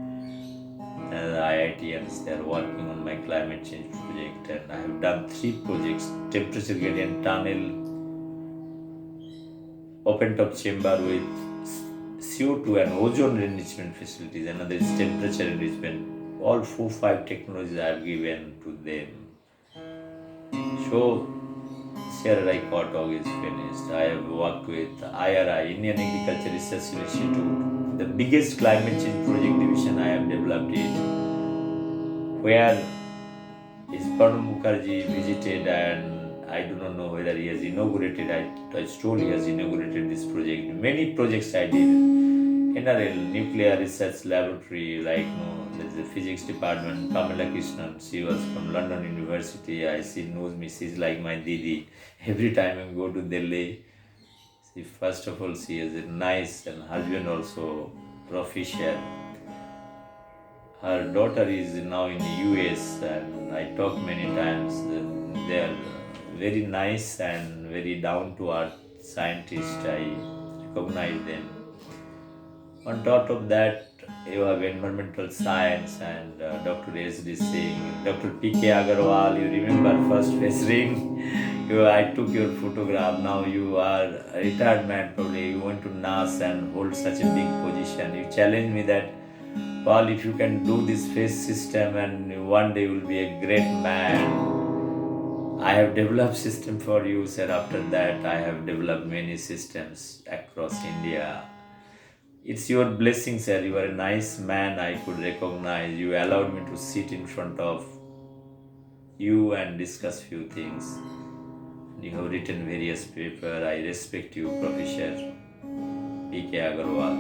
IITians, they are working on my climate change project, and I have done 3 projects: temperature gradient tunnel, open top chamber with CO2 and ozone enrichment facilities, another is temperature enrichment. All 4 5 technologies I have given to them. So CRI Kotok is finished. I have worked with IRI, Indian Agriculture Research Institute, the biggest climate change project division. I have developed it, where is Pranab Mukherjee visited, and I do not know whether he has inaugurated. I told he has inaugurated this project. Many projects I did. NRL, Nuclear Research Laboratory, like there's the physics department. Pamela Krishnan, she was from London University. She knows me. She's like my Didi. Every time I go to Delhi, first of all, she is nice, and husband also professional. Her daughter is now in the US, and I talk many times. They are very nice and very down to earth scientists. I recognize them. On top of that, you have environmental science and Dr. S.D. Singh, Dr. P.K. Agarwal. You remember first face ring? I took your photograph. Now you are a retired man, probably. You went to NASA and hold such a big position. You challenged me that, Paul, if you can do this face system and one day you will be a great man. I have developed system for you, sir. After that, I have developed many systems across India. It's your blessing, sir. You are a nice man. I could recognize. You allowed me to sit in front of you and discuss few things. You have written various papers. I respect you, Professor P.K. Agarwal.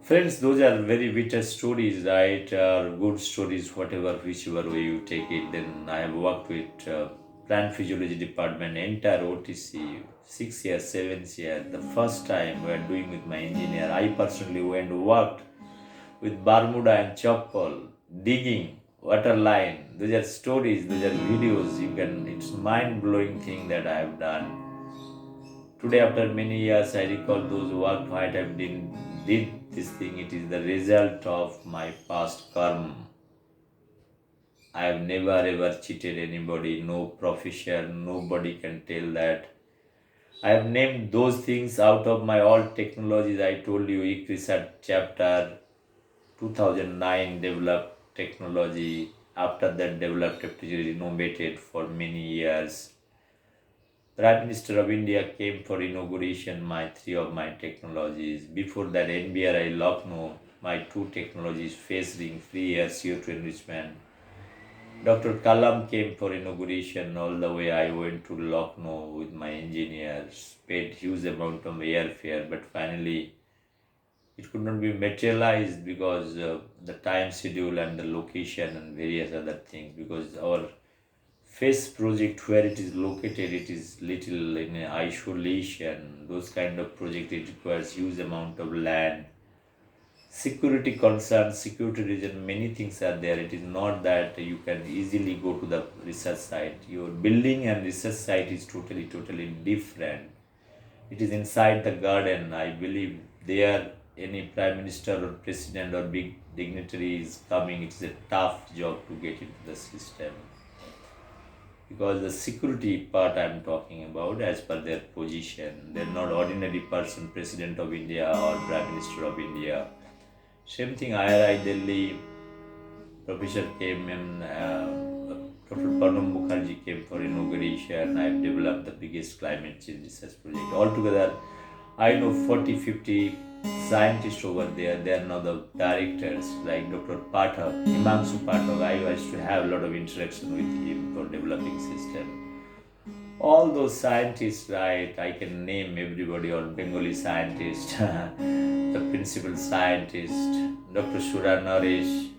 Friends, those are very bitter stories, right? Good stories, whichever way you take it. Then I have worked with plant physiology department, entire OTC, 6 years, 7 years. The first time we are doing with my engineer, I personally went and worked with Bermuda and Chapel, digging water line. Those are stories, those are videos. It's mind-blowing thing that I have done. Today, after many years, I recall those work what I did this thing. It is the result of my past karma. I have never ever cheated anybody, no profession, nobody can tell that. I have named those things out of my all technologies. I told you, research chapter 2009 developed technology. After that, developed technology innovated for many years. Prime Minister of India came for inauguration my 3 of my technologies. Before that, NBRI Lucknow, my 2 technologies, phase ring, free air CO2 enrichment. Dr. Kalam came for inauguration. All the way I went to Lucknow with my engineers, paid huge amount of airfare, but finally it could not be materialized because the time schedule and the location and various other things. Because our phase project, where it is located, it is little in isolation. Those kind of project, it requires huge amount of land, security concerns, security reason, many things are there. It is not that you can easily go to the research site. Your building and research site is totally different. It is inside the garden. I believe there any prime minister or president or big dignitary is coming, it's a tough job to get into the system. Because the security part I'm talking about, as per their position, they're not ordinary person, president of India or prime minister of India. Same thing, IRI Delhi, professor came in, Dr. Pranab Mukherjee came for inauguration. I've developed the biggest climate change research project. Altogether, I know 40, 50 scientists over there. They are now the directors, like Dr. Pathak, Himanshu Pathak. I used to have a lot of interaction with him for developing system. All those scientists, right? I can name everybody, all Bengali scientist, the principal scientist, Dr. Shura Naresh,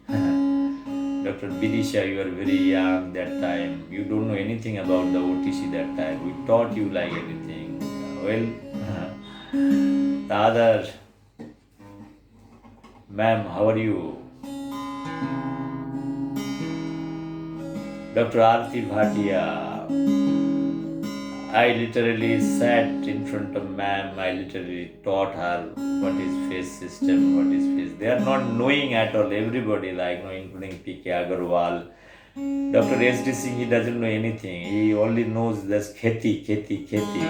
Dr. Bidisha, you are very young that time. You don't know anything about the OTC that time. We taught you like anything. Well, the other, ma'am, how are you? Dr. Arti Bhatia. I literally sat in front of ma'am. I literally taught her what is face system, what is face. They are not knowing at all. Everybody, like, including PK Agarwal. Dr. S.D. Singh, he doesn't know anything. He only knows this kheti, kheti, kheti.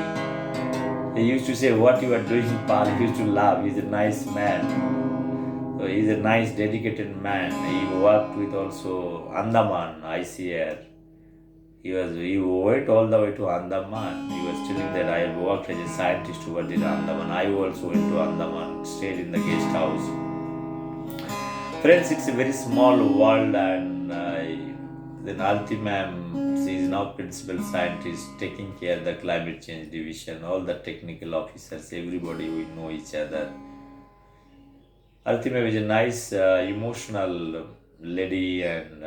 He used to say, what you are doing, Pal. He used to laugh. He's a nice man. So he's a nice, dedicated man. He worked with also Andaman, ICR. He went all the way to Andaman. He was telling that I worked as a scientist over in Andaman. I also went to Andaman, stayed in the guest house. Friends, it's a very small world, and then Alti ma'am, she is now principal scientist taking care of the climate change division. All the technical officers, everybody, we know each other. Alti ma'am is a nice, emotional lady and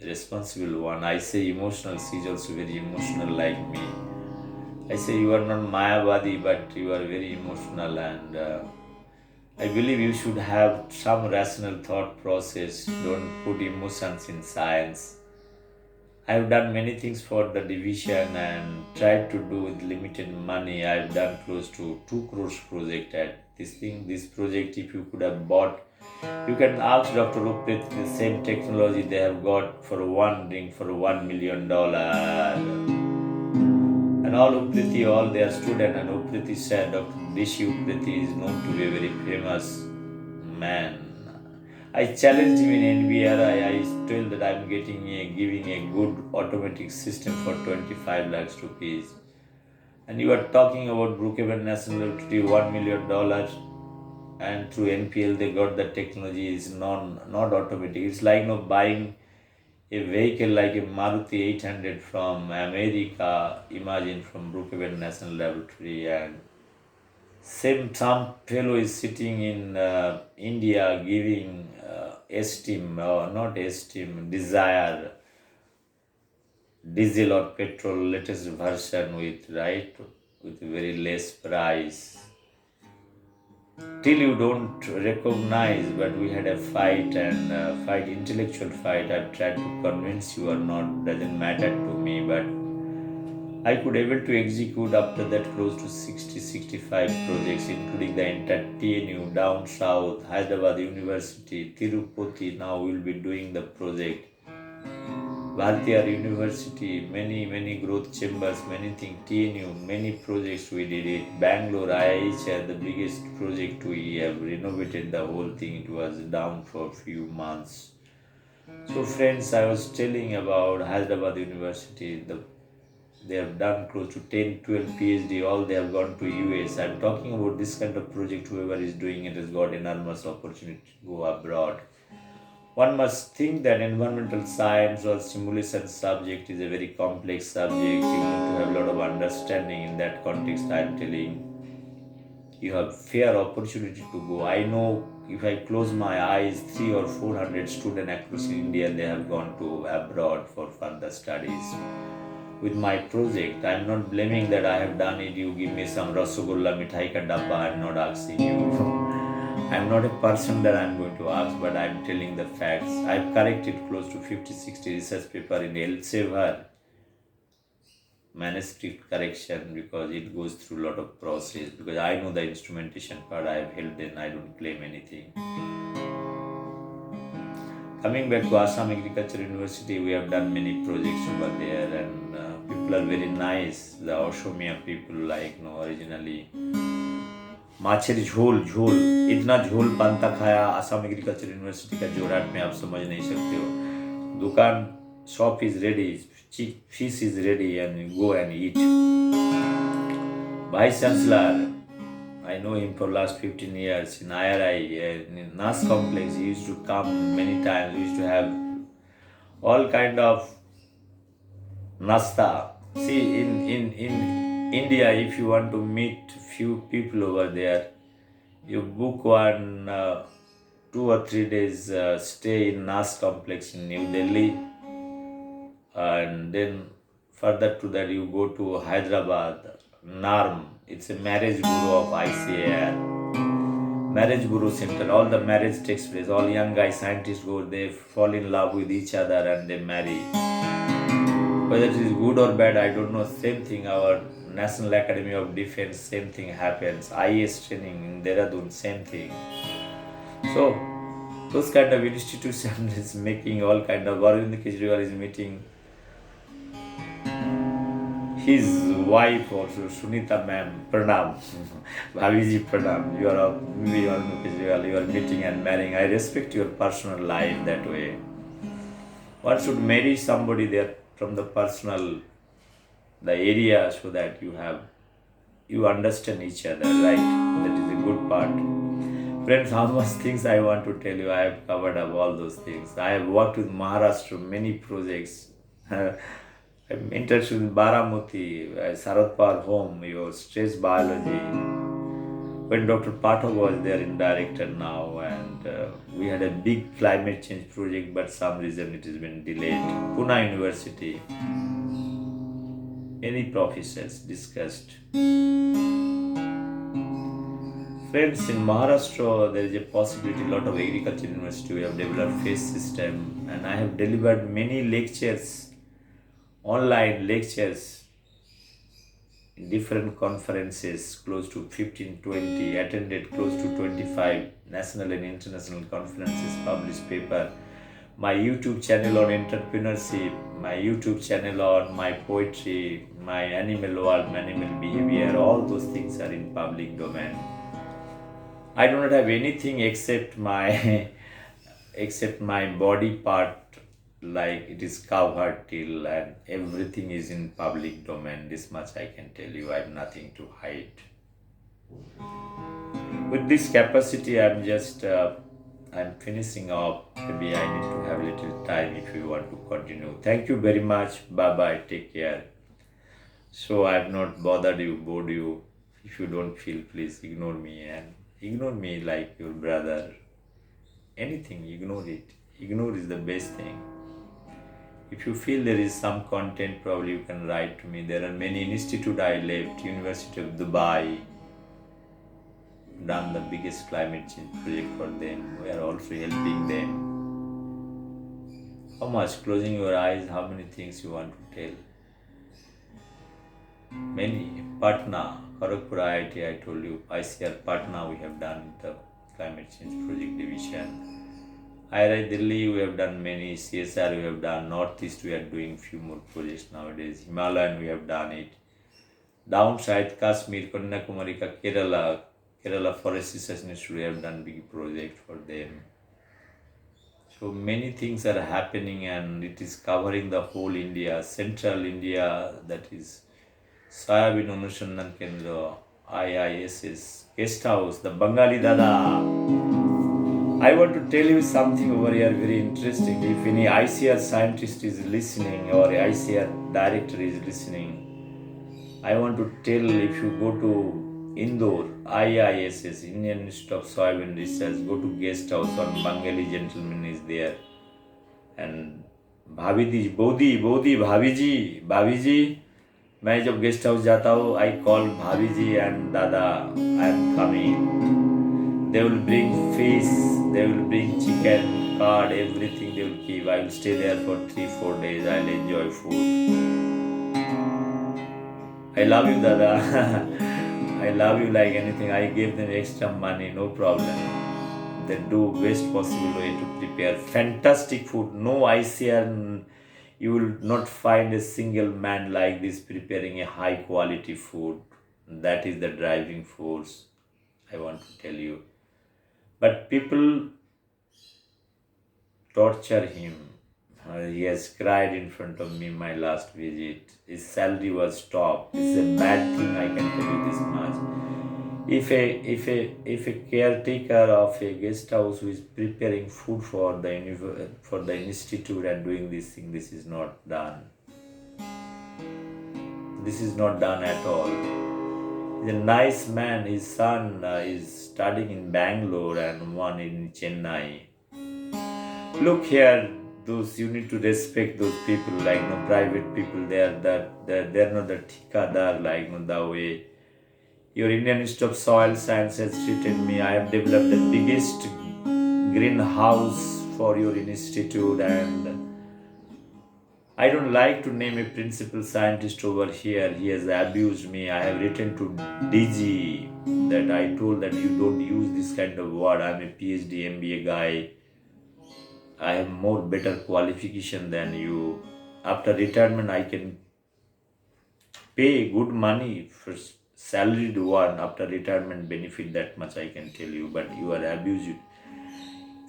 responsible one. I say emotional, she's also very emotional like me. I say you are not Mayavadi, but you are very emotional, and I believe you should have some rational thought process. Don't put emotions in science. I have done many things for the division and tried to do with limited money. I have done close to 2 crores project at this thing. This project, if you could have bought, you can ask Dr. Uprit, the same technology they have got for one ring for $1 million. And all Upriti, all their students, and Upriti said, Dr. Rishi Upriti is known to be a very famous man. I challenged him in NBRI. I told that I'm giving a good automatic system for 25 lakhs rupees. And you are talking about Brookhaven National Laboratory, $1 million. And through NPL they got the technology is not automatic. It's like buying a vehicle like a Maruti 800 from America, imagine, from Brookhaven National Laboratory, and some fellow is sitting in India giving esteem or not esteem, desire diesel or petrol latest version with very less price. Till you don't recognize, but we had a fight and intellectual fight. I've tried to convince you or not, doesn't matter to me, but I could able to execute after that close to 60-65 projects, including the entire TNU, down south, Hyderabad University, Tirupati. Now we'll be doing the project. Bharatiya University, many growth chambers, many things, TNU, many projects we did it. Bangalore, IIHR, the biggest project we have renovated the whole thing. It was down for a few months. So friends, I was telling about Hyderabad University. They have done close to 10-12 PhD, all they have gone to US. I'm talking about this kind of project. Whoever is doing it has got enormous opportunity to go abroad. One must think that environmental science or simulation subject is a very complex subject. You need to have a lot of understanding in that context. I am telling you have fair opportunity to go. I know if I close my eyes, 300 or 400 students across India, they have gone to abroad for further studies. With my project, I am not blaming that I have done it. You give me some Rasagulla Mithai ka dabba, I am not asking you. I am not a person that I am going to ask, but I am telling the facts. I have corrected close to 50-60 research papers in Elsevier manuscript correction because it goes through a lot of process. Because I know the instrumentation part, I have helped and I don't claim anything. Coming back to Assam Agriculture University, we have done many projects over there, and people are very nice. The Oshomiya people, originally माछेर झोल झोल इतना झोल बनता खाया Assam agriculture university का जोरहाट में, आप समझ नहीं सकते हो. दुकान shop is ready, fish is ready and go and eat. Vice chancellor, I know him for last 15 years in IRI, in NAS complex. He used to come many times. We used to have all kind of nasta. See, in India, if you want to meet few people over there, you book one 2 or 3 days stay in Nas complex in New Delhi, and then further to that you go to Hyderabad, Narm. It's a marriage guru of ICAR. Marriage Guru Center. All the marriage takes place. All young guy scientists go, they fall in love with each other and they marry. Whether it is good or bad, I don't know. Same thing, our National Academy of Defense, same thing happens. IAS training in Dehradun, same thing. So, those kind of institutions is making all kind of. Arvind Kejriwal is meeting his wife also, Sunita ma'am, Pranam. Bhaviji Pranam. You are you are meeting and marrying. I respect your personal life that way. One should marry somebody there from the personal, the area, so that you understand each other, right? That is a good part. Friends, how much things I want to tell you. I have covered up all those things. I have worked with Maharashtra, many projects. I'm interested in Baramuti, Sarad Par Home, your stress biology. When Dr. Pathak was there in director now, and we had a big climate change project, but some reason it has been delayed. Pune University, many professors discussed. Friends, in Maharashtra, there is a possibility, a lot of agriculture university, we have developed phase system, and I have delivered many lectures, online lectures, in different conferences, close to 15, 20, attended close to 25 national and international conferences, published paper, my YouTube channel on entrepreneurship, my YouTube channel on my poetry, my animal world, my animal behavior, all those things are in public domain. I do not have anything except my except my body part, like it is covered till, and everything is in public domain. This much I can tell you. I have nothing to hide. With this capacity, I'm finishing up. Maybe I need to have a little time if you want to continue. Thank you very much. Bye bye. Take care. So I have not bothered you, bored you. If you don't feel, please ignore me, and ignore me like your brother. Anything, ignore it. Ignore is the best thing. If you feel there is some content, probably you can write to me. There are many institutes I left, University of Dubai, done the biggest climate change project for them. We are also helping them. How much? Closing your eyes, how many things you want to tell? Many. Patna, Kharagpur IIT, I told you. ICR Patna we have done the climate change project division. IRI Delhi, we have done many. CSR, we have done. Northeast, we are doing few more projects nowadays. Himalayan, we have done it. Downside, Kashmir, Kanyakumari, Kerala Forest Research Institute, we have done big project for them. So many things are happening, and it is covering the whole India, central India, that is Soyabin Anushandan Kendra, IISS, guest house, the Bengali Dada. I want to tell you something over here very interesting. If any ICR scientist is listening or ICR director is listening, I want to tell, if you go to Indore, IISS, Indian Institute of Soybean Research, go to guest house, one Bengali gentleman is there. And भाभी जी मैं जब guest house जाता हूँ, I call भाभी जी and दादा, I am coming. They will bring fish, they will bring chicken, curd, everything they will give. I will stay there for 3-4 days. I will enjoy food. I love you, Dada. I love you like anything. I gave them extra money, no problem. They do best possible way to prepare fantastic food. No ICR, you will not find a single man like this preparing a high quality food. That is the driving force, I want to tell you. But people torture him. He has cried in front of me my last visit. His salary was stopped. It's a bad thing, I can tell you this much. If a caretaker of a guest house who is preparing food for the institute and doing this thing, this is not done. This is not done at all. He's a nice man. His son is studying in Bangalore and one in Chennai. Look here, those you need to respect those people like no private people. They're not the tikadar like no the way your Indian Institute of Soil Science has treated me. I have developed the biggest greenhouse for your institute, and I don't like to name a principal scientist over here. He has abused me. I have written to DG that I told that you don't use this kind of word. I'm a PhD MBA guy. I have more better qualification than you. After retirement, I can pay good money for salaried one after retirement benefit. That much I can tell you. But you are abused.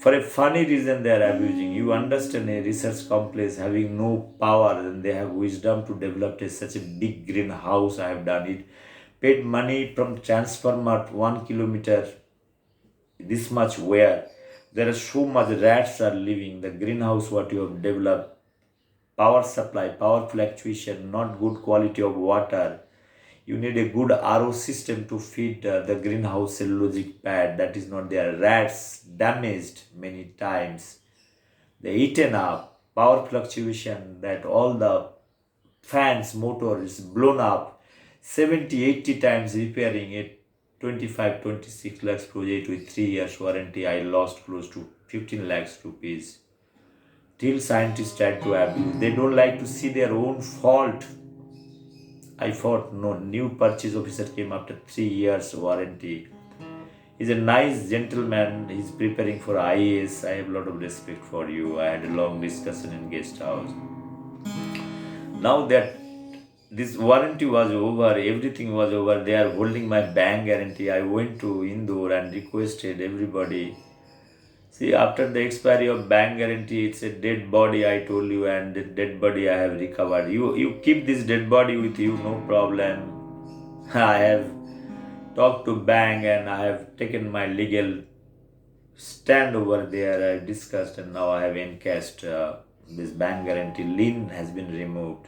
For a funny reason, they are abusing. You understand a research complex having no power and they have wisdom to develop such a big greenhouse. I have done it. Paid money from transformer 1 kilometer, this much where there are so much rats are living. The greenhouse what you have developed, power supply, power fluctuation, not good quality of water. You need a good RO system to feed the greenhouse cellulosic pad that is not there. Rats damaged many times. They eaten up. Power fluctuation that all the fans motor is blown up 70 80 times repairing it. 25 26 lakhs project with 3 years warranty. I lost close to 15 lakhs rupees. Till scientists tried to abuse. They don't like to see their own fault. I thought no new purchase officer came after 3 years warranty. He's a nice gentleman. He's preparing for IAS. I have a lot of respect for you. I had a long discussion in guest house. Now that this warranty was over, everything was over, they are holding my bank guarantee. I went to Indore and requested everybody. See, after the expiry of bank guarantee, it's a dead body, I told you, and the dead body I have recovered. You keep this dead body with you, no problem. I have talked to bank and I have taken my legal stand over there. I discussed and now I have encashed this bank guarantee. Lien has been removed.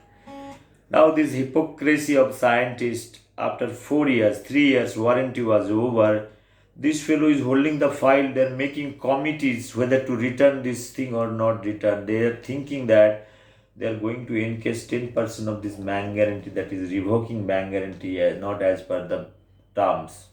Now this hypocrisy of scientists, after 4 years, 3 years warranty was over, this fellow is holding the file, they're making committees whether to return this thing or not return. They are thinking that they are going to encase 10% of this bank guarantee, that is revoking bank guarantee not as per the terms.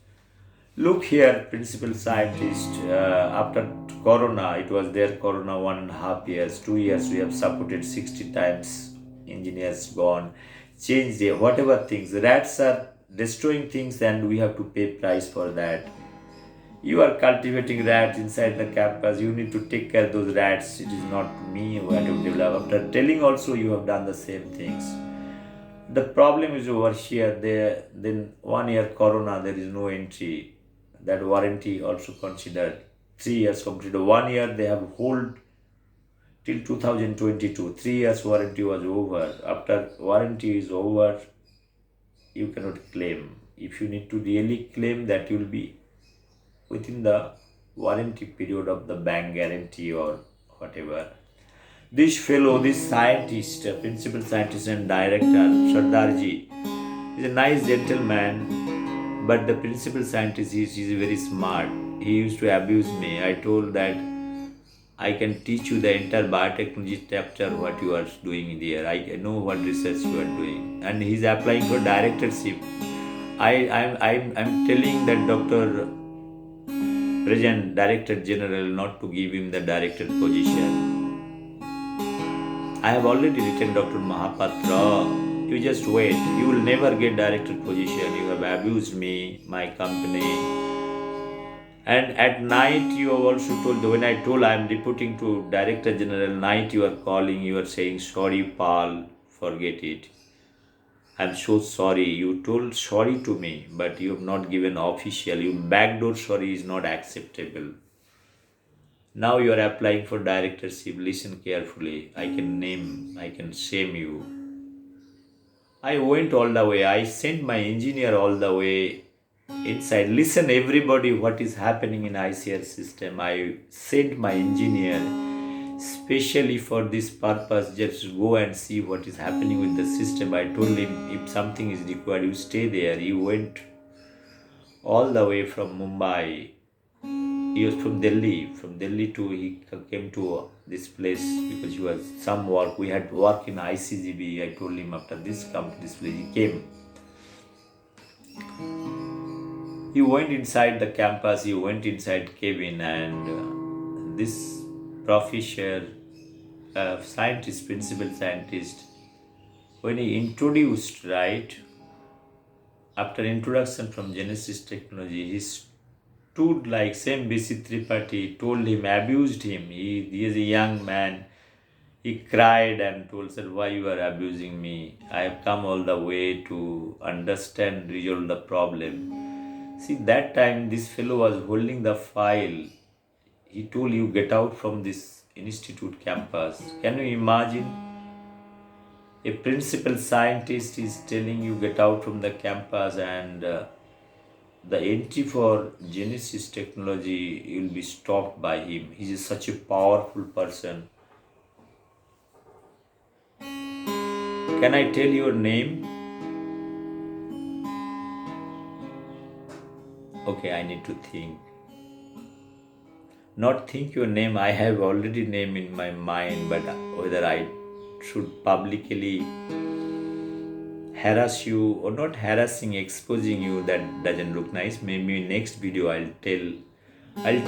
Look here, principal scientist, after Corona, it was there Corona 1.5 years, 2 years, we have supported 60 times, engineers gone, changed whatever things. Rats are destroying things and we have to pay price for that. You are cultivating rats inside the campus. You need to take care of those rats. It is not me who had to develop. After telling also, you have done the same things. The problem is over here. Then 1 year Corona, there is no entry. That warranty also considered. 3 years completed. 1 year they have hold till 2022. 3 years warranty was over. After warranty is over, you cannot claim. If you need to really claim, that will be within the warranty period of the bank guarantee or whatever. This fellow, this scientist, principal scientist and director, Sardarji, is a nice gentleman, but the principal scientist is very smart. He used to abuse me. I told that I can teach you the entire biotechnology chapter what you are doing there. I know what research you are doing. And he's applying for directorship. I'm telling that Dr. Present Director General not to give him the director position. I have already written Dr. Mahapatra. You just wait. You will never get director position. You have abused me, my company. And at night you have also told, when I told I am reporting to Director General, night you are calling, you are saying, sorry Paul, forget it. I'm so sorry. You told sorry to me, but you have not given official. You backdoor sorry is not acceptable. Now you are applying for directorship. Listen carefully. I can shame you. I went all the way. I sent my engineer all the way inside. Listen, everybody, what is happening in ICR system. I sent my engineer specially for this purpose. Just go and see what is happening with the system. I told him if something is required, you stay there. He went all the way from Mumbai. He was from Delhi. From Delhi to he came to this place because he was some work. We had work in ICGB. I told him after this come to this place. He came. He went inside the campus. He went inside cabin, and this professor, scientist, principal scientist, when he introduced, right, after introduction from Genesis technology, he stood like same BC Tripathi, told him, abused him. He is a young man. He cried and told, sir, why you are abusing me? I have come all the way to understand, resolve the problem. See, that time this fellow was holding the file. He told you, get out from this institute campus. Can you imagine? A principal scientist is telling you, get out from the campus, and the entry for Genesis technology will be stopped by him. He is such a powerful person. Can I tell your name? Okay, I need to think. Not think your name. I have already name in my mind, but whether I should publicly harass you or not harassing, exposing you, that doesn't look nice. Maybe next video I'll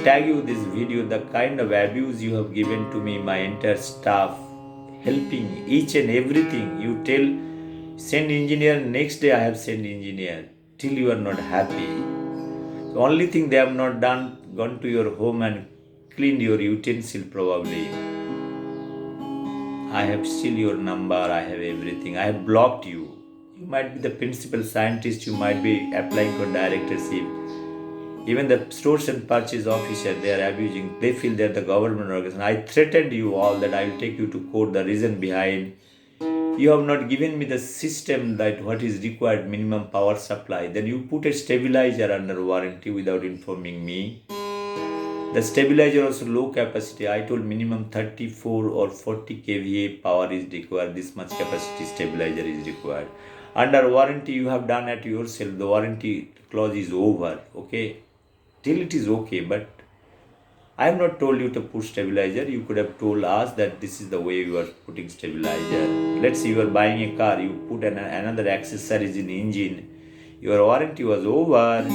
tag you this video, the kind of abuse you have given to me, my entire staff, helping each and everything. You tell, send engineer, next day I have sent engineer, till you are not happy. The only thing they have not done, gone to your home and cleaned your utensil probably. I have still your number, I have everything. I have blocked you. You might be the principal scientist, you might be applying for directorship. Even the stores and purchase officer, they are abusing. They feel they are the government organization. I threatened you all that I will take you to court. The reason behind, you have not given me the system that what is required, minimum power supply. Then you put a stabilizer under warranty without informing me. The stabilizer also low capacity. I told minimum 34 or 40 kVA power is required. This much capacity stabilizer is required. Under warranty, you have done it yourself. The warranty clause is over. Okay, till it is okay, but I have not told you to put stabilizer. You could have told us that this is the way you are putting stabilizer. Let's say you are buying a car, you put another accessories in the engine. Your warranty was over.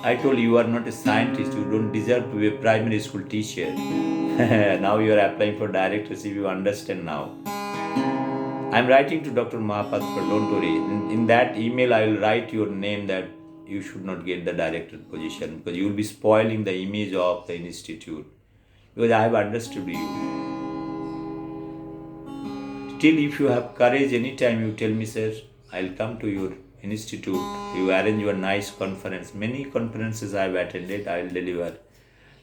I told you are not a scientist. You don't deserve to be a primary school teacher. Now you are applying for directorship. You understand now. I am writing to Dr. Mahapathra, don't worry. In that email, I will write your name that you should not get the director position because you will be spoiling the image of the institute. Because I have understood you. Still, if you have courage, anytime you tell me, sir, I will come to your institute. You arrange your nice conference. Many conferences I have attended, I will deliver.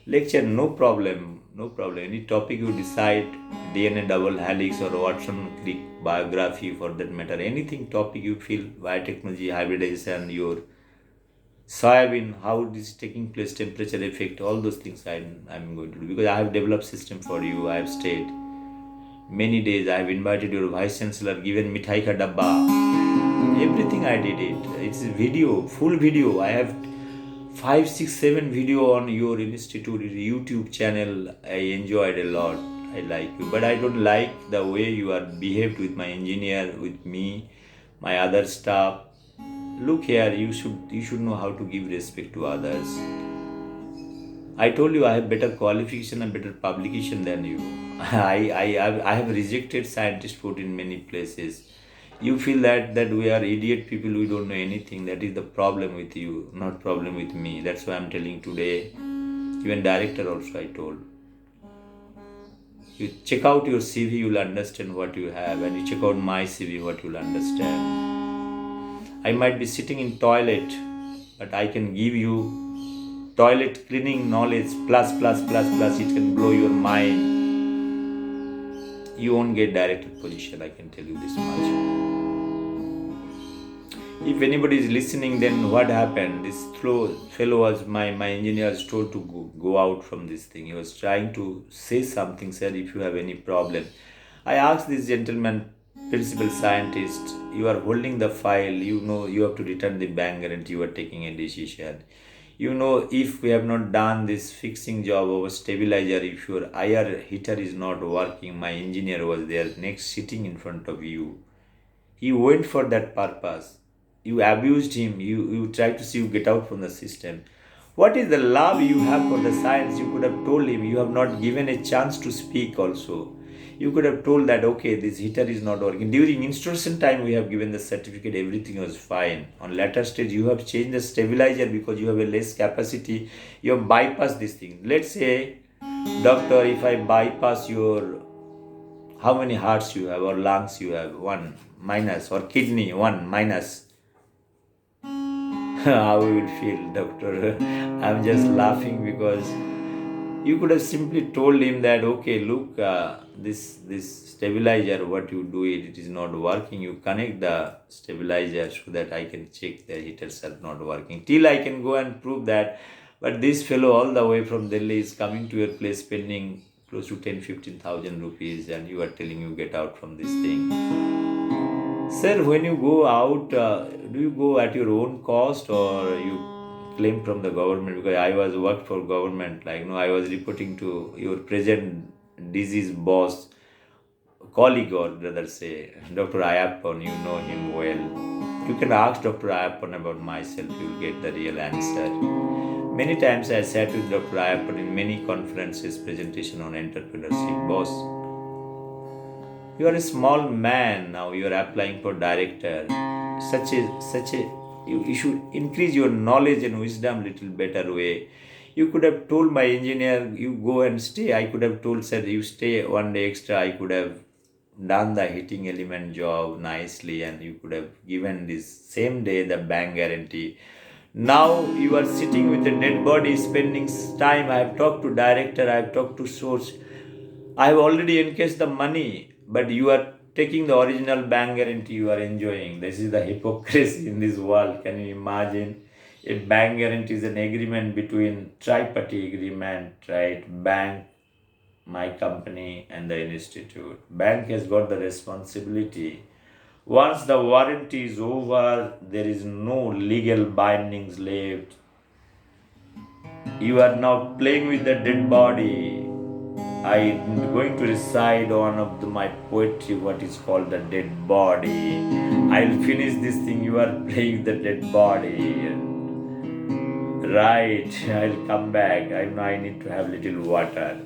Lecture, no problem, no problem. Any topic you decide, DNA double helix or Watson Crick biography for that matter, anything topic you feel, biotechnology, hybridization, your soybean, how it is taking place, temperature effect, all those things I'm going to do because I have developed system for you. I have stayed many days. I have invited your vice chancellor, given mithai ka dabba, everything I did it. It's a video, full video. I have 5, 6, 7 video on your institute YouTube channel. I enjoyed a lot. I like you, but I don't like the way you are behaved with my engineer, with me, my other staff. Look here, you should know how to give respect to others. I told you I have better qualification and better publication than you. I have rejected scientist food in many places. You feel that we are idiot people, we don't know anything. That is the problem with you, not problem with me. That's why I'm telling today. Even director also I told. You check out your CV, you'll understand what you have, and you check out my CV, what you'll understand. I might be sitting in toilet, but I can give you toilet cleaning knowledge plus. It can blow your mind. You won't get director position, I can tell you this much. If anybody is listening, then what happened? This fellow was my engineer was told to go out from this thing. He was trying to say something, sir, if you have any problem. I asked this gentleman principal scientist, you are holding the file, you know you have to return the bank guarantee, you are taking a decision. You know, if we have not done this fixing job of a stabilizer, if your IR heater is not working, my engineer was there next sitting in front of you. He went for that purpose. You abused him. You tried to see you get out from the system. What is the love you have for the science? You could have told him. You have not given a chance to speak also. You could have told that, okay, this heater is not working. During instruction time, we have given the certificate, everything was fine. On later stage, you have changed the stabilizer because you have a less capacity. You have bypassed this thing. Let's say, doctor, if I bypass your, how many hearts you have or lungs you have, one minus, or kidney, one minus, how you will feel, doctor? I'm just laughing because you could have simply told him that, okay, look, this stabilizer, what you do it is not working. You connect the stabilizer so that I can check the heaters are not working. Till I can go and prove that. But this fellow all the way from Delhi is coming to your place spending close to 10,000-15,000 rupees, and you are telling you get out from this thing. Sir, when you go out, do you go at your own cost or you claim from the government? Because I was worked for government, like I was reporting to your present disease boss, colleague, or rather say Dr. Ayappan. You know him well. You can ask Dr. Ayappan about myself. You will get the real answer. Many times I sat with Dr. Ayappan in many conferences, presentation on entrepreneurship. Boss, you are a small man now. You are applying for director. You should increase your knowledge and wisdom little better way. You could have told my engineer, you go and stay. I could have told, sir, you stay one day extra. I could have done the heating element job nicely, and you could have given this same day the bank guarantee. Now you are sitting with a dead body, spending time. I have talked to director. I have talked to source. I have already encased the money, but you are taking the original bank guarantee, you are enjoying. This is the hypocrisy in this world. Can you imagine? A bank guarantee is an agreement between tri-party agreement, right? Bank, my company, and the institute. Bank has got the responsibility. Once the warranty is over, there is no legal bindings left. You are now playing with the dead body. I'm going to recite one of my poetry, what is called the dead body. I'll finish this thing. You are playing the dead body. Right, I'll come back. I know I need to have little water.